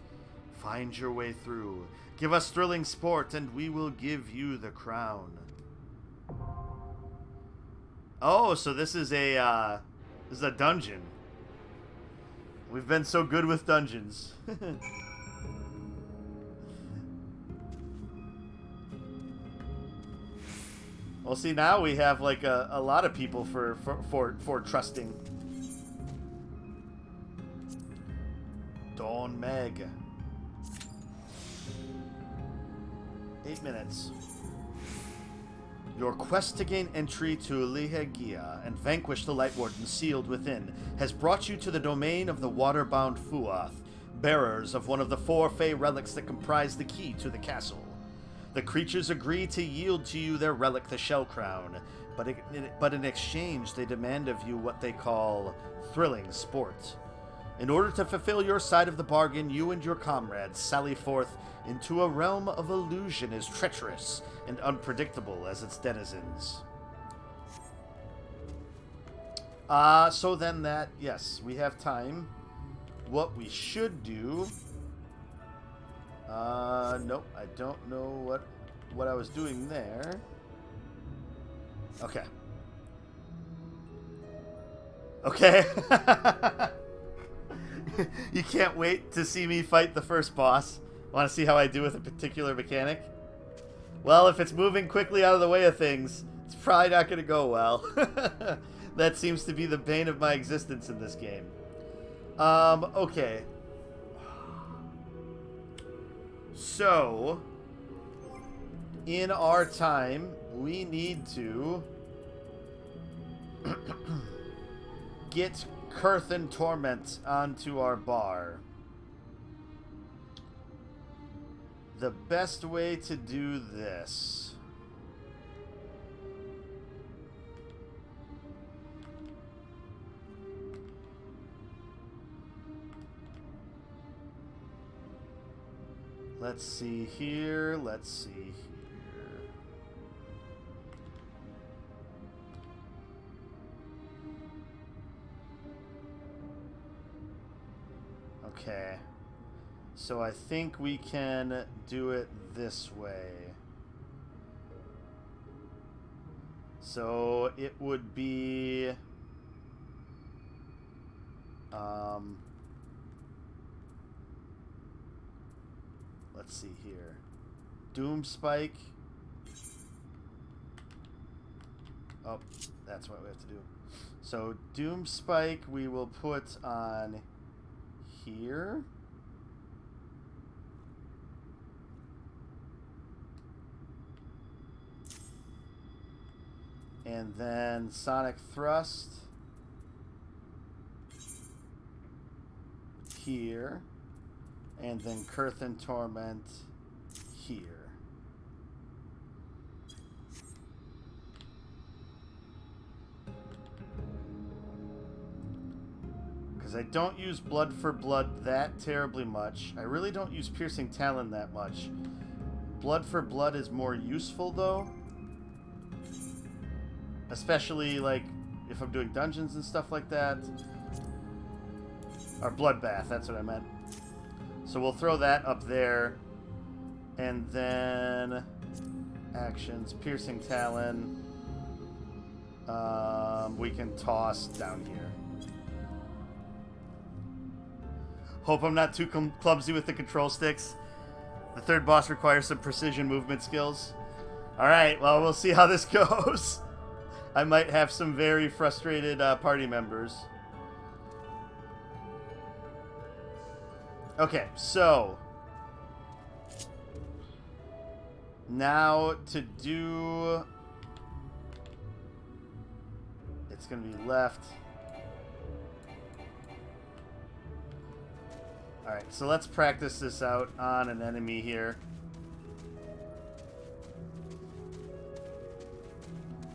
Find your way through, give us thrilling sport, and we will give you the crown. Oh, so this is a dungeon. We've been so good with dungeons. Well, see, now we have like a lot of people for trusting. Dawn Meg. 8 minutes. Your quest to gain entry to Lihegia and vanquish the Light Warden sealed within has brought you to the domain of the water-bound Fuath, bearers of one of the 4 Fey relics that comprise the key to the castle. The creatures agree to yield to you their relic, the Shell Crown, but in exchange they demand of you what they call thrilling sport. In order to fulfill your side of the bargain, you and your comrades sally forth into a realm of illusion as treacherous and unpredictable as its denizens. So then that, yes, we have time. What we should do... nope, I don't know what I was doing there. Okay. Okay. You can't wait to see me fight the first boss. Want to see how I do with a particular mechanic? Well, if it's moving quickly out of the way of things, it's probably not going to go well. That seems to be the bane of my existence in this game. Okay. So, in our time, we need to get Curthin Torment onto our bar. The best way to do this... Let's see here, let's see here. Okay. So I think we can do it this way. So it would be... let's see here. Doom Spike. Oh, that's what we have to do. So Doom Spike we will put on here. And then Sonic Thrust here. And then Curthin Torment here. Because I don't use Blood for Blood that terribly much. I really don't use Piercing Talon that much. Blood for Blood is more useful, though. Especially, like, if I'm doing dungeons and stuff like that. Or Bloodbath, that's what I meant. So we'll throw that up there. And then... actions. Piercing Talon. We can toss down here. Hope I'm not too clumsy with the control sticks. The third boss requires some precision movement skills. Alright, well, we'll see how this goes. I might have some very frustrated party members. Okay, so... now to do... it's going to be left. Alright, so let's practice this out on an enemy here.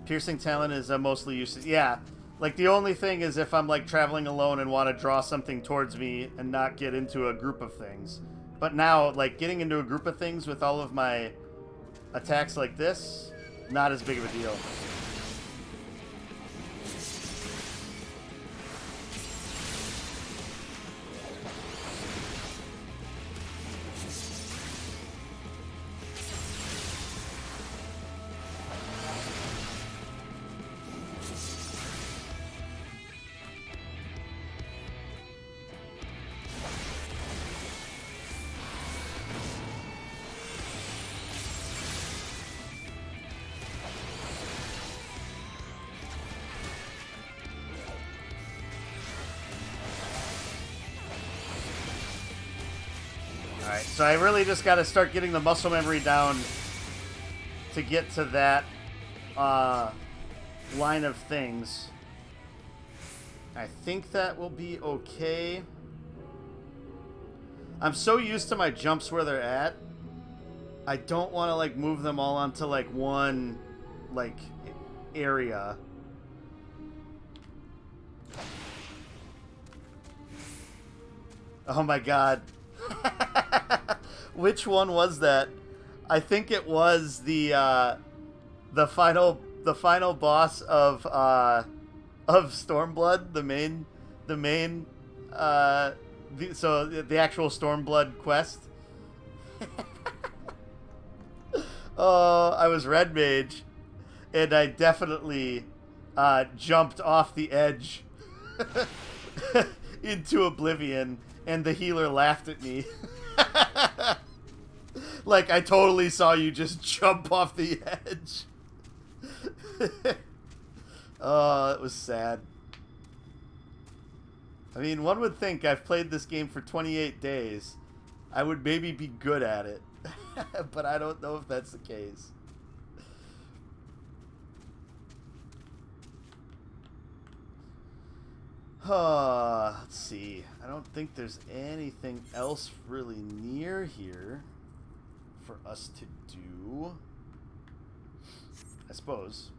Piercing Talon is mostly useless. Yeah, like the only thing is if I'm like traveling alone and want to draw something towards me and not get into a group of things. But now, like getting into a group of things with all of my attacks like this, not as big of a deal. Alright, so I really just got to start getting the muscle memory down to get to that line of things. I think that will be okay. I'm so used to my jumps where they're at. I don't want to like move them all onto like one like area. Oh my god. Which one was that? I think it was the final boss of Stormblood, the main so the actual Stormblood quest. Oh, I was Red Mage, and I definitely jumped off the edge into oblivion, and the healer laughed at me. Like, I totally saw you just jump off the edge. Oh, it was sad. I mean, one would think I've played this game for 28 days. I would maybe be good at it. But I don't know if that's the case. Let's see. I don't think there's anything else really near here for us to do. I suppose.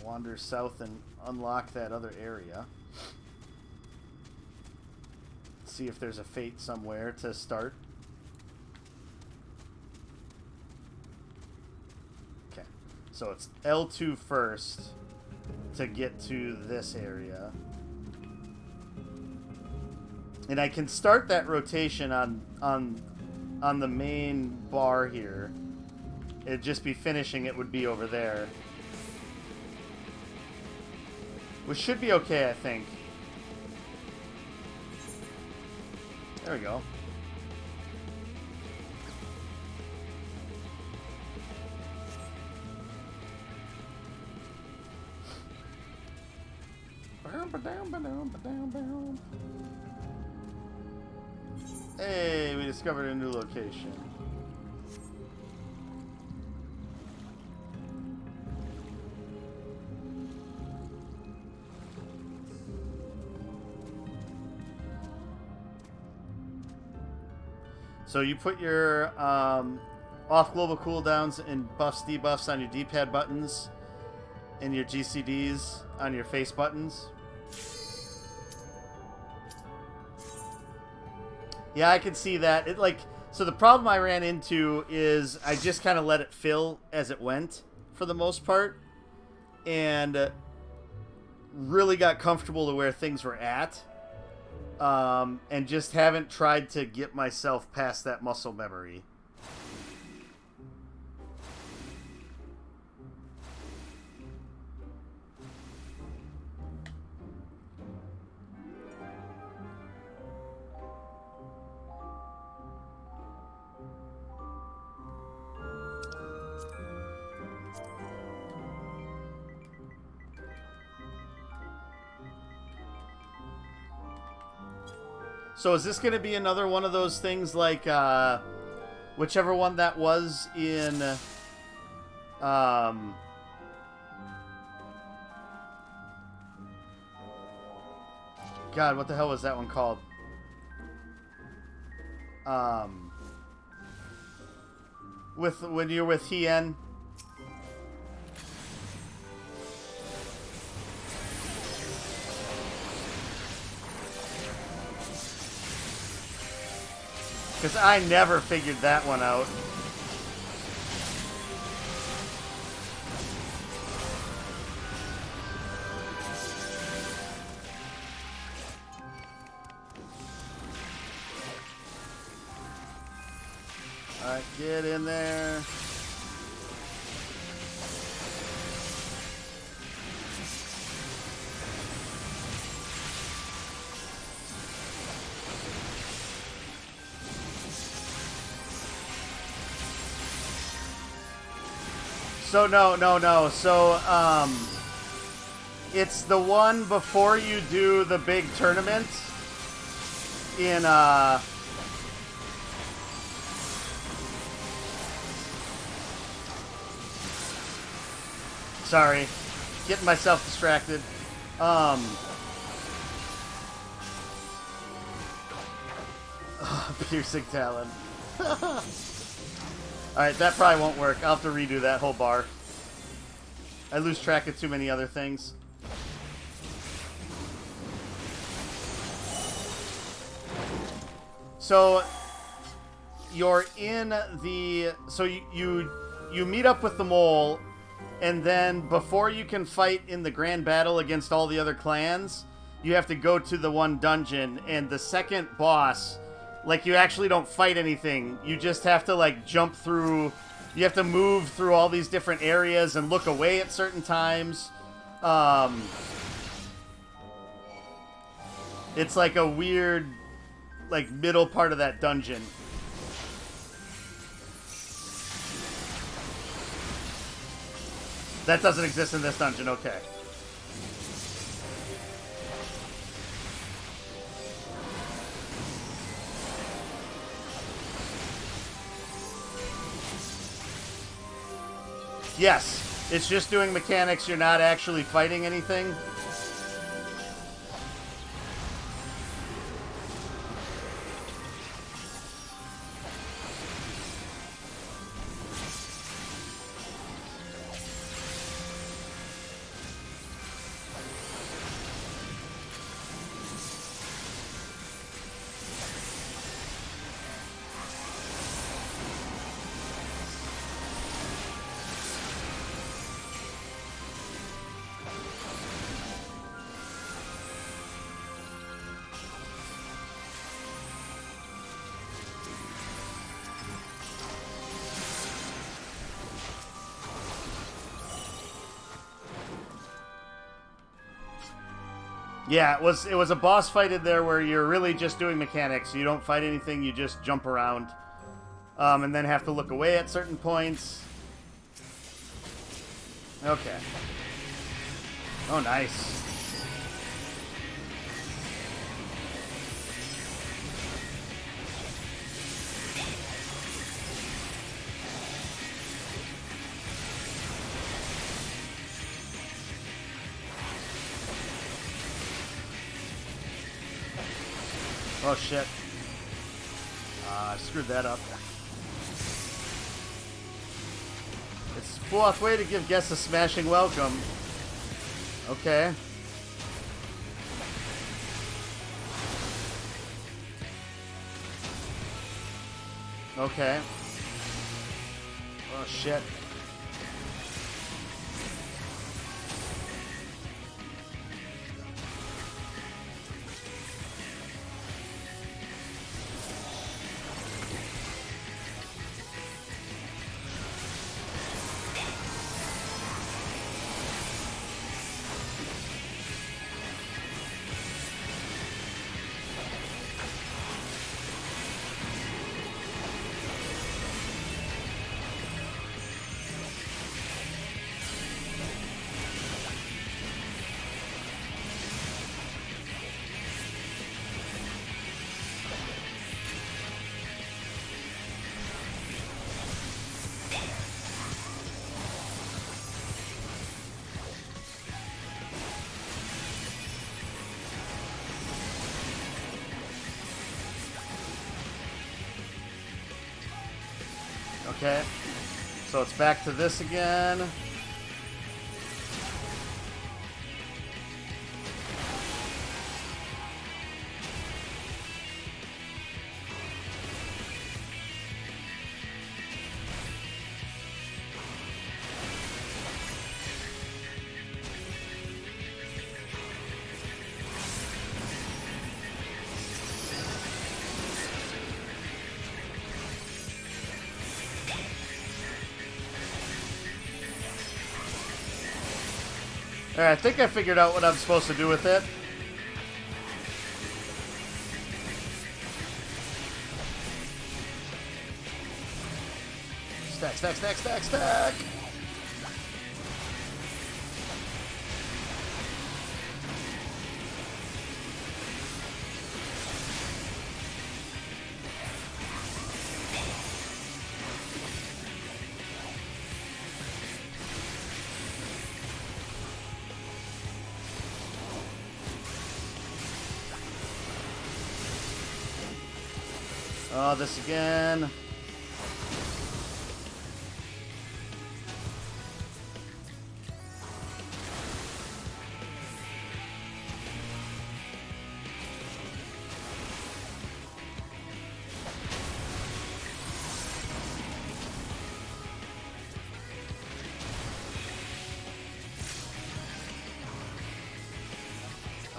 Wander south and unlock that other area. See if there's a fate somewhere to start. Okay. So it's L2 first to get to this area. And I can start that rotation on the main bar here. It'd just be finishing it would be over there. Which should be okay, I think. There we go. Hey, we discovered a new location. So you put your off global cooldowns and buffs, debuffs on your D-pad buttons and your GCDs on your face buttons. Yeah, I can see that. It like so the problem I ran into is I just kind of let it fill as it went for the most part, and really got comfortable to where things were at, and just haven't tried to get myself past that muscle memory. So is this going to be another one of those things like whichever one that was in God, what the hell was that one called? When you're with Hien. Because I never figured that one out. Alright, get in there. So no. So it's the one before you do the big tournament in sorry, getting myself distracted. Piercing talon. Alright, that probably won't work. I'll have to redo that whole bar. I lose track of too many other things. So, you're in the... So, you meet up with the mole, and then before you can fight in the grand battle against all the other clans, you have to go to the one dungeon, and the second boss... Like, you actually don't fight anything. You just have to, like, jump through... You have to move through all these different areas and look away at certain times. It's like a weird, like, middle part of that dungeon. That doesn't exist in this dungeon, okay. Yes, it's just doing mechanics, you're not actually fighting anything. Yeah, it was a boss fight in there where you're really just doing mechanics. You don't fight anything, you just jump around. And then have to look away at certain points. Okay. Oh, nice. Oh shit. I screwed that up. It's the fourth way to give guests a smashing welcome. Okay. Okay. Oh, shit. Okay, so it's back to this again. Alright, I think I figured out what I'm supposed to do with it. Stack, stack, stack, stack, stack! Oh, this again.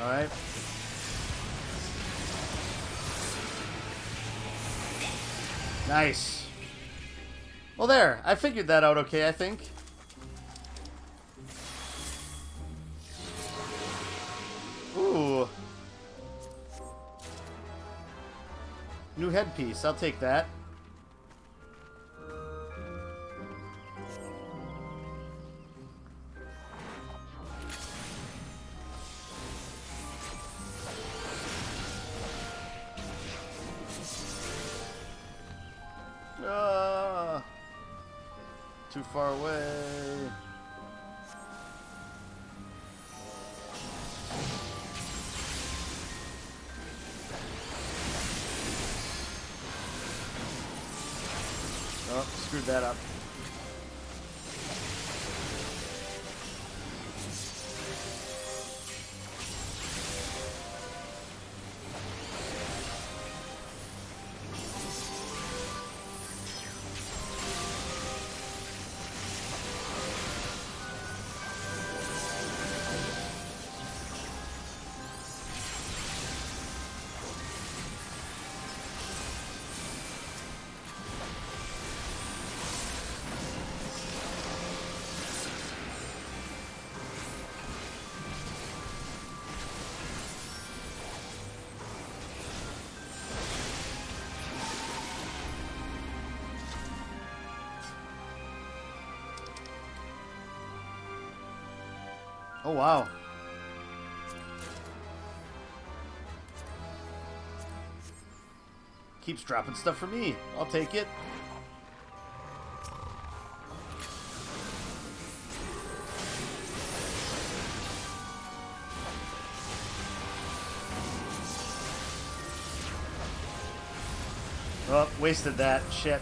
All right. Nice. Well, there. I figured that out okay, I think. Ooh. New headpiece. I'll take that. Too far away. Oh, screwed that up. Oh, wow. Keeps dropping stuff for me. I'll take it. Oh, wasted that. Shit.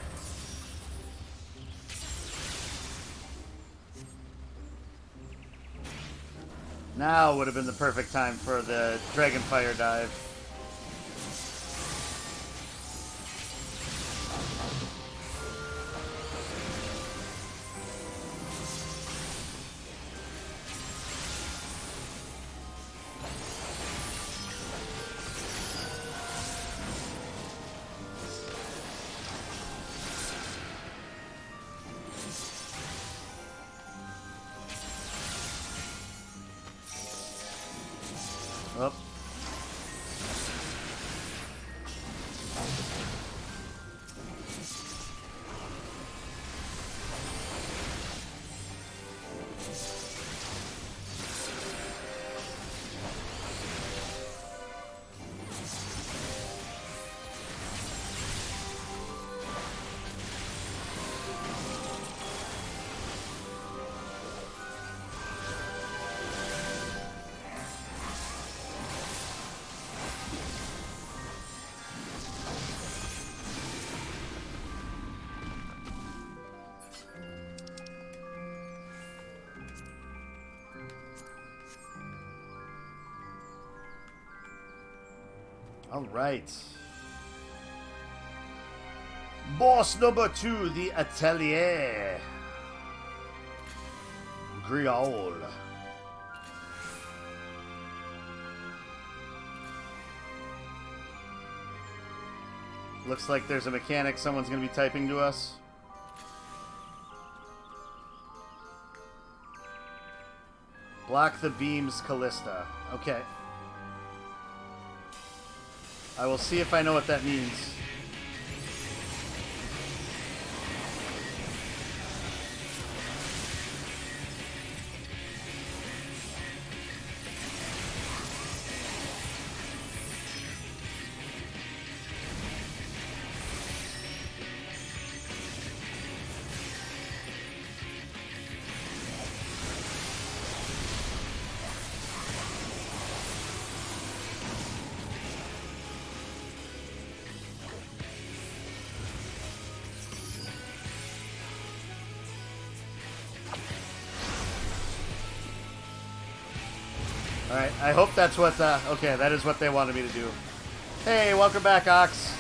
Now would have been the perfect time for the Dragonfire dive. Up. All right. Boss number 2, the Atelier. Griol. Looks like there's a mechanic someone's going to be typing to us. Block the beams, Callista. Okay. I will see if I know what that means. Alright, I hope that's what, okay, that is what they wanted me to do. Hey, welcome back, Ox.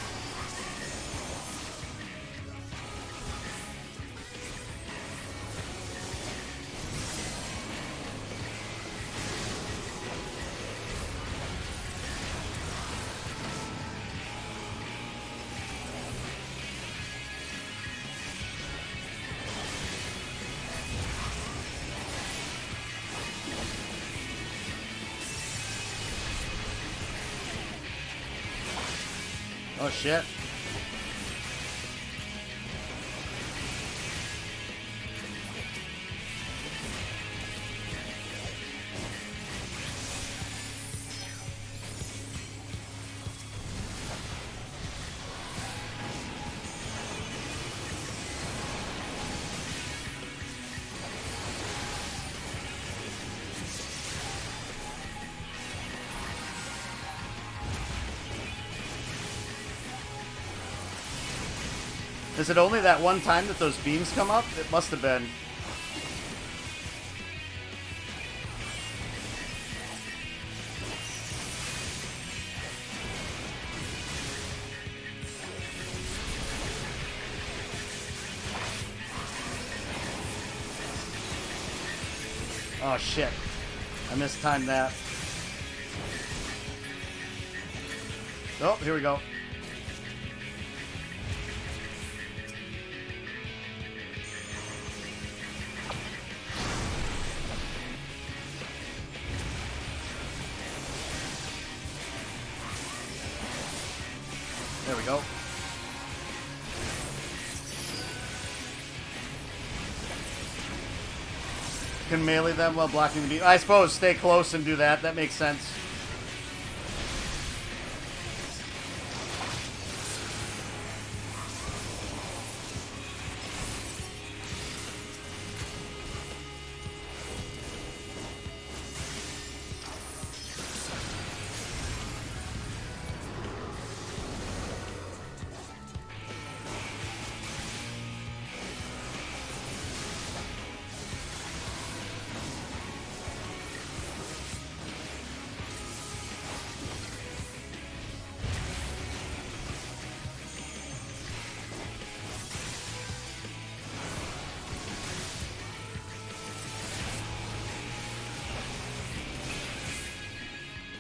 Oh, shit. Is it only that one time that those beams come up? It must have been. Oh shit. I mistimed that. Oh, here we go. There we go. Can melee them while blocking the beam. I suppose stay close and do that. That makes sense.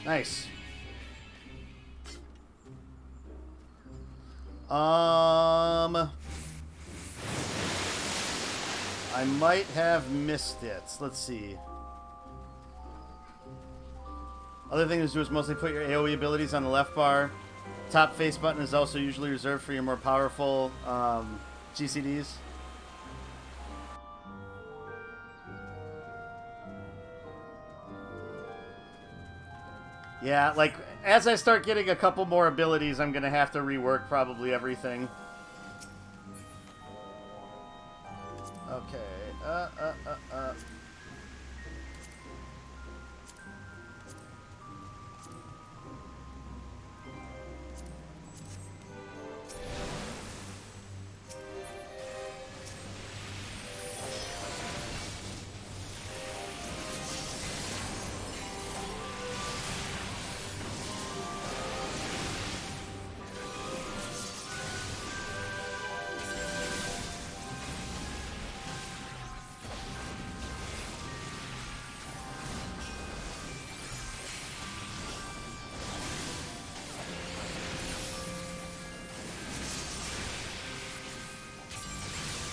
Nice. I might have missed it. Let's see. Other things to do is mostly put your AoE abilities on the left bar. Top face button is also usually reserved for your more powerful GCDs. Yeah, like, as I start getting a couple more abilities, I'm going to have to rework probably everything. Okay.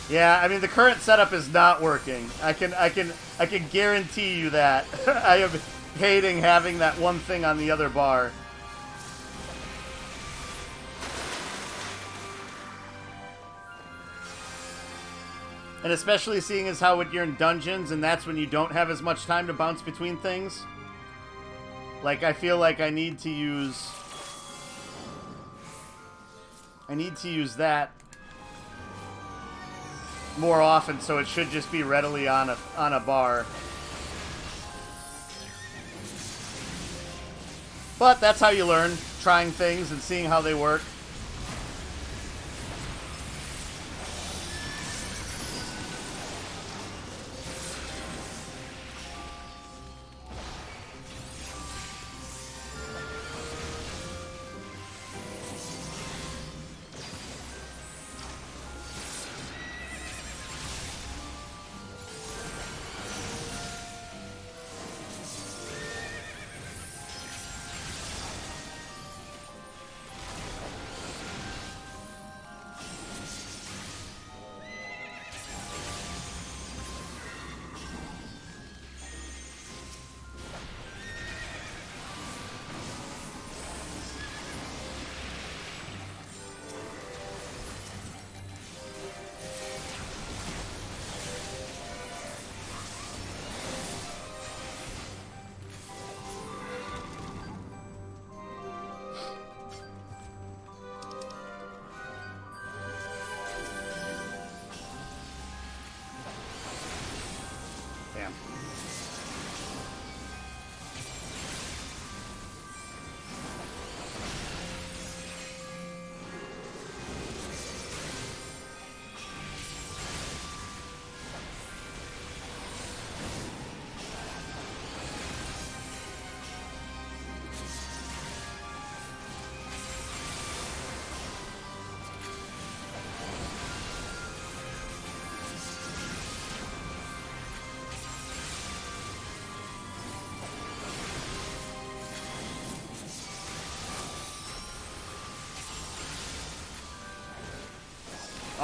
Yeah, I mean the current setup is not working. I can guarantee you that. I am hating having that one thing on the other bar. And especially seeing as how when you're in dungeons and that's when you don't have as much time to bounce between things. Like, I feel like I need to use that more often, so it should just be readily on a bar. But that's how you learn, trying things and seeing how they work.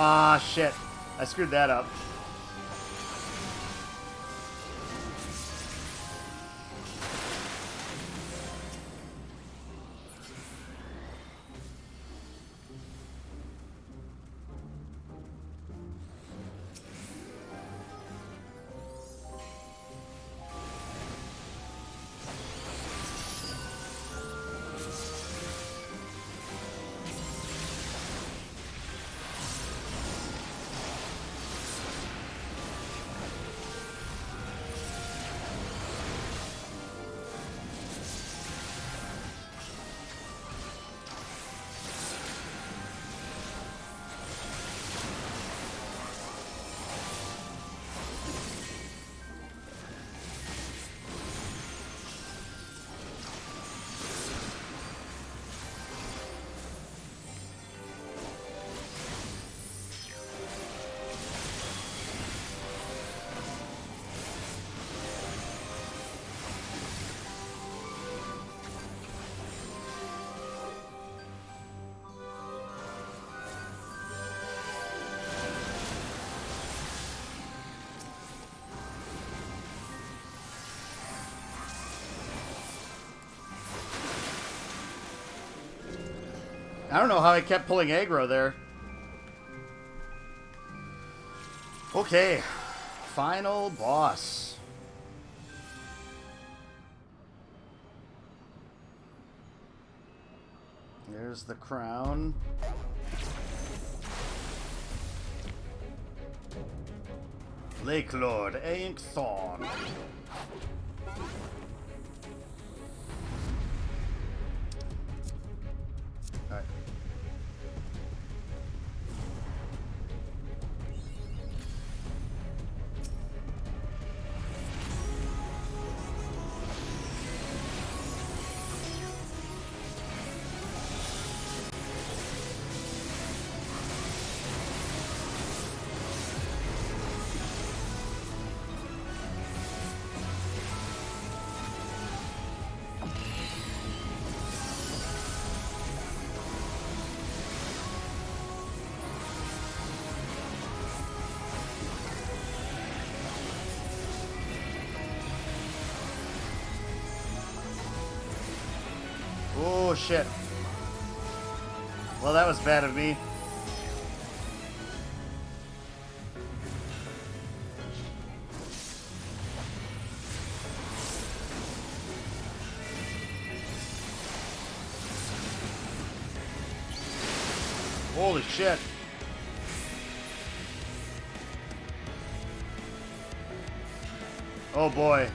Ah, shit. I screwed that up. I don't know how I kept pulling aggro there. Okay. Final boss. There's the crown. Lake Lord Ankthorn. Alright. Oh, shit. Well, that was bad of me. Holy shit. Oh, boy.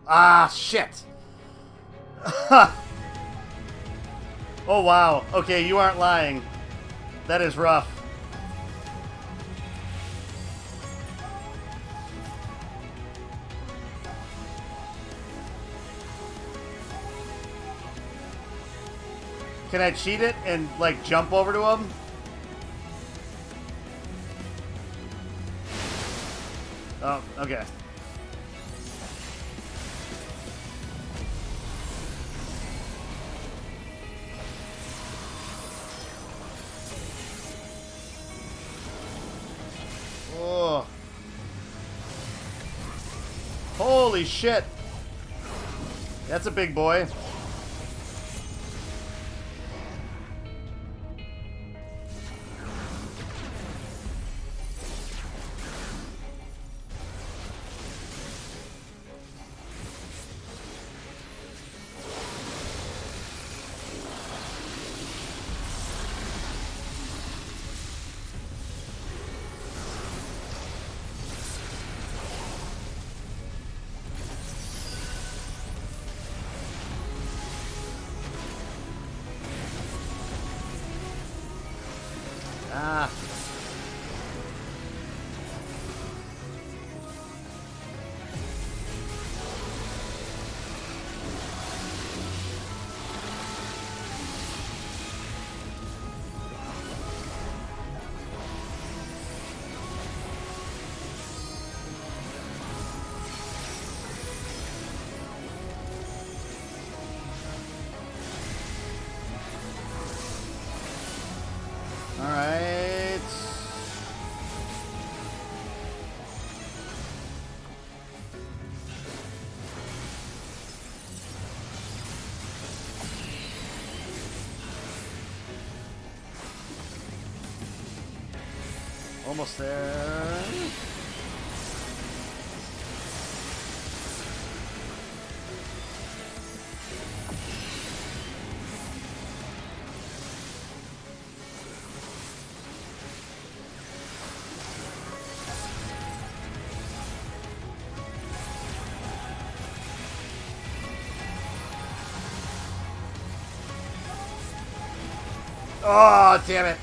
Ah, shit. Oh, wow. Okay, you aren't lying. That is rough. Can I cheat it and, like, jump over to him? Oh, okay. Oh. Holy shit. That's a big boy. Ah. All right. Almost there. Oh, damn it.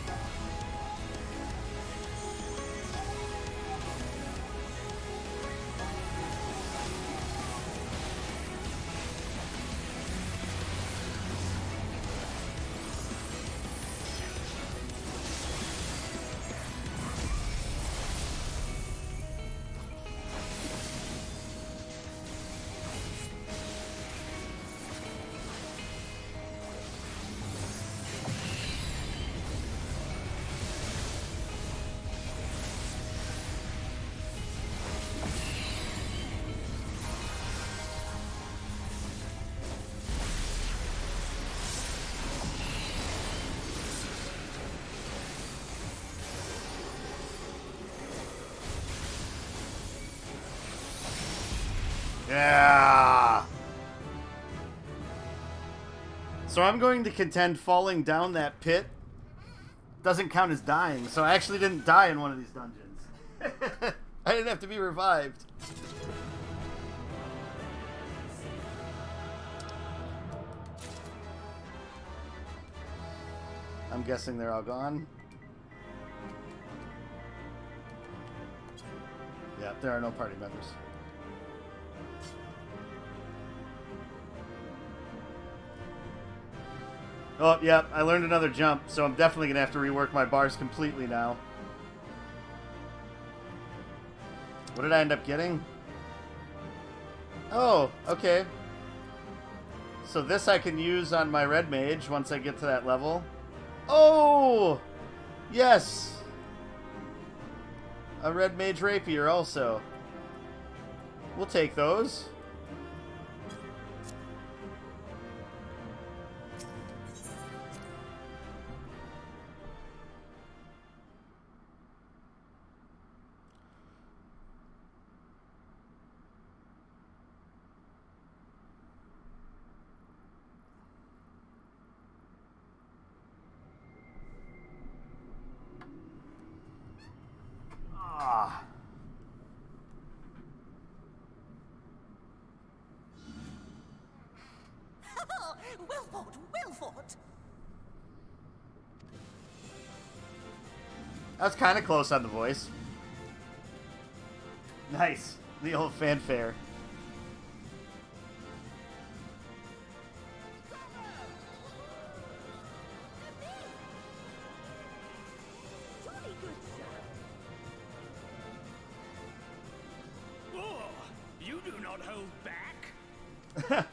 Yeah! So I'm going to contend falling down that pit doesn't count as dying, so I actually didn't die in one of these dungeons. I didn't have to be revived. I'm guessing they're all gone. Yeah, there are no party members. Oh, yeah, I learned another jump, so I'm definitely going to have to rework my bars completely now. What did I end up getting? Oh, okay. So this I can use on my red mage once I get to that level. Oh! Yes! A red mage rapier also. We'll take those. Ah. Wilford! That was kind of close on the voice. Nice. The old fanfare. Oh, you do not hold back.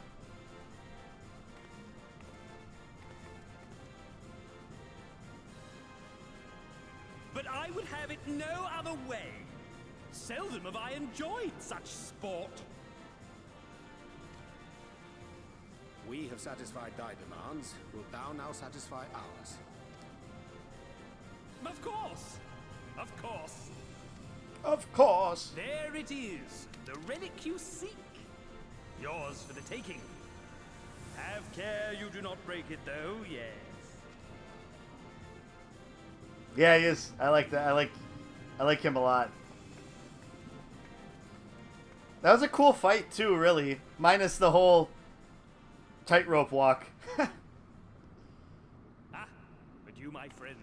But I would have it no other way. Seldom have I enjoyed such sport. We have satisfied thy demands. Wilt thou now satisfy ours? Of course. Of course. Of course. There it is. The relic you seek. Yours for the taking. Have care you do not break it, though, yes. Yeah, he is. I like that. I like him a lot. That was a cool fight too, really. Minus the whole tightrope walk. But you, my friend,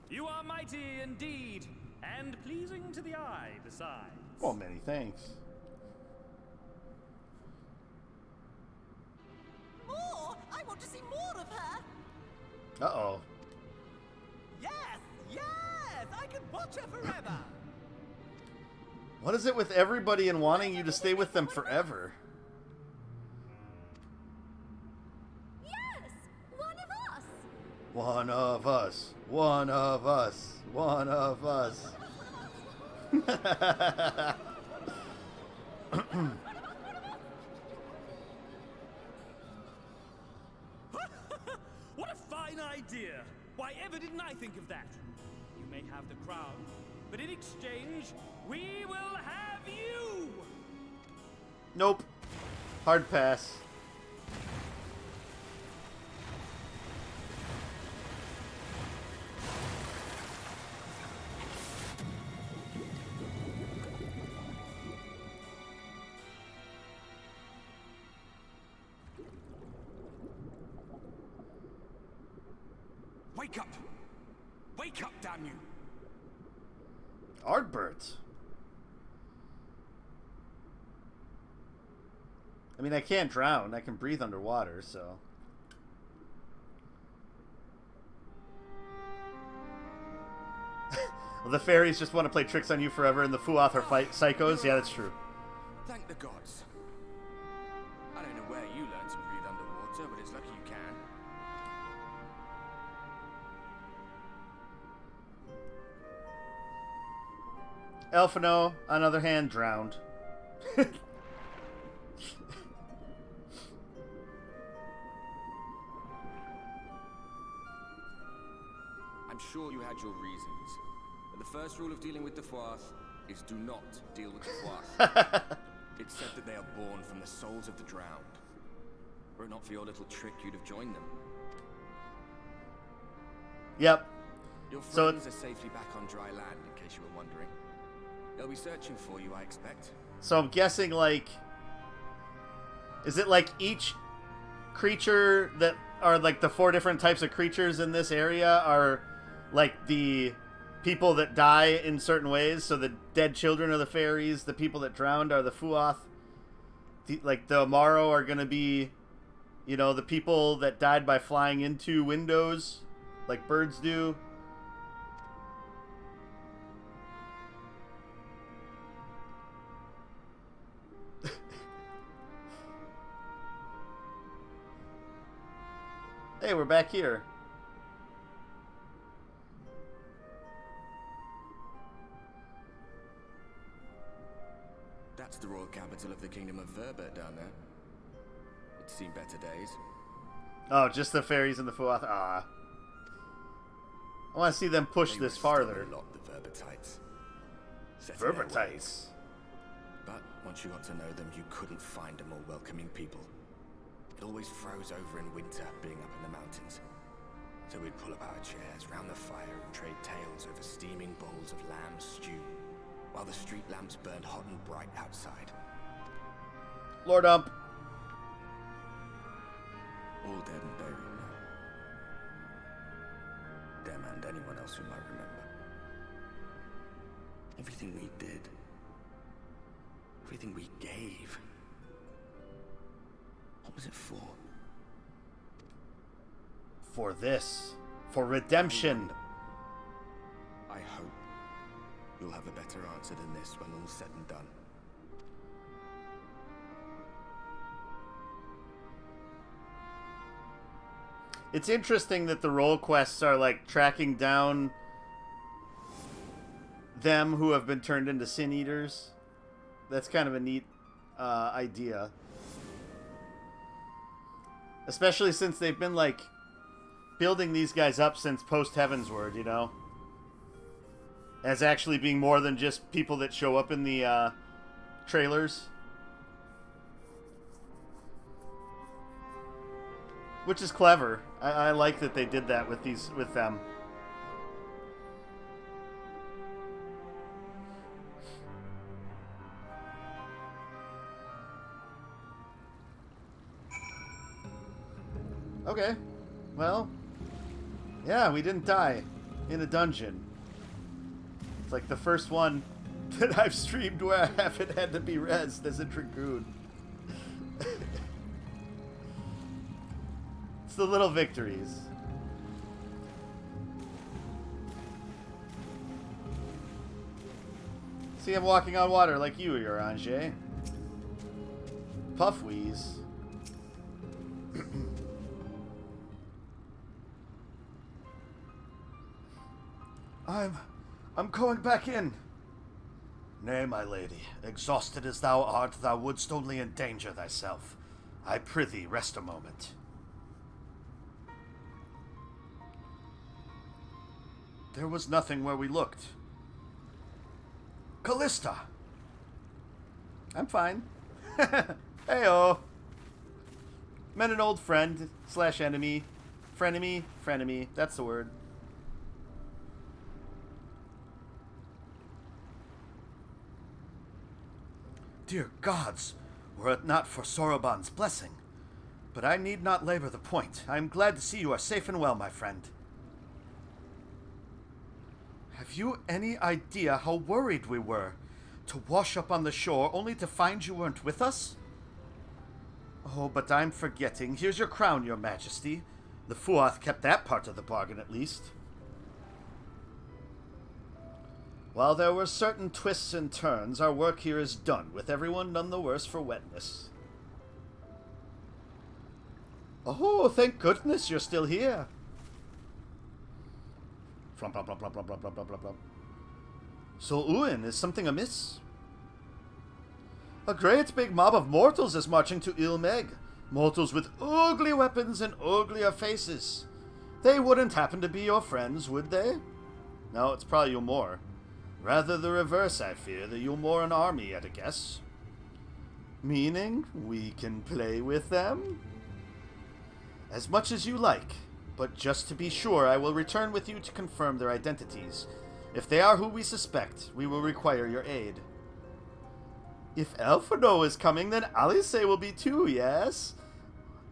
you are mighty indeed, and pleasing to the eye besides. Well, many thanks. More! I want to see more of her! Uh-oh. Yes! Yes! I can watch her forever! What is it with everybody and wanting you to stay with them forever? Yes! One of us! One of us. One of us. One of us. What a fine idea! Why ever didn't I think of that? You may have the crown, but in exchange, we will have you! Nope. Hard pass. Wake up! Wake up, damn you! Ardbert. I mean, I can't drown. I can breathe underwater, so... Well, the fairies just want to play tricks on you forever, and the Fuath are fight psychos? Yeah, that's true. Thank the gods. I don't know where you learned to breathe underwater, but it's lucky you can. Elfino, on the other hand, drowned. I'm sure you had your reasons. But the first rule of dealing with the Fuath is do not deal with the Fuath. It's said that they are born from the souls of the drowned. Were it not for your little trick, you'd have joined them. Yep. Your So friends are safely back on dry land, in case you were wondering. They'll be searching for you, I expect. So I'm guessing, like... Is it like each creature that are like the 4 different types of creatures in this area are like the people that die in certain ways? So the dead children are the fairies, the people that drowned are the Fuath. Like the Amaro are going to be, you know, the people that died by flying into windows, like birds do. Hey, we're back here. That's the royal capital of the Kingdom of Verbert down there. It's seen better days. Oh, just the fairies and the Fuath. Ah. I want to see them push this farther. A lot, the Verbertites. Verbertites. But once you got to know them, you couldn't find a more welcoming people. It always froze over in winter, being up in the mountains. So we'd pull up our chairs round the fire and trade tales over steaming bowls of lamb stew, while the street lamps burned hot and bright outside. Lord Ump. All dead and buried now. Them and anyone else who might remember. Everything we did, everything we gave, what was it for? For this. For redemption. I hope you'll have a better answer than this when all's said and done. It's interesting that the role quests are like tracking down them who have been turned into sin eaters. That's kind of a neat idea. Especially since they've been like building these guys up since post Heavensward, you know? As actually being more than just people that show up in the trailers. Which is clever. I like that they did that with them. Okay. Well, yeah, we didn't die in a dungeon. It's like the first one that I've streamed where I haven't had to be rezzed as a Dragoon. It's the little victories. See, I'm walking on water like you, Uranger. Puff wheeze. I'm going back in. Nay, my lady, exhausted as thou art, thou wouldst only endanger thyself. I prithee, rest a moment. There was nothing where we looked. Callista! I'm fine. Heyo! Met an old friend / enemy. Frenemy? Frenemy. That's the word. Dear gods, were it not for Soroban's blessing. But I need not labor the point. I am glad to see you are safe and well, my friend. Have you any idea how worried we were to wash up on the shore only to find you weren't with us? Oh, but I'm forgetting. Here's your crown, your majesty. The Fuath kept that part of the bargain, at least. While there were certain twists and turns, our work here is done, with everyone none the worse for wetness. Oh, thank goodness you're still here. Flump, flump, flump, flump, flump, flump, flump, flump, flump. So, Uin, is something amiss? A great big mob of mortals is marching to Ilmeg. Mortals with ugly weapons and uglier faces. They wouldn't happen to be your friends, would they? No, it's probably Yulmore. Rather the reverse, I fear. The Yulmoran army, at a guess. Meaning, we can play with them? As much as you like, but just to be sure, I will return with you to confirm their identities. If they are who we suspect, we will require your aid. If Elfino is coming, then Alice will be too, yes?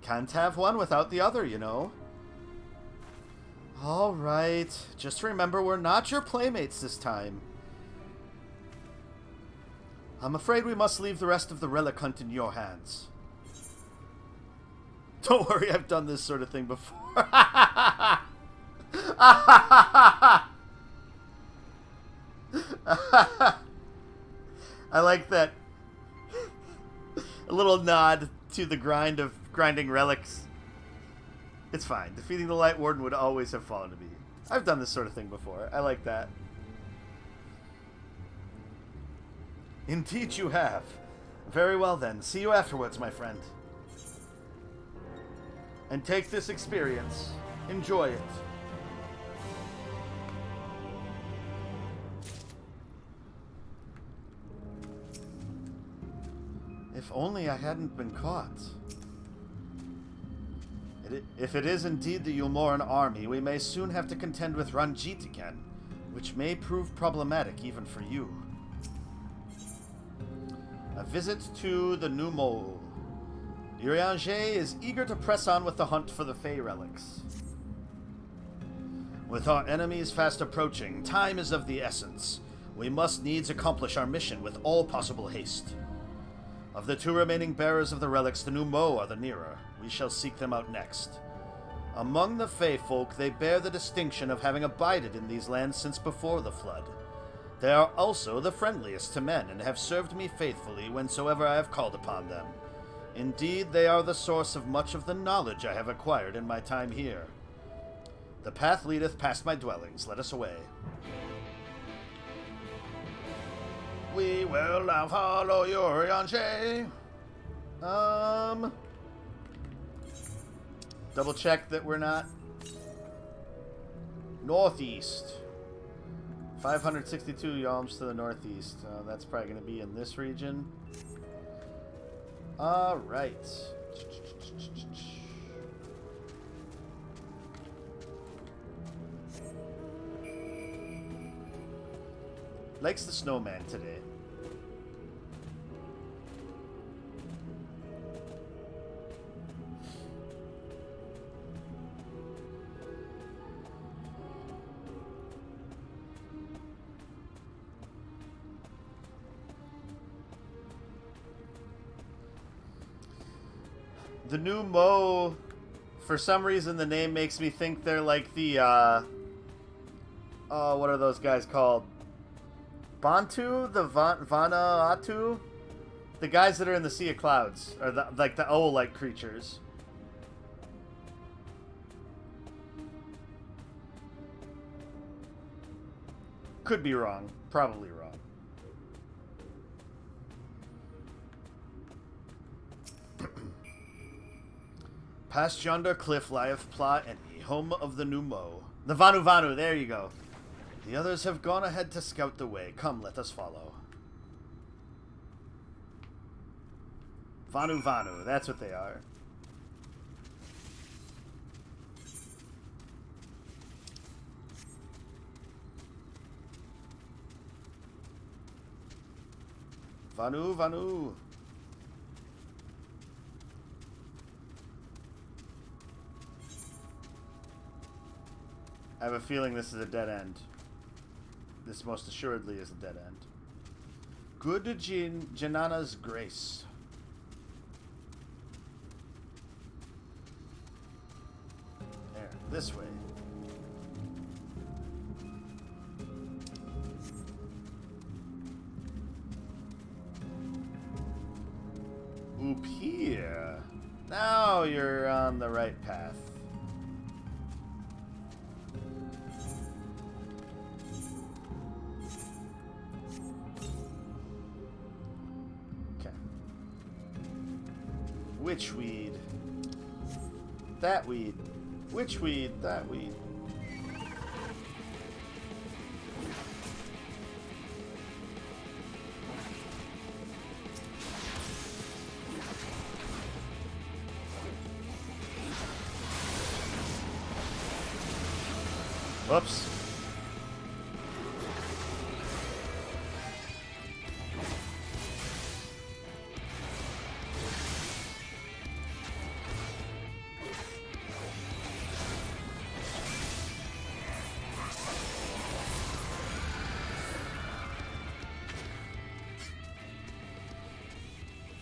Can't have one without the other, you know. Alright, just remember we're not your playmates this time. I'm afraid we must leave the rest of the relic hunt in your hands. Don't worry, I've done this sort of thing before. I like that. A little nod to the grind of grinding relics. It's fine. Defeating the Light Warden would always have fallen to me. I've done this sort of thing before. I like that. Indeed you have. Very well then. See you afterwards, my friend. And take this experience. Enjoy it. If only I hadn't been caught. If it is indeed the Ulmoran army, we may soon have to contend with Ranjit again, which may prove problematic even for you. A visit to the Numo. Urianger is eager to press on with the hunt for the Fey relics. With our enemies fast approaching, time is of the essence. We must needs accomplish our mission with all possible haste. Of the two remaining bearers of the relics, the Numo are the nearer. We shall seek them out next. Among the Fey folk, they bear the distinction of having abided in these lands since before the Flood. They are also the friendliest to men, and have served me faithfully whensoever I have called upon them. Indeed, they are the source of much of the knowledge I have acquired in my time here. The path leadeth past my dwellings. Let us away. We will now follow Urianger. Double check that we're not northeast. 562 yalms to the northeast. That's probably going to be in this region. Alright. Likes the snowman today. The new Mo, for some reason the name makes me think they're like the, oh, what are those guys called? Bantu? The Vanuatu? The guys that are in the Sea of Clouds. Or like the owl-like creatures. Could be wrong. Probably wrong. Past yonder cliff lieth Pla Eni, home of the Numo. The Vanu, there you go. The others have gone ahead to scout the way. Come, let us follow. Vanu, that's what they are. Vanu. I have a feeling this is a dead end. This most assuredly is a dead end. Good Janana's grace. There, this way. Oop here. Now you're on the right path. Witchweed. That weed. Witchweed. That weed. Whoops.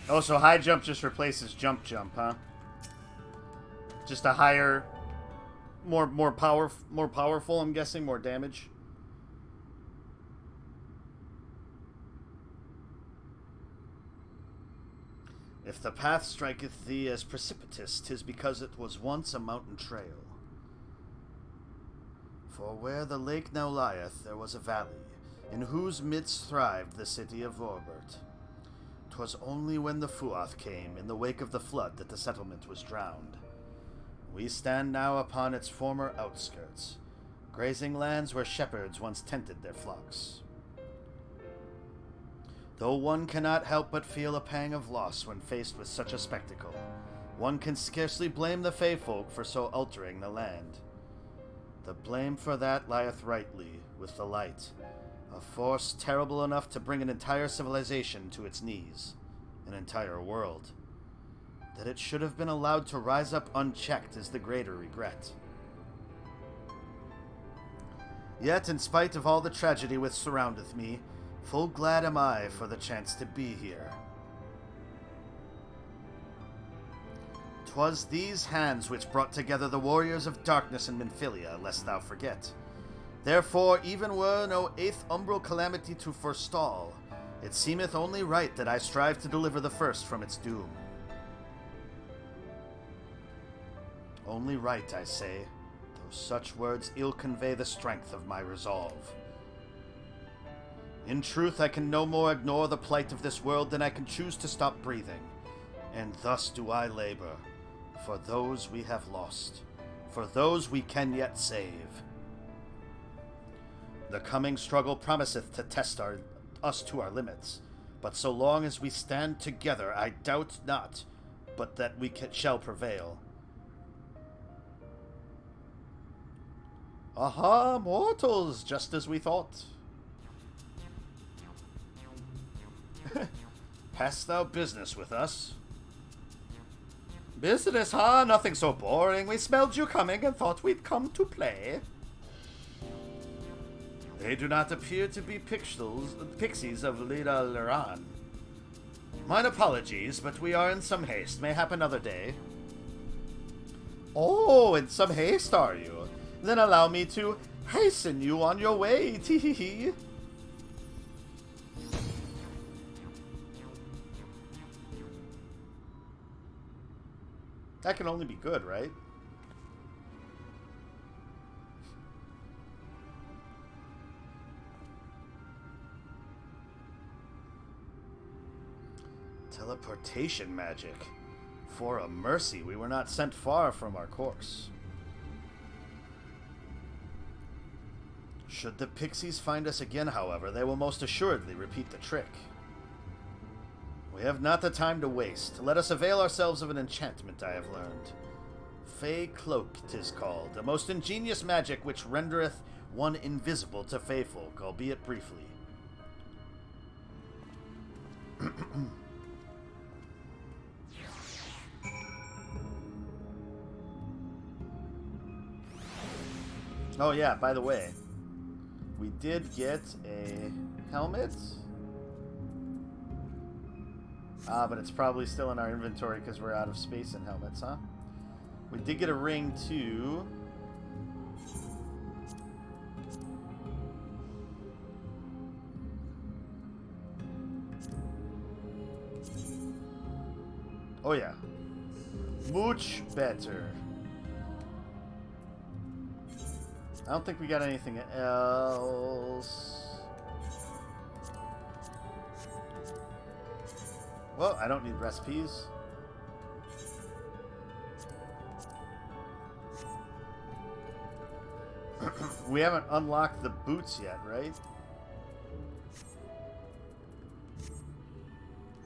Oh, so high jump just replaces jump, huh? Just a higher, more powerful. I'm guessing more damage. If the path striketh thee as precipitous, 'tis because it was once a mountain trail. For where the lake now lieth, there was a valley, in whose midst thrived the city of Vorbert. 'Twas only when the Fuath came, in the wake of the flood, that the settlement was drowned. We stand now upon its former outskirts, grazing lands where shepherds once tended their flocks. Though one cannot help but feel a pang of loss when faced with such a spectacle, one can scarcely blame the Fey folk for so altering the land. The blame for that lieth rightly with the light, a force terrible enough to bring an entire civilization to its knees, an entire world. That it should have been allowed to rise up unchecked is the greater regret. Yet, in spite of all the tragedy which surroundeth me, full glad am I for the chance to be here. 'Twas these hands which brought together the warriors of darkness and Minfilia, lest thou forget. Therefore, even were no 8th umbral calamity to forestall, it seemeth only right that I strive to deliver the first from its doom. Only right, I say, though such words ill convey the strength of my resolve. In truth, I can no more ignore the plight of this world than I can choose to stop breathing, and thus do I labor, for those we have lost, for those we can yet save. The coming struggle promiseth to test us to our limits, but so long as we stand together, I doubt not, but that we shall prevail. Aha, mortals, just as we thought. Hast thou business with us? Business, huh? Nothing so boring. We smelled you coming and thought we'd come to play. They do not appear to be pixies of Lida Liran. Mine apologies, but we are in some haste. Mayhap another day. Oh, in some haste, are you? Then allow me to hasten you on your way, tee-hee-hee. That can only be good, right? Teleportation magic. For a mercy, we were not sent far from our course. Should the pixies find us again, however, they will most assuredly repeat the trick. We have not the time to waste. Let us avail ourselves of an enchantment I have learned. Fey Cloak, 'tis called, a most ingenious magic which rendereth one invisible to Fey folk, albeit briefly. Oh yeah, by the way, we did get a helmet. But it's probably still in our inventory because we're out of space in helmets, huh? We did get a ring too. Oh yeah. Much better. I don't think we got anything else. Well, I don't need recipes. We haven't unlocked the boots yet, right?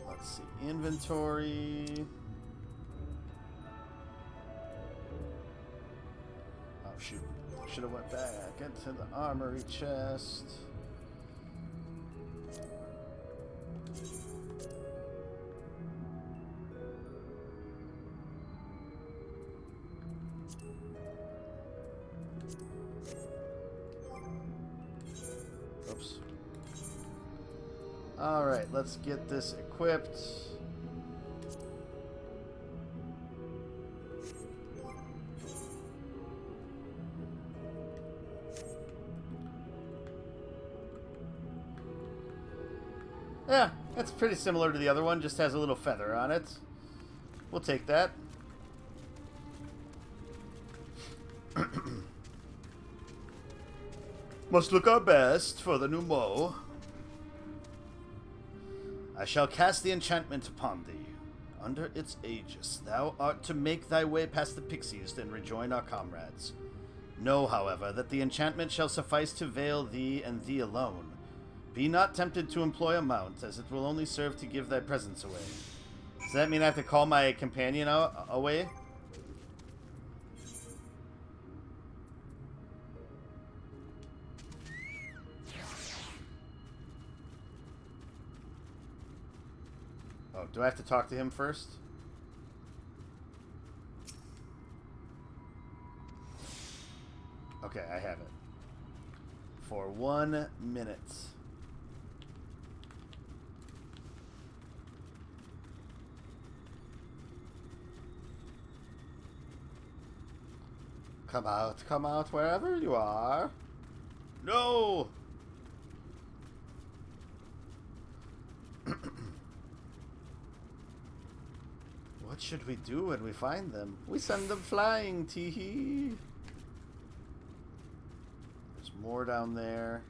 Let's see. Inventory. Oh, shoot. should have went back into the armory chest. Oops. Alright, let's get this equipped. Yeah, that's pretty similar to the other one, just has a little feather on it. We'll take that. Must look our best for the Numo. I shall cast the enchantment upon thee. Under its aegis, thou art to make thy way past the pixies and rejoin our comrades. Know, however, that the enchantment shall suffice to veil thee and thee alone. Be not tempted to employ a mount, as it will only serve to give thy presence away. Does that mean I have to call my companion away? Oh, do I have to talk to him first? Okay, I have it. For 1 minute. Come out, wherever you are. No! What should we do when we find them? We send them flying, teehee. There's more down there.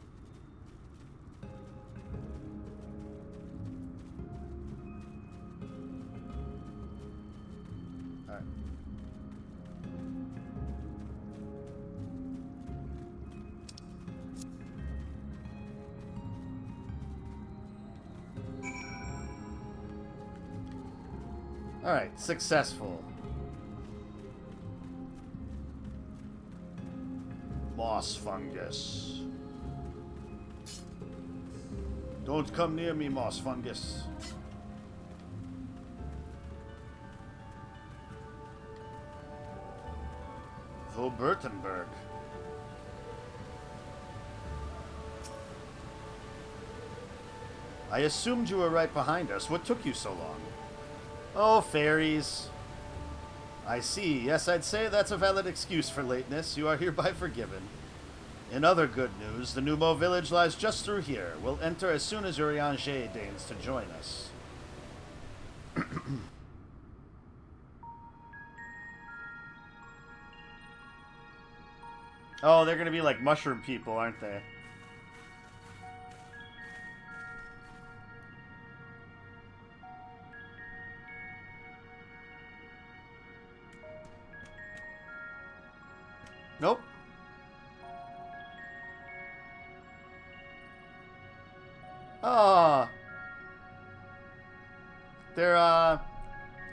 Alright. Alright, successful. Moss fungus. Don't come near me, moss fungus. Vobertenberg. I assumed you were right behind us. What took you so long? Oh, fairies. I see. Yes, I'd say that's a valid excuse for lateness. You are hereby forgiven. In other good news, the Numo village lies just through here. We'll enter as soon as Urianger deigns to join us. Oh, they're gonna be like mushroom people, aren't they? Nope. Ah. They're,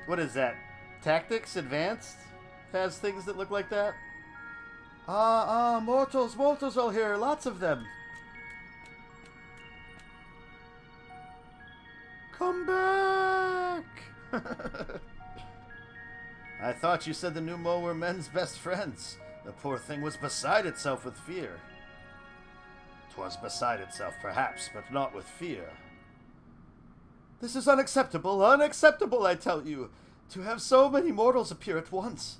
what is that? Tactics Advanced has things that look like that? Mortals are here. Lots of them. Come back! I thought you said the Numo were men's best friends. The poor thing was beside itself with fear. 'Twas beside itself, perhaps, but not with fear. This is unacceptable, unacceptable, I tell you, to have so many mortals appear at once.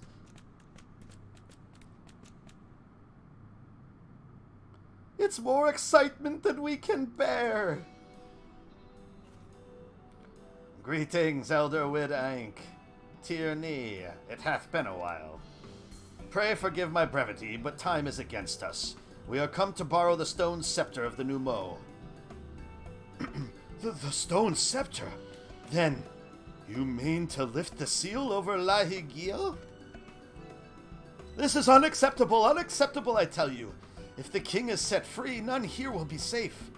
It's more excitement than we can bear. Greetings, Elder Widank. Tierney, it hath been a while. Pray forgive my brevity, but time is against us. We are come to borrow the stone scepter of the Numo. the stone scepter? Then, you mean to lift the seal over Lahigil? This is unacceptable, unacceptable, I tell you. If the king is set free, none here will be safe.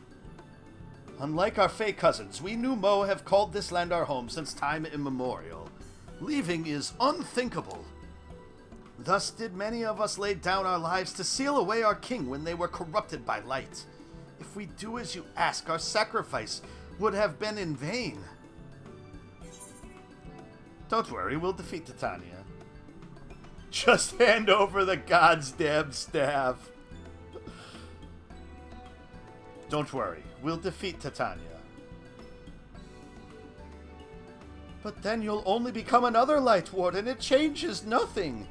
Unlike our Fey cousins, we Numo have called this land our home since time immemorial. Leaving is unthinkable. Thus did many of us lay down our lives to seal away our king when they were corrupted by light. If we do as you ask, our sacrifice would have been in vain. Don't worry, we'll defeat Titania. Just hand over the god's damn staff. Don't worry, we'll defeat Titania. But then you'll only become another Light Ward, and it changes nothing.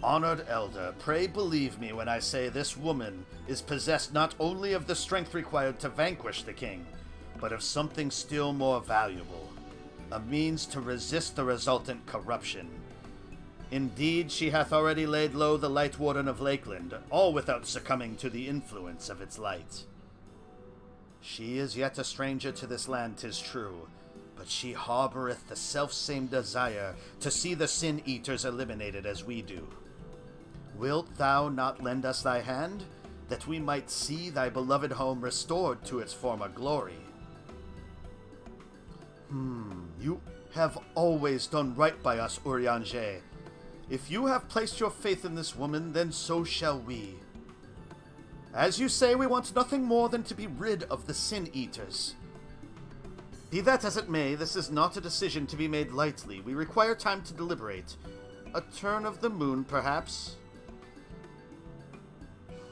Honored Elder, pray believe me when I say this woman is possessed not only of the strength required to vanquish the king, but of something still more valuable, a means to resist the resultant corruption. Indeed, she hath already laid low the Light Warden of Lakeland, all without succumbing to the influence of its light. She is yet a stranger to this land, 'tis true, but she harboureth the self-same desire to see the Sin-Eaters eliminated as we do. Wilt thou not lend us thy hand, that we might see thy beloved home restored to its former glory? You have always done right by us, Urianger. If you have placed your faith in this woman, then so shall we. As you say, we want nothing more than to be rid of the Sin-Eaters. Be that as it may, this is not a decision to be made lightly. We require time to deliberate. A turn of the moon, perhaps?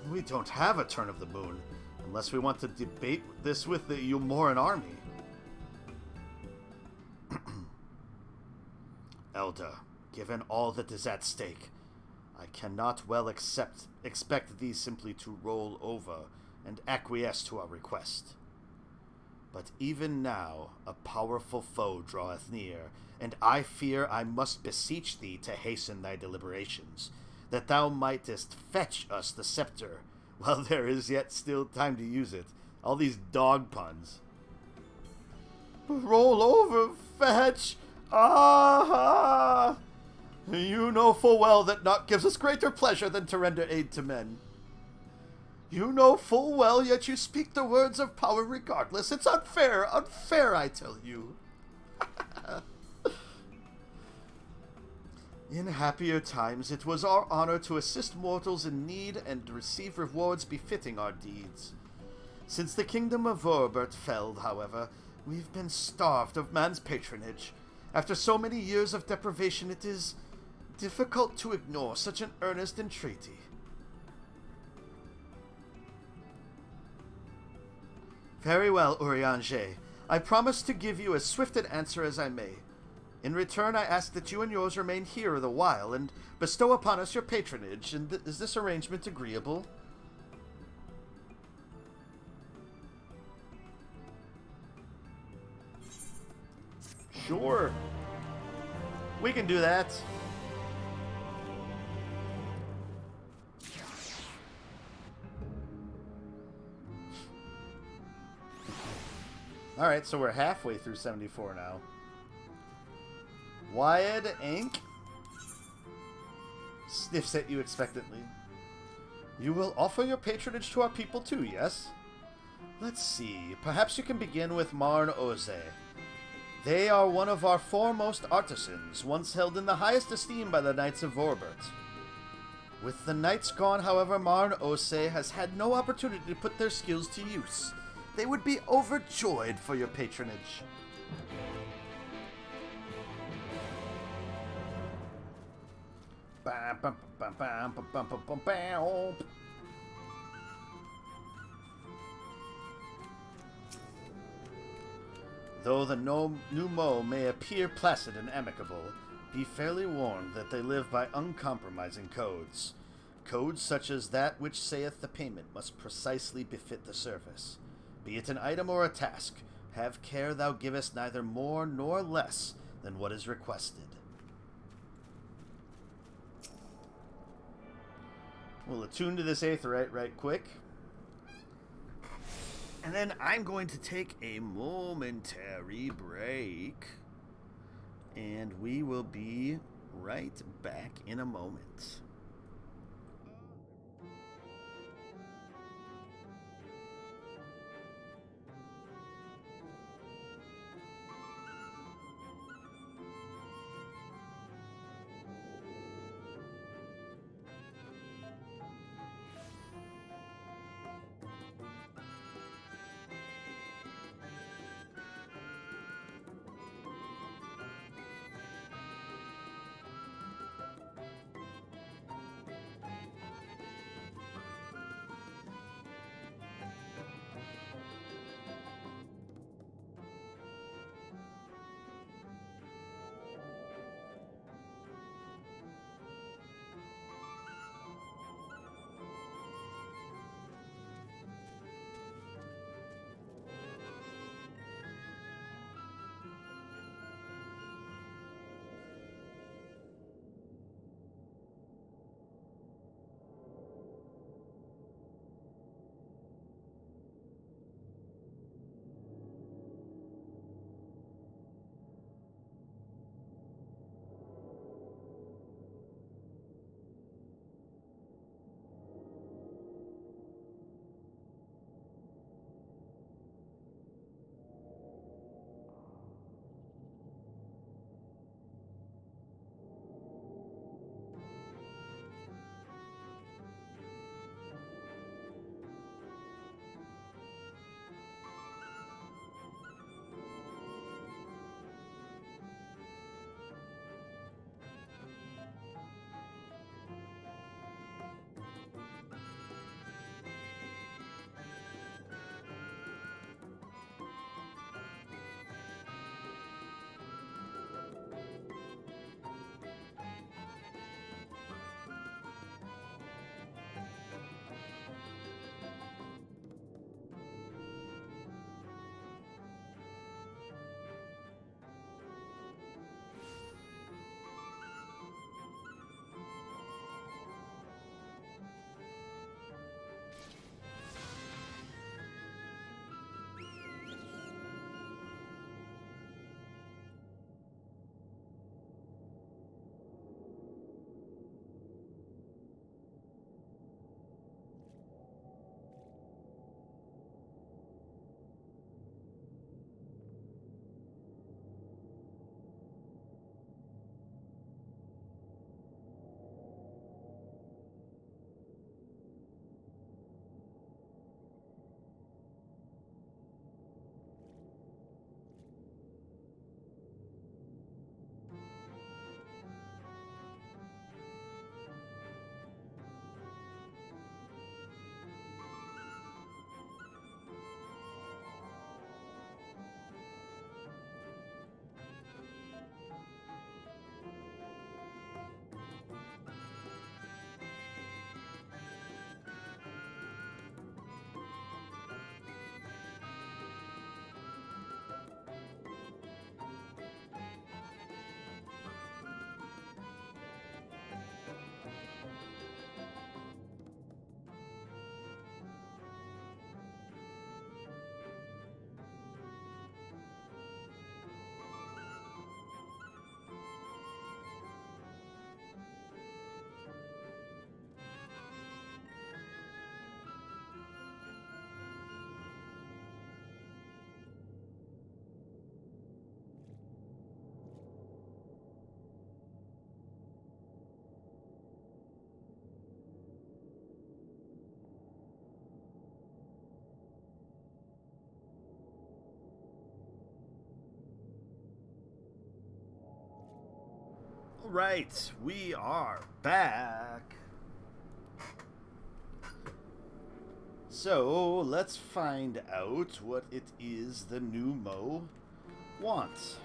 We don't have a turn of the moon, unless we want to debate this with the Umoran army. Elder, given all that is at stake, I cannot well expect thee simply to roll over and acquiesce to our request. But even now a powerful foe draweth near, and I fear I must beseech thee to hasten thy deliberations, that thou mightest fetch us the scepter, while there is yet still time to use it. All these dog puns. Roll over, fetch! Ah! You know full well that naught gives us greater pleasure than to render aid to men. You know full well, yet you speak the words of power regardless. It's unfair, unfair, I tell you. In happier times, it was our honor to assist mortals in need and receive rewards befitting our deeds. Since the kingdom of Vorbert fell, however, we've been starved of man's patronage. After so many years of deprivation, it is difficult to ignore such an earnest entreaty. Very well, Urianger. I promise to give you as swift an answer as I may. In return, I ask that you and yours remain here the while, and bestow upon us your patronage. And is this arrangement agreeable? Sure. We can do that. Alright, so we're halfway through 74 now. Wyatt Ink sniffs at you expectantly. You will offer your patronage to our people too, yes? Let's see. Perhaps you can begin with Marn Oze. They are one of our foremost artisans, once held in the highest esteem by the Knights of Vorbert. With the Knights gone, however, Marn Oze has had no opportunity to put their skills to use. They would be overjoyed for your patronage. Though the Numo may appear placid and amicable, be fairly warned that they live by uncompromising codes. Codes such as that which saith the payment must precisely befit the service. Be it an item or a task, have care thou givest neither more nor less than what is requested. We'll attune to this aetheryte right quick. And then I'm going to take a momentary break. And we will be right back in a moment. right, we are back. So, let's find out what it is the new Mo wants.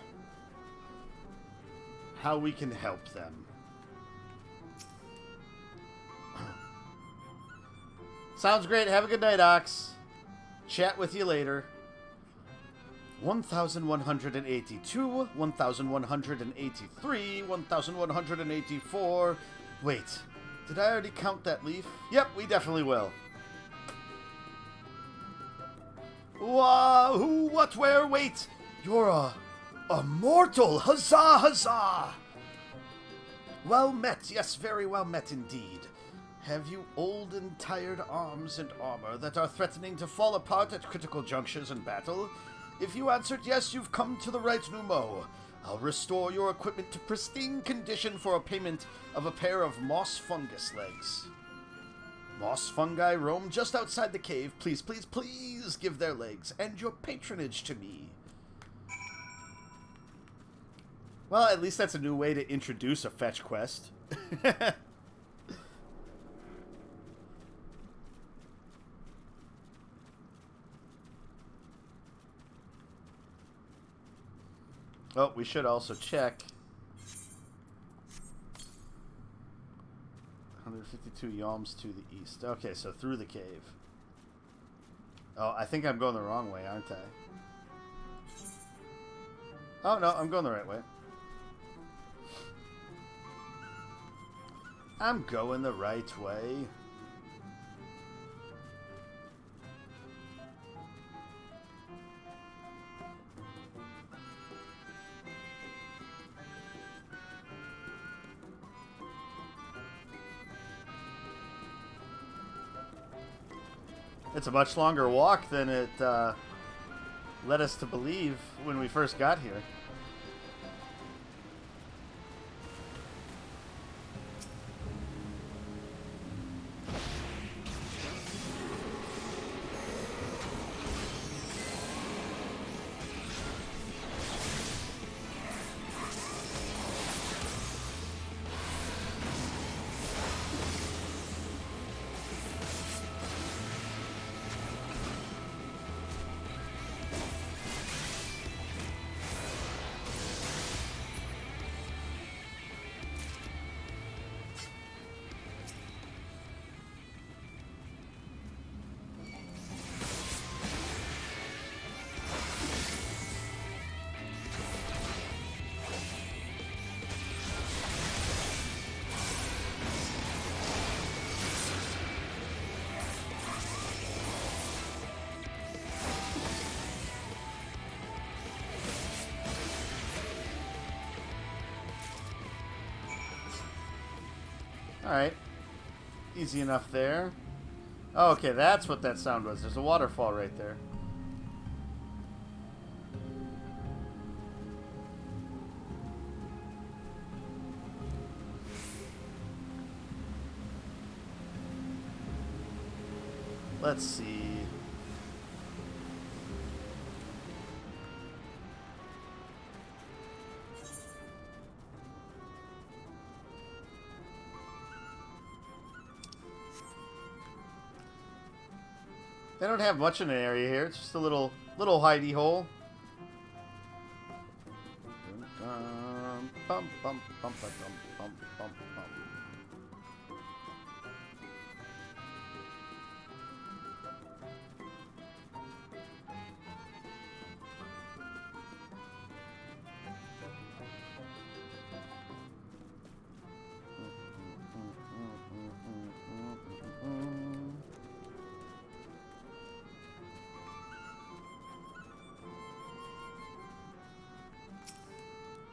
How we can help them. Sounds great. Have a good night, Ox. Chat with you later. 1182, 1183, 1184. Wait, did I already count that leaf? Yep, we definitely will. Who, what, where? Wait, you're a mortal. Huzzah, huzzah. Well met, yes, very well met indeed. Have you old and tired arms and armor that are threatening to fall apart at critical junctures in battle? If you answered yes, you've come to the right Numo. I'll restore your equipment to pristine condition for a payment of a pair of moss fungus legs. Moss fungi roam just outside the cave. Please, please, please give their legs and your patronage to me. Well, at least that's a new way to introduce a fetch quest. Oh, we should also check. 152 yalms to the east. Okay, so through the cave. Oh, I think I'm going the wrong way, aren't I? Oh, no, I'm going the right way. I'm going the right way. It's a much longer walk than it led us to believe when we first got here. Alright. Easy enough there. Oh, okay, that's what that sound was. There's a waterfall right there. Let's see. They don't have much in an area here. It's just a little hidey hole. Bum, bum, bum, bum, bum, bum, bum.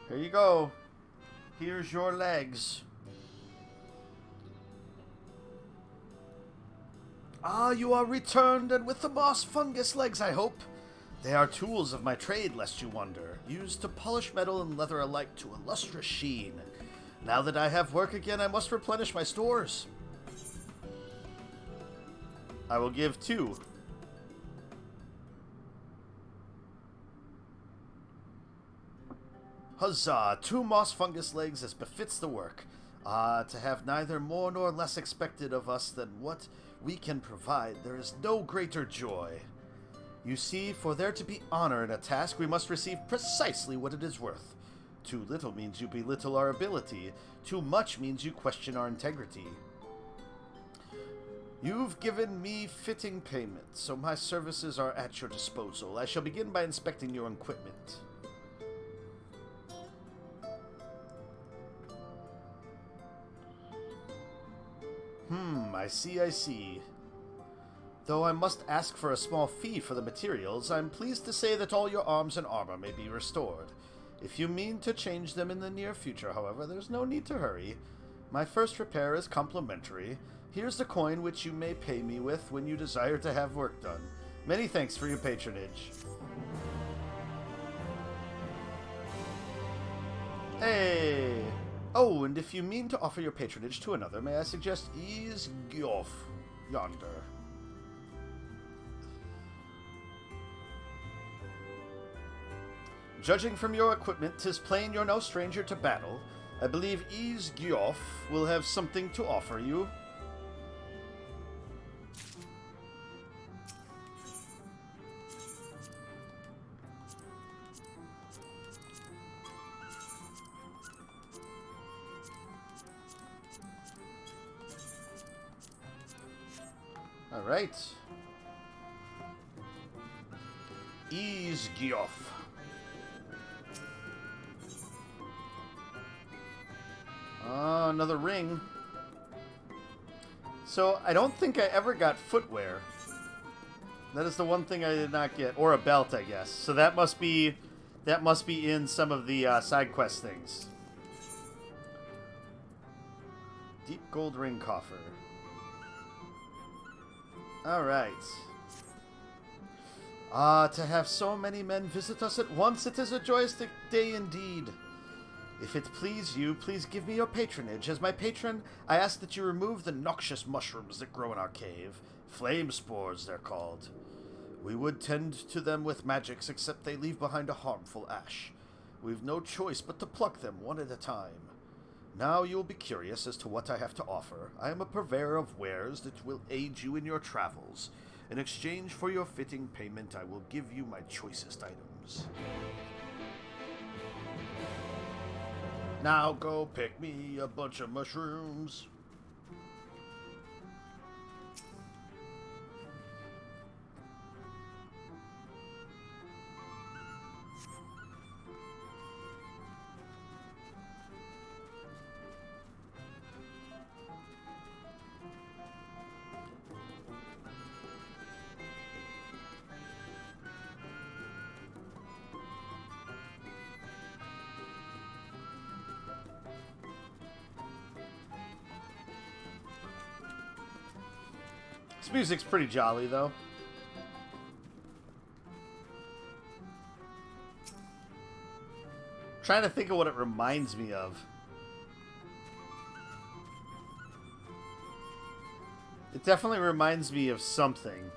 Here you go. Here's your legs. Ah, you are returned, and with the moss fungus legs, I hope. They are tools of my trade, lest you wonder, used to polish metal and leather alike to a lustrous sheen. Now that I have work again, I must replenish my stores. I will give 2. Huzzah! 2 moss fungus legs as befits the work. Ah, to have neither more nor less expected of us than what we can provide, there is no greater joy. You see, for there to be honor in a task, we must receive precisely what it is worth. Too little means you belittle our ability. Too much means you question our integrity. You've given me fitting payment, so my services are at your disposal. I shall begin by inspecting your equipment. I see. Though I must ask for a small fee for the materials, I'm pleased to say that all your arms and armor may be restored. If you mean to change them in the near future, however, there's no need to hurry. My first repair is complimentary. Here's the coin which you may pay me with when you desire to have work done. Many thanks for your patronage. Hey! Oh, and if you mean to offer your patronage to another, may I suggest ease off yonder. Judging from your equipment, 'tis plain you're no stranger to battle. I believe Ease Gyoff will have something to offer you. All right. Ease Gyoff. Another ring. So, I don't think I ever got footwear. That is the one thing I did not get. Or a belt, I guess. So that must be in some of the side quest things. Deep gold ring coffer. Alright. To have so many men visit us at once, it is a joyous day indeed. If it please you, please give me your patronage. As my patron, I ask that you remove the noxious mushrooms that grow in our cave. Flame spores, they're called. We would tend to them with magics, except they leave behind a harmful ash. We've no choice but to pluck them one at a time. Now you will be curious as to what I have to offer. I am a purveyor of wares that will aid you in your travels. In exchange for your fitting payment, I will give you my choicest items. Now go pick me a bunch of mushrooms. This music's pretty jolly, though. Trying to think of what it reminds me of. It definitely reminds me of something,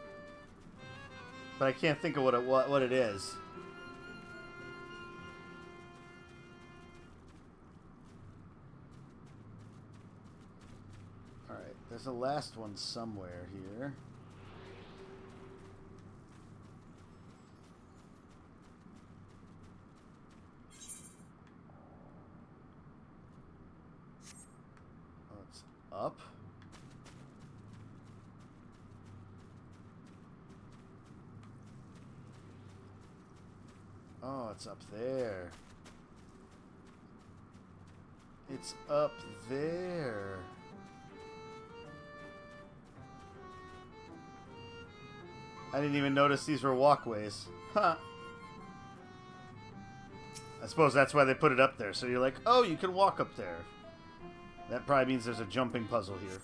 but I can't think of what it is. There's a last one somewhere here. Oh, it's up. Oh, it's up there. It's up there. I didn't even notice these were walkways. Huh. I suppose that's why they put it up there. So you're like, oh, you can walk up there. That probably means there's a jumping puzzle here.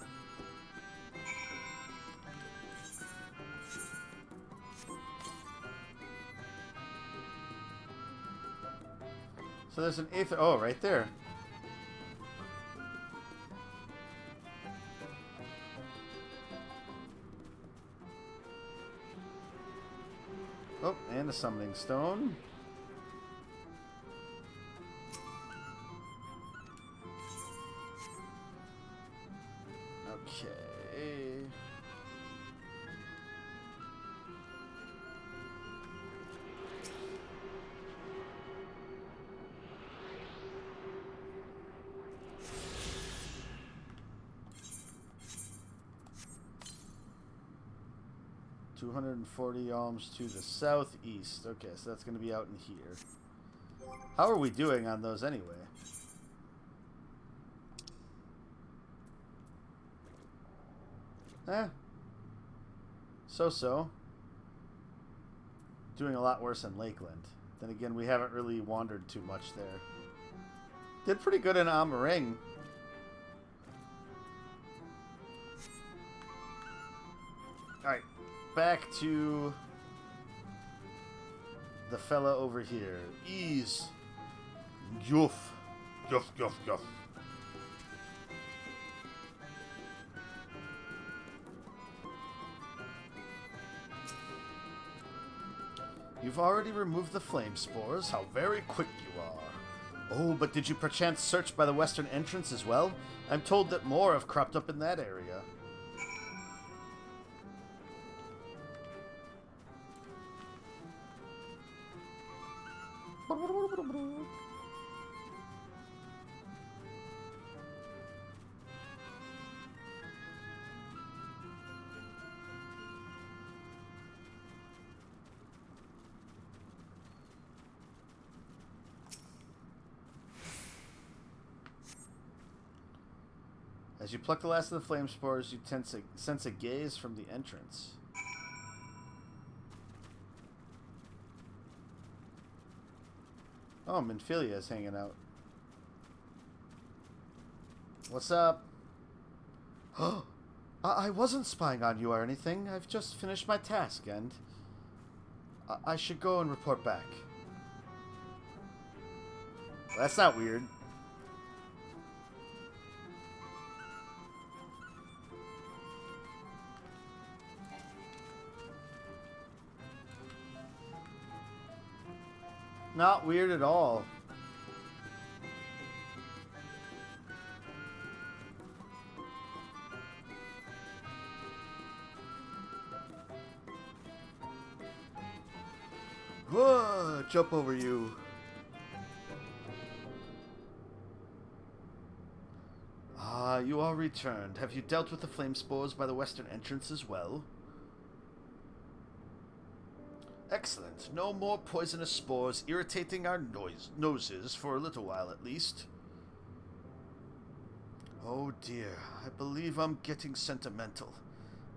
So there's an eighth... Oh, right there. Oh, and a summoning stone. 240 alms to the southeast. Okay, so that's going to be out in here. How are we doing on those anyway? So. Doing a lot worse in Lakeland. Then again, we haven't really wandered too much there. Did pretty good in Amaring. Alright, back to the fella over here. Ease. Yuff. Yuff, yuff, yuff. You've already removed the flame spores. How very quick you are. Oh, but did you perchance search by the western entrance as well? I'm told that more have cropped up in that area. As you pluck the last of the flame spores, you sense a gaze from the entrance. Oh, Minfilia is hanging out. What's up? I wasn't spying on you or anything. I've just finished my task and I should go and report back. Well, that's not weird. Not weird at all. Whoa, jump over you. Ah, you all returned. Have you dealt with the flame spores by the western entrance as well? Excellent. No more poisonous spores irritating our noses for a little while at least. Oh dear, I believe I'm getting sentimental.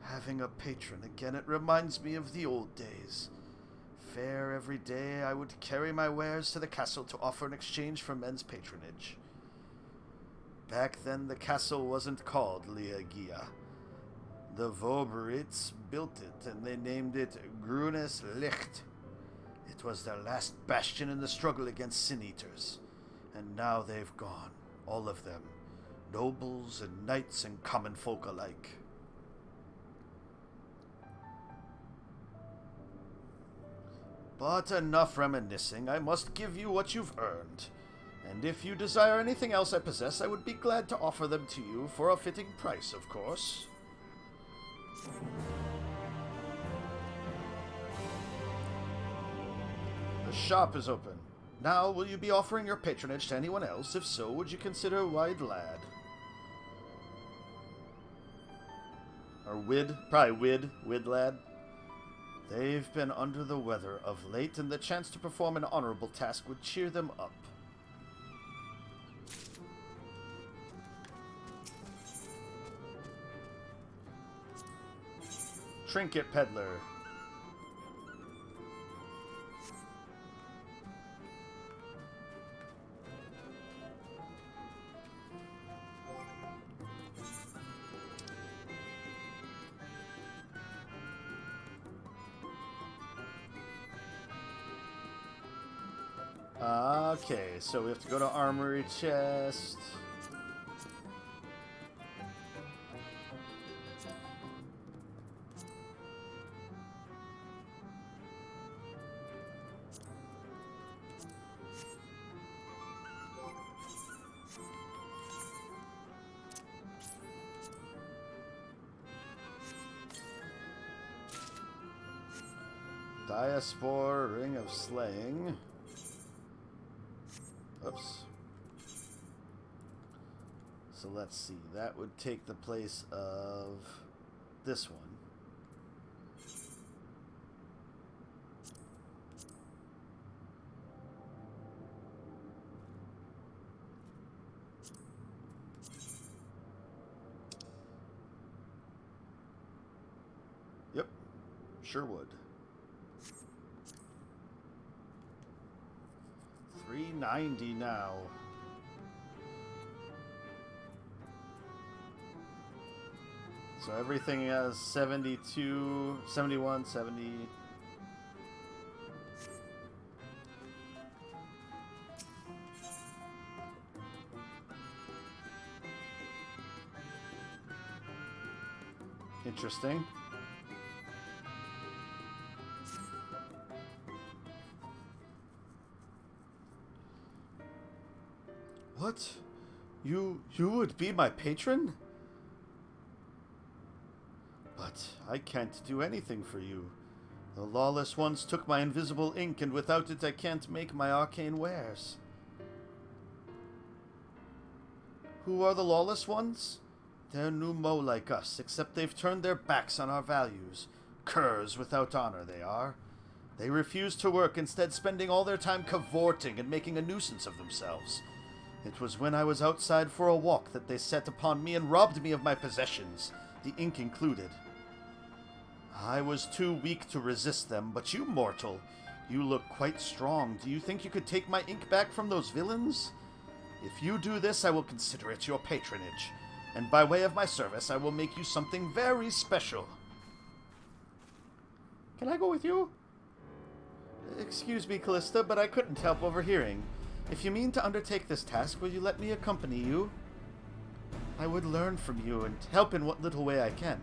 Having a patron again, it reminds me of the old days. Fair every day, I would carry my wares to the castle to offer in exchange for men's patronage. Back then, the castle wasn't called Liagia. The Voberits built it, and they named it Grunes Licht. It was their last bastion in the struggle against sin-eaters. And now they've gone, all of them. Nobles and knights and common folk alike. But enough reminiscing. I must give you what you've earned. And if you desire anything else I possess, I would be glad to offer them to you for a fitting price, of course. The shop is open. Now, will you be offering your patronage to anyone else? If so, would you consider Wide Lad? Or Wid? Probably Wid Lad. They've been under the weather of late, and the chance to perform an honorable task would cheer them up. Trinket Peddler. Okay, so we have to go to Armory Chest. Diaspore, Ring of Slaying. Oops. So let's see. That would take the place of this one. Sure would. 390 now. So everything has 72, 71, 70. Interesting. What? You would be my patron? But I can't do anything for you. The lawless ones took my invisible ink, and without it I can't make my arcane wares. Who are the lawless ones? They're Numo like us, except they've turned their backs on our values. Curs without honor, they are. They refuse to work, instead spending all their time cavorting and making a nuisance of themselves. It was when I was outside for a walk that they set upon me and robbed me of my possessions, the ink included. I was too weak to resist them, but you, mortal, you look quite strong. Do you think you could take my ink back from those villains? If you do this, I will consider it your patronage, and by way of my service, I will make you something very special. Can I go with you? Excuse me, Callista, but I couldn't help overhearing. If you mean to undertake this task, will you let me accompany you? I would learn from you and help in what little way I can.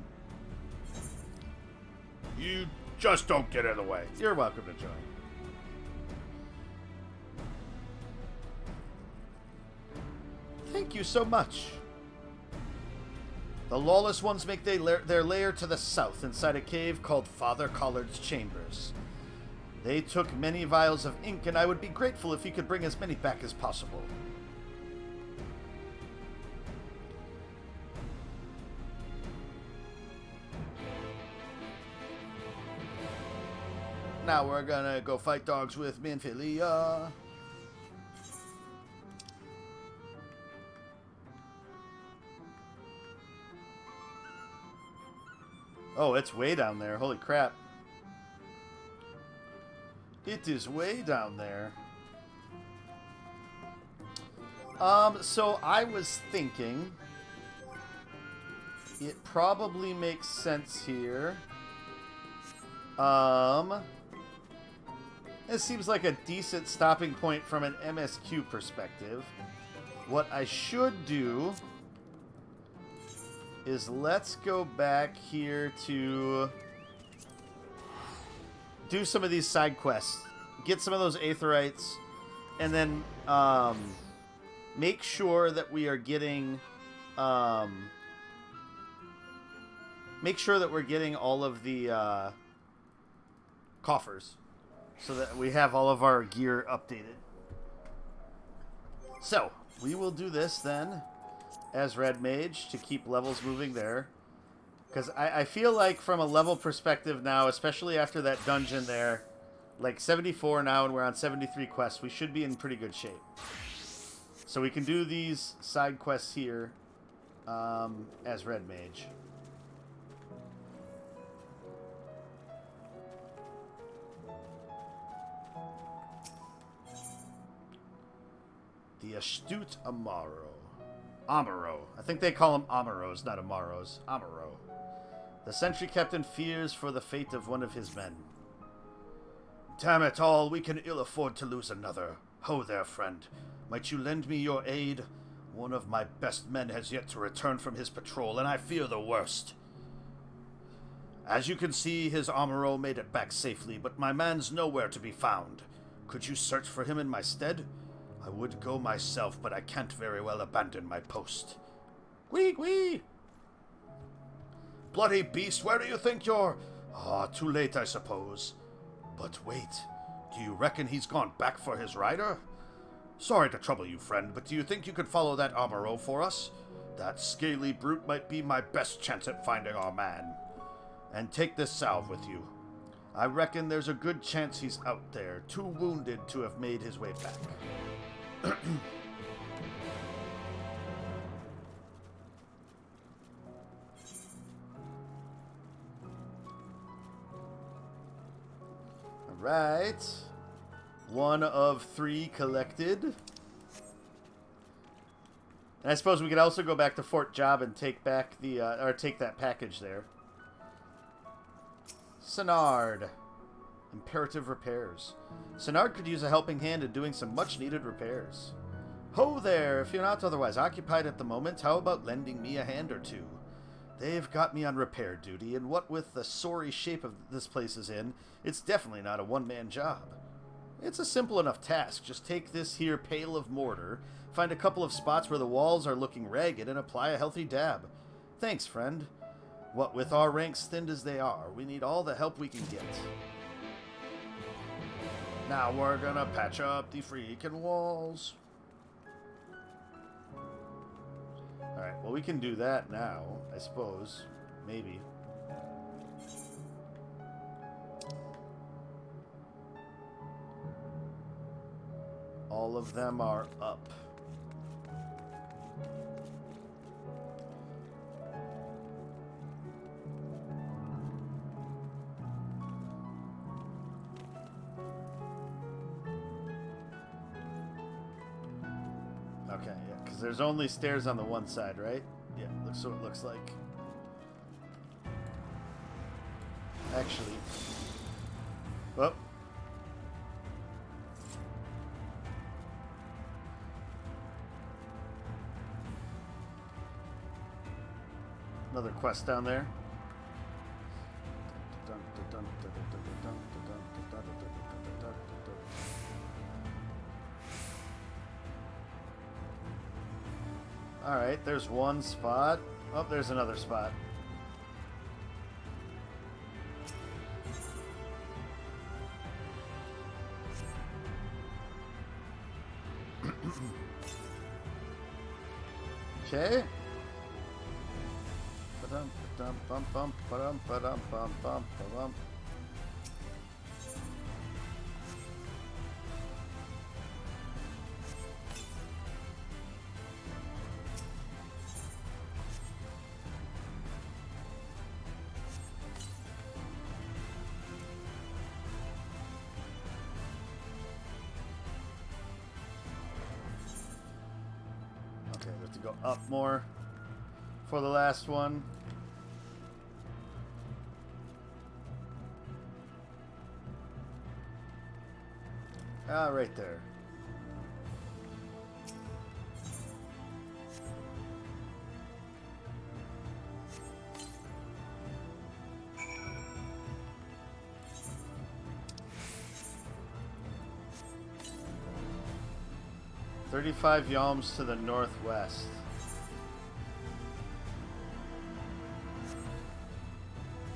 You just don't get in the way. You're welcome to join. Thank you so much. The lawless ones make their lair to the south inside a cave called Father Collard's Chambers. They took many vials of ink, and I would be grateful if you could bring as many back as possible. Now we're gonna go fight dogs with Minfilia. Oh, it's way down there. Holy crap. It is way down there. So I was thinking it probably makes sense here. It seems like a decent stopping point from an MSQ perspective. What I should do is let's go back here to do some of these side quests, get some of those aetherites, and then make sure that we are getting all of the coffers, so that we have all of our gear updated. So we will do this then as Red Mage to keep levels moving there. Because I feel like from a level perspective now, especially after that dungeon there, like 74 now and we're on 73 quests, we should be in pretty good shape. So we can do these side quests here as Red Mage. The Astute Amaro. Amaro. I think they call them Amaros, not Amaros. Amaro. The sentry captain fears for the fate of one of his men. Damn it all, we can ill afford to lose another. Ho there, friend. Might you lend me your aid? One of my best men has yet to return from his patrol, and I fear the worst. As you can see, his Amaro made it back safely, but my man's nowhere to be found. Could you search for him in my stead? I would go myself, but I can't very well abandon my post. Wee, wee! Bloody beast, where do you think you're... Ah, too late, I suppose. But wait, do you reckon he's gone back for his rider? Sorry to trouble you, friend, but do you think you could follow that Amaro for us? That scaly brute might be my best chance at finding our man. And take this salve with you. I reckon there's a good chance he's out there, too wounded to have made his way back. Alright. 1 of 3 collected. And I suppose we could also go back to Fort Job and take back the, or take that package there. Senard. Imperative repairs. Senard could use a helping hand in doing some much-needed repairs. Ho there! If you're not otherwise occupied at the moment, how about lending me a hand or two? They've got me on repair duty, and what with the sorry shape of this place is in, it's definitely not a one-man job. It's a simple enough task. Just take this here pail of mortar, find a couple of spots where the walls are looking ragged, and apply a healthy dab. Thanks, friend. What with our ranks thinned as they are, we need all the help we can get. Now we're gonna patch up the freaking walls. Alright, well we can do that now, I suppose. Maybe. All of them are up. Okay, yeah, because there's only stairs on the one side, right? Yeah, looks so it looks like. Actually. Oh. Another quest down there. Alright, there's one spot. Oh, there's another spot. Okay. Okay, we have to go up more for the last one. Ah, right there. "35 yalms to the northwest."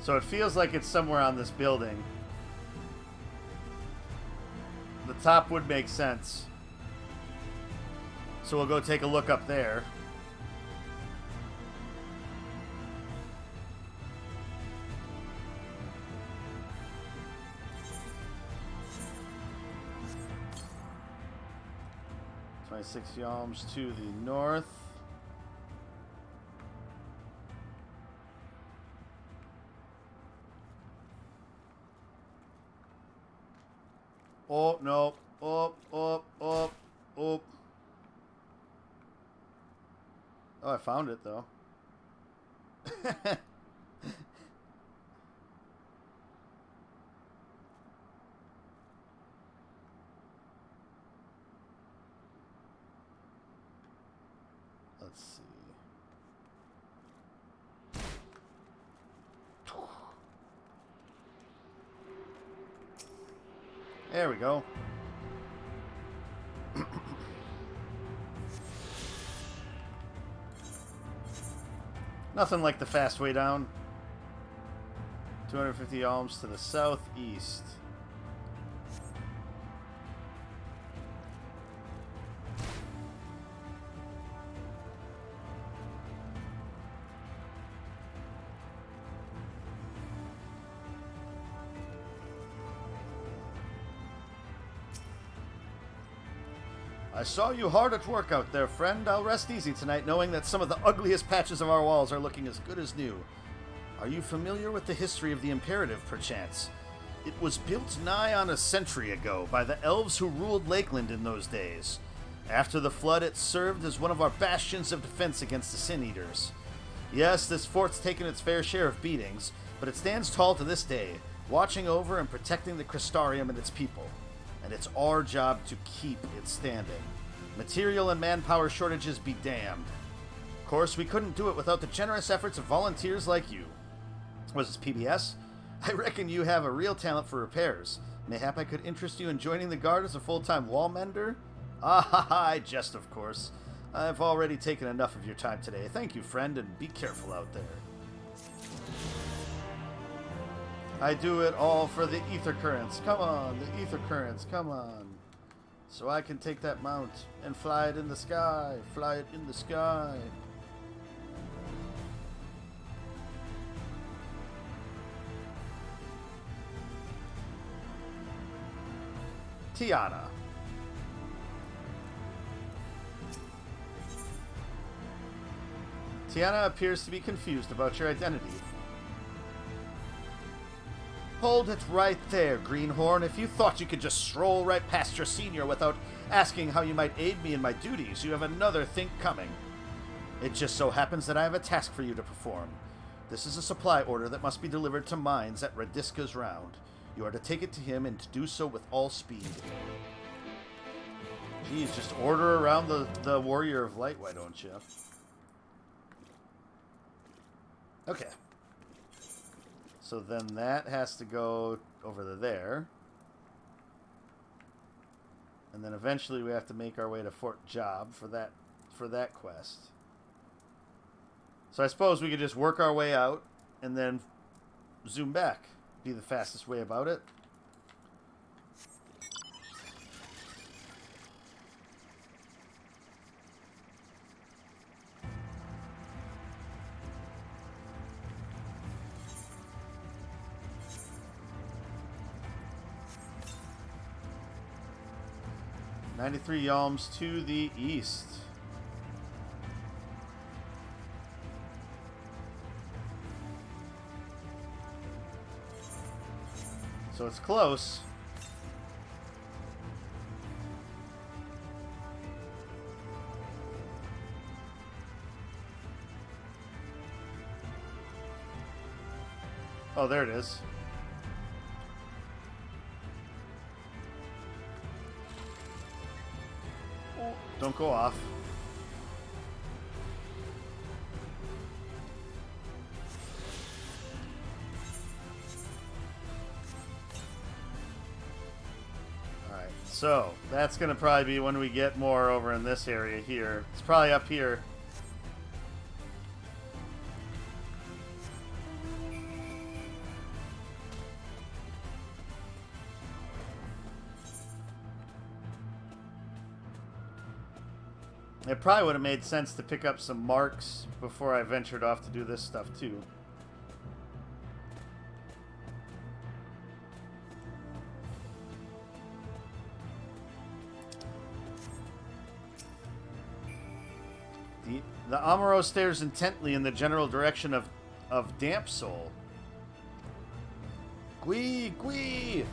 So it feels like it's somewhere on this building. The top would make sense. So we'll go take a look up there. "26 yalms to the north." Oh, no. Oh. Oh, I found it, though. Let's see. There we go. Nothing like the fast way down. 250 yalms to the southeast. "I saw you hard at work out there, friend. I'll rest easy tonight knowing that some of the ugliest patches of our walls are looking as good as new. Are you familiar with the history of the Imperative, perchance? It was built nigh on a century ago by the elves who ruled Lakeland in those days. After the flood, it served as one of our bastions of defense against the Sin Eaters. Yes, this fort's taken its fair share of beatings, but it stands tall to this day, watching over and protecting the Crystarium and its people. And it's our job to keep it standing. Material and manpower shortages be damned. Of course, we couldn't do it without the generous efforts of volunteers like you. Was this PBS? I reckon you have a real talent for repairs. Mayhap I could interest you in joining the guard as a full-time wall mender? Ah ha ha, I jest, of course. I've already taken enough of your time today. Thank you, friend, and be careful out there. I do it all for the ether currents. Come on, the ether currents, come on. So I can take that mount and fly it in the sky. Fly it in the sky. Tiana. Tiana appears to be confused about your identity. Hold it right there, Greenhorn. If you thought you could just stroll right past your senior without asking how you might aid me in my duties, you have another think coming. It just so happens that I have a task for you to perform. This is a supply order that must be delivered to mines at Radiska's Round. You are to take it to him and to do so with all speed. Geez, just order around the Warrior of Light, why don't you? Okay. So then that has to go over to there. And then eventually we have to make our way to Fort Job for that quest. So I suppose we could just work our way out and then zoom back. Be the fastest way about it. "93 Yalms to the east." So it's close. Oh, there it is. Don't go off. Alright, so that's going to probably be when we get more over in this area here. It's probably up here. It probably would have made sense to pick up some marks before I ventured off to do this stuff too. The Amuro stares intently in the general direction of Damp Soul. Gui, Gui!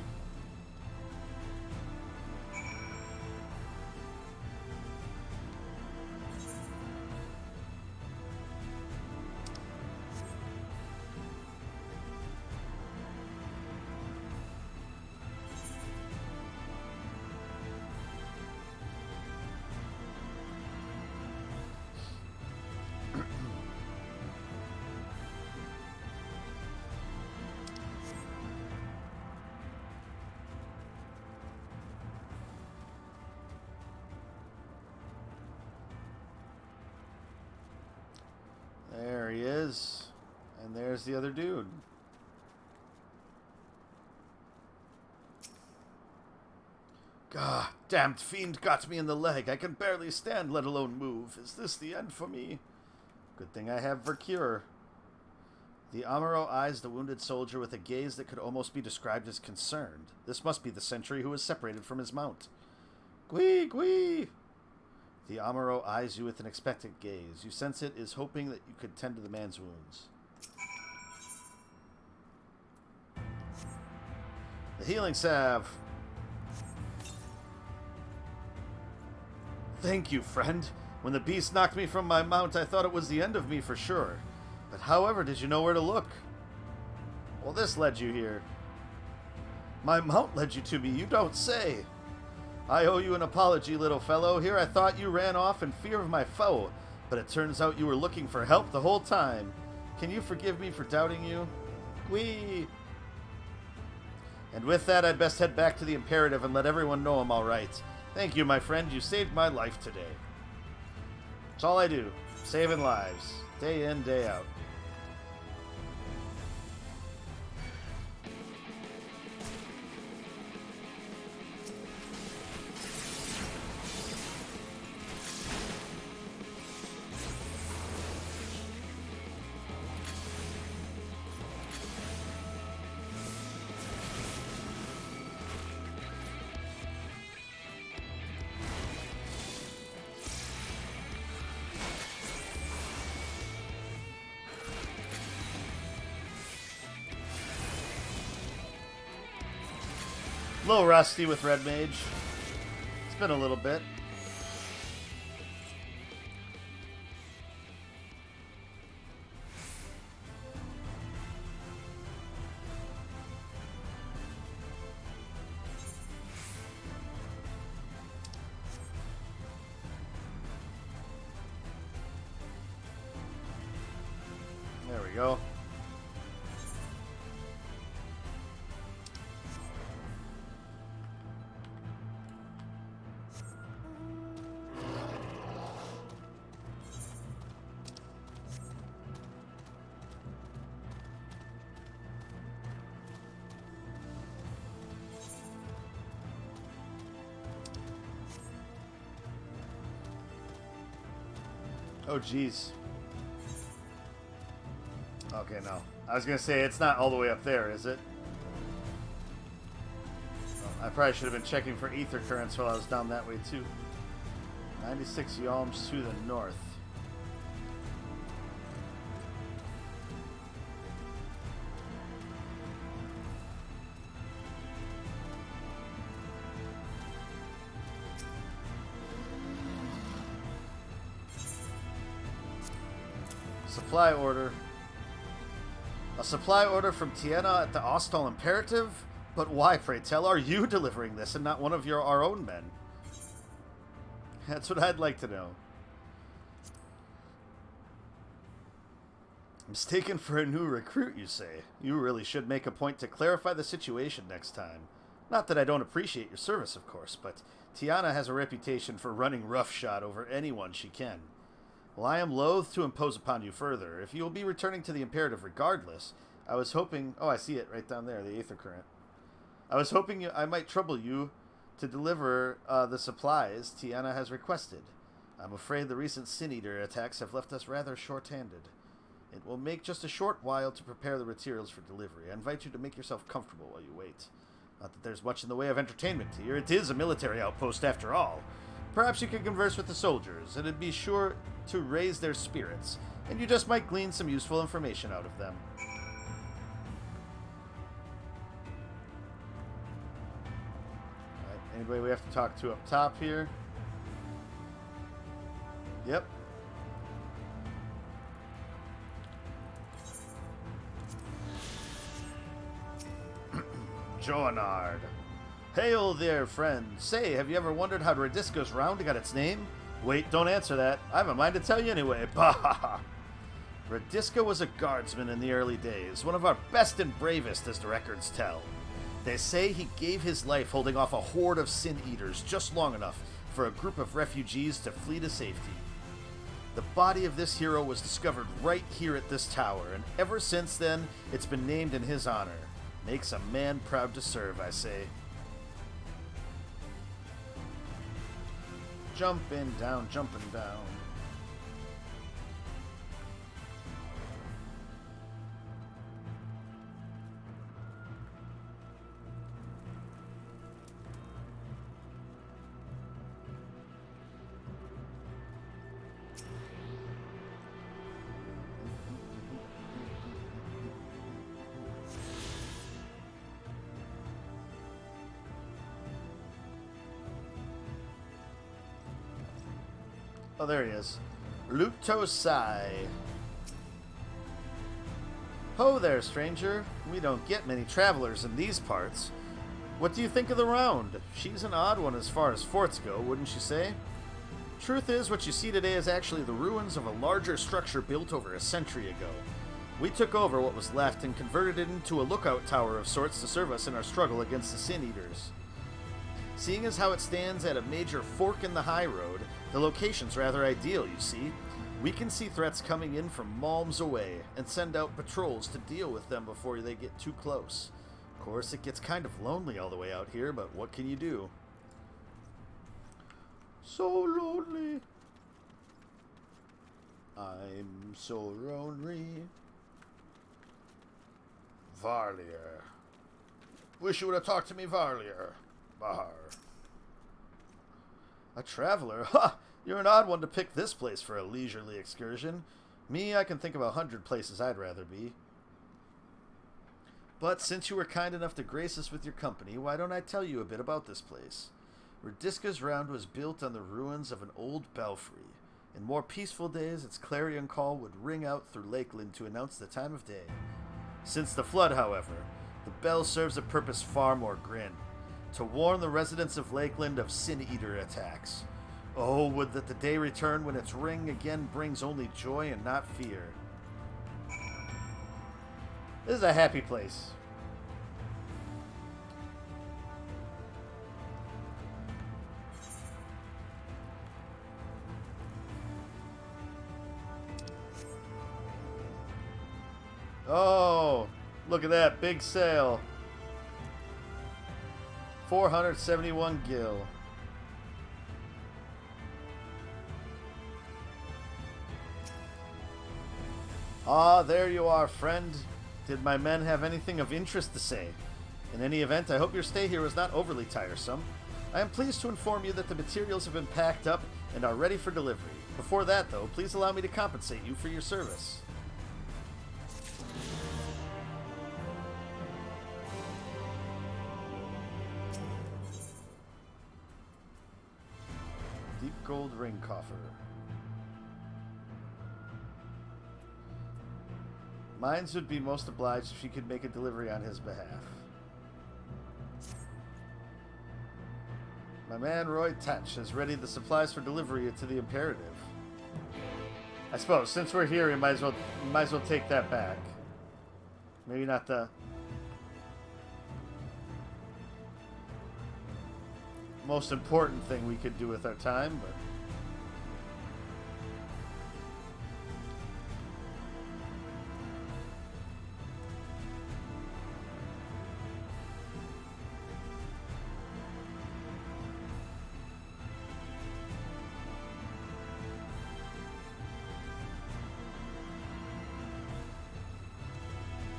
There he is. And there's the other dude. Gah, damned fiend got me in the leg. I can barely stand, let alone move. Is this the end for me? Good thing I have Vercure. The Amuro eyes the wounded soldier with a gaze that could almost be described as concerned. This must be the sentry who was separated from his mount. Gui, Gui! The Amuro eyes you with an expectant gaze. You sense it is hoping that you could tend to the man's wounds. The healing salve. Thank you, friend. When the beast knocked me from my mount, I thought it was the end of me for sure. But however did you know where to look? Well, this led you here. My mount led you to me, you don't say. I owe you an apology, little fellow. Here I thought you ran off in fear of my foe, but it turns out you were looking for help the whole time. Can you forgive me for doubting you? Whee! And with that, I'd best head back to the Imperative and let everyone know I'm all right. Thank you, my friend. You saved my life today. That's all I do. Saving lives. Day in, day out. A little rusty with Red Mage. It's been a little bit. There we go. Oh, jeez. Okay, no. I was going to say, it's not all the way up there, is it? Oh, I probably should have been checking for ether currents while I was down that way, too. 96 yalms to the north. Supply order. A supply order from Tiana at the Ostal Imperative? But why, pray tell, are you delivering this and not one of our own men? That's what I'd like to know. Mistaken for a new recruit, you say? You really should make a point to clarify the situation next time. Not that I don't appreciate your service, of course, but Tiana has a reputation for running roughshod over anyone she can. Well, I am loath to impose upon you further. If you will be returning to the Imperative regardless, I was hoping... Oh, I see it right down there, the Aether Current. I was hoping I might trouble you to deliver the supplies Tiana has requested. I'm afraid the recent Sin Eater attacks have left us rather short-handed. It will make just a short while to prepare the materials for delivery. I invite you to make yourself comfortable while you wait. Not that there's much in the way of entertainment here. It is a military outpost after all. Perhaps you can converse with the soldiers, and it'd be sure to raise their spirits, and you just might glean some useful information out of them. Alright, anybody we have to talk to up top here? Yep. Joanard. Hail there, friend. Say, have you ever wondered how Radisco's Round got its name? Wait, don't answer that. I have a mind to tell you anyway. Bah! Radisco was a guardsman in the early days, one of our best and bravest, as the records tell. They say he gave his life holding off a horde of Sin Eaters just long enough for a group of refugees to flee to safety. The body of this hero was discovered right here at this tower, and ever since then, it's been named in his honor. Makes a man proud to serve, I say. Jumping down, jumping down. Oh, there he is. Lutosai. Ho there, stranger. We don't get many travelers in these parts. What do you think of the round? She's an odd one as far as forts go, wouldn't you say? Truth is, what you see today is actually the ruins of a larger structure built over a century ago. We took over what was left and converted it into a lookout tower of sorts to serve us in our struggle against the Sin Eaters. Seeing as how it stands at a major fork in the high road, the location's rather ideal, you see. We can see threats coming in from malms away and send out patrols to deal with them before they get too close. Of course, it gets kind of lonely all the way out here, but what can you do? So lonely. I'm so lonely. Varlier. Wish you would have talked to me, Varlier. Bahar. A traveler? Ha! You're an odd one to pick this place for a leisurely excursion. Me, I can think of 100 places I'd rather be. But since you were kind enough to grace us with your company, why don't I tell you a bit about this place? Radiska's Round was built on the ruins of an old belfry. In more peaceful days, its clarion call would ring out through Lakeland to announce the time of day. Since the flood, however, the bell serves a purpose far more grim. To warn the residents of Lakeland of Sin Eater attacks. Oh, would that the day return when its ring again brings only joy and not fear. This is a happy place. Oh, look at that big sale. 471 gil. Ah, there you are, friend. Did my men have anything of interest to say? In any event, I hope your stay here was not overly tiresome. I am pleased to inform you that the materials have been packed up and are ready for delivery. Before that, though, please allow me to compensate you for your service. Deep gold ring coffer. Mines would be most obliged if she could make a delivery on his behalf. My man Roy Tatch has readied the supplies for delivery to the Imperative. I suppose since we're here, we might as well take that back. Maybe not the most important thing we could do with our time, but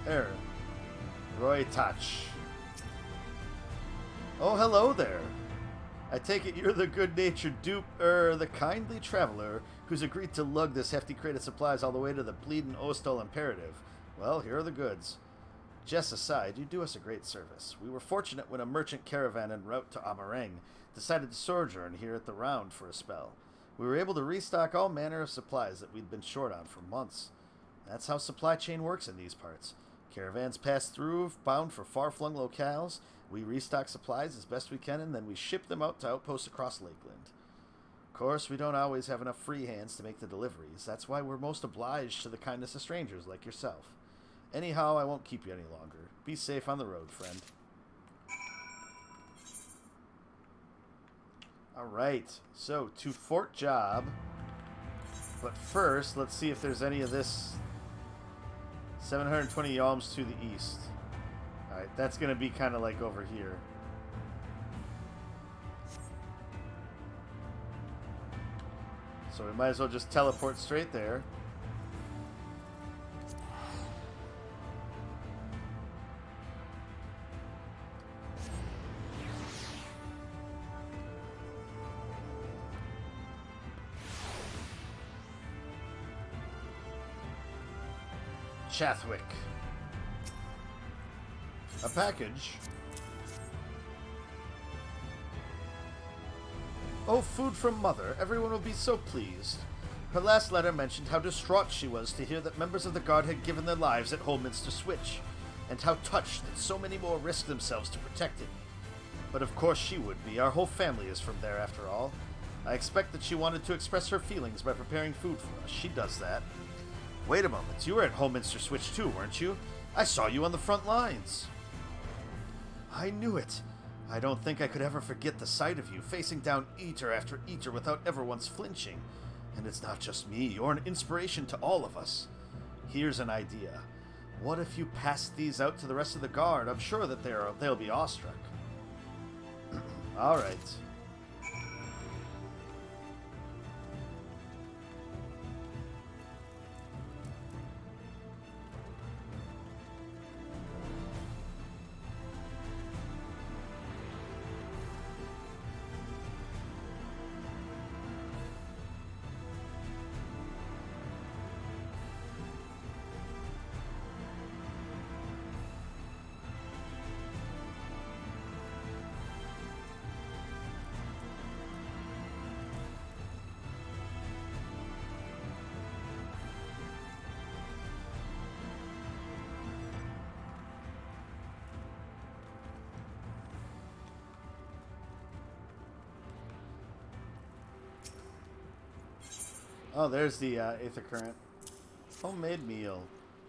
there. Roy Touch. Oh, hello there. I take it you're the good-natured the kindly traveler who's agreed to lug this hefty crate of supplies all the way to the bleedin' Ostal Imperative. Well, here are the goods. Jest aside, you do us a great service. We were fortunate when a merchant caravan en route to Amareng decided to sojourn here at the Round for a spell. We were able to restock all manner of supplies that we'd been short on for months. That's how supply chain works in these parts. Caravans pass through, bound for far-flung locales. We restock supplies as best we can, and then we ship them out to outposts across Lakeland. Of course, we don't always have enough free hands to make the deliveries. That's why we're most obliged to the kindness of strangers like yourself. Anyhow, I won't keep you any longer. Be safe on the road, friend. Alright, so to Fort Job. But first, let's see if there's any of this 720 yalms to the east. Alright, that's going to be kind of like over here. So we might as well just teleport straight there. Chathwick. A package. Oh, food from Mother. Everyone will be so pleased. Her last letter mentioned how distraught she was to hear that members of the Guard had given their lives at Holminster Switch, and how touched that so many more risked themselves to protect it. But of course she would be. Our whole family is from there, after all. I expect that she wanted to express her feelings by preparing food for us. She does that. Wait a moment. You were at Holminster Switch too, weren't you? I saw you on the front lines. I knew it. I don't think I could ever forget the sight of you, facing down eater after eater without ever once flinching. And it's not just me. You're an inspiration to all of us. Here's an idea. What if you passed these out to the rest of the Guard? I'm sure that they'll be awestruck. All right. Oh, there's the Aether Current. Homemade meal.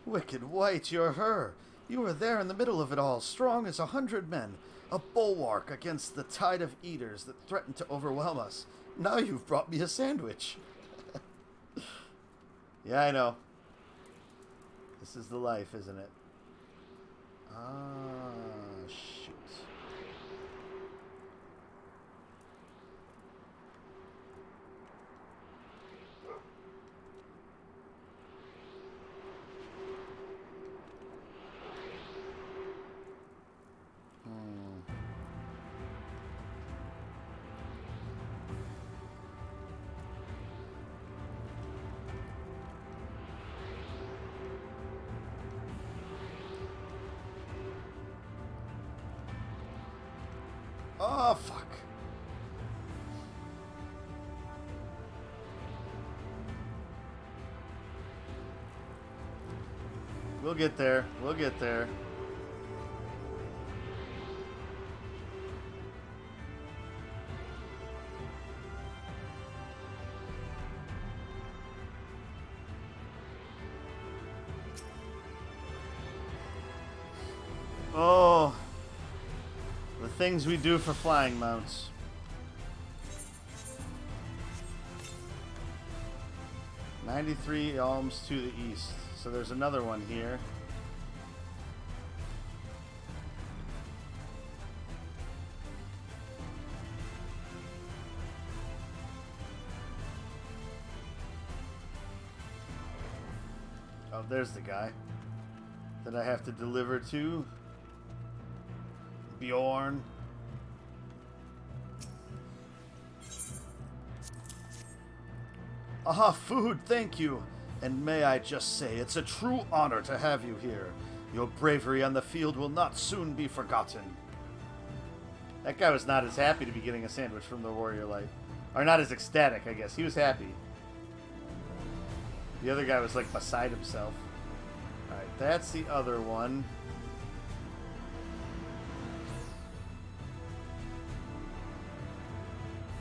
Wicked White, you're her. You were there in the middle of it all, strong as 100 men. A bulwark against the tide of eaters that threatened to overwhelm us. Now you've brought me a sandwich. Yeah, I know. This is the life, isn't it? Ah, shoot. Oh, fuck. We'll get there. We'll get there. Oh. The things we do for flying mounts. "93 alms to the east." So there's another one here. Oh, there's the guy that I have to deliver to. Bjorn. Aha, food, thank you. And may I just say, it's a true honor to have you here. Your bravery on the field will not soon be forgotten. That guy was not as happy to be getting a sandwich from the Warrior Light. Or not as ecstatic, I guess. He was happy. The other guy was like beside himself. Alright, that's the other one.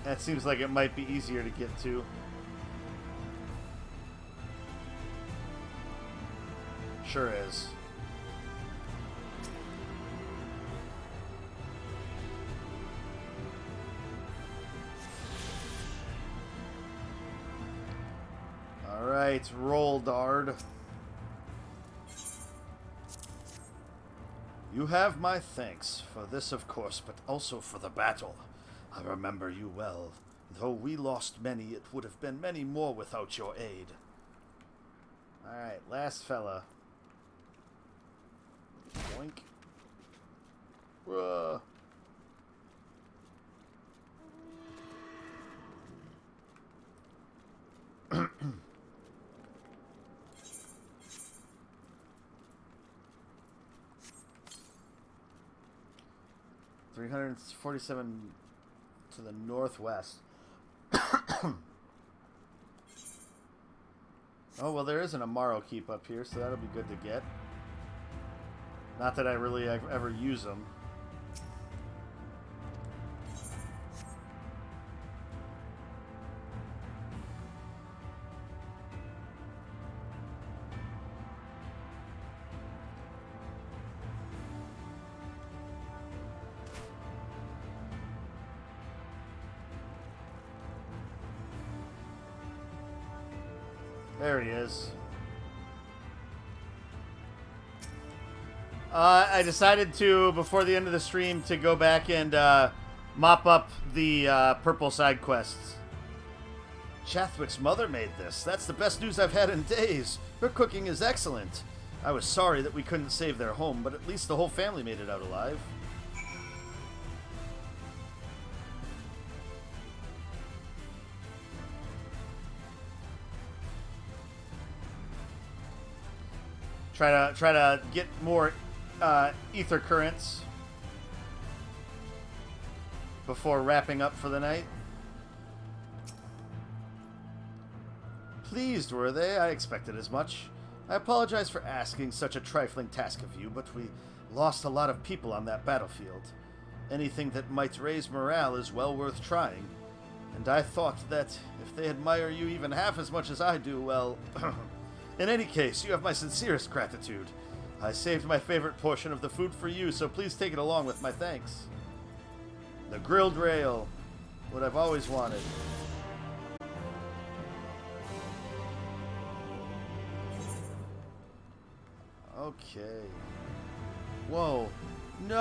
That seems like it might be easier to get to. Sure is. Alright, roll, Dard. You have my thanks for this, of course, but also for the battle. I remember you well. Though we lost many, it would have been many more without your aid. Alright, last fella. Boink. Bruh. $347 to the northwest. Oh, well, there isn't a Morrow Keep up here, so that'll be good to get. Not that I really ever use them. There he is. I decided to, before the end of the stream, to go back and mop up the purple side quests. Chathwick's mother made this. That's the best news I've had in days. Her cooking is excellent. I was sorry that we couldn't save their home, but at least the whole family made it out alive. Try to get more ether currents before wrapping up for the night. Pleased, were they? I expected as much. I apologize for asking such a trifling task of you, but we lost a lot of people on that battlefield. Anything that might raise morale is well worth trying. And I thought that if they admire you even half as much as I do, well... In any case, you have my sincerest gratitude. I saved my favorite portion of the food for you, so please take it along with my thanks. The grilled rail. What I've always wanted. Okay. Whoa. No!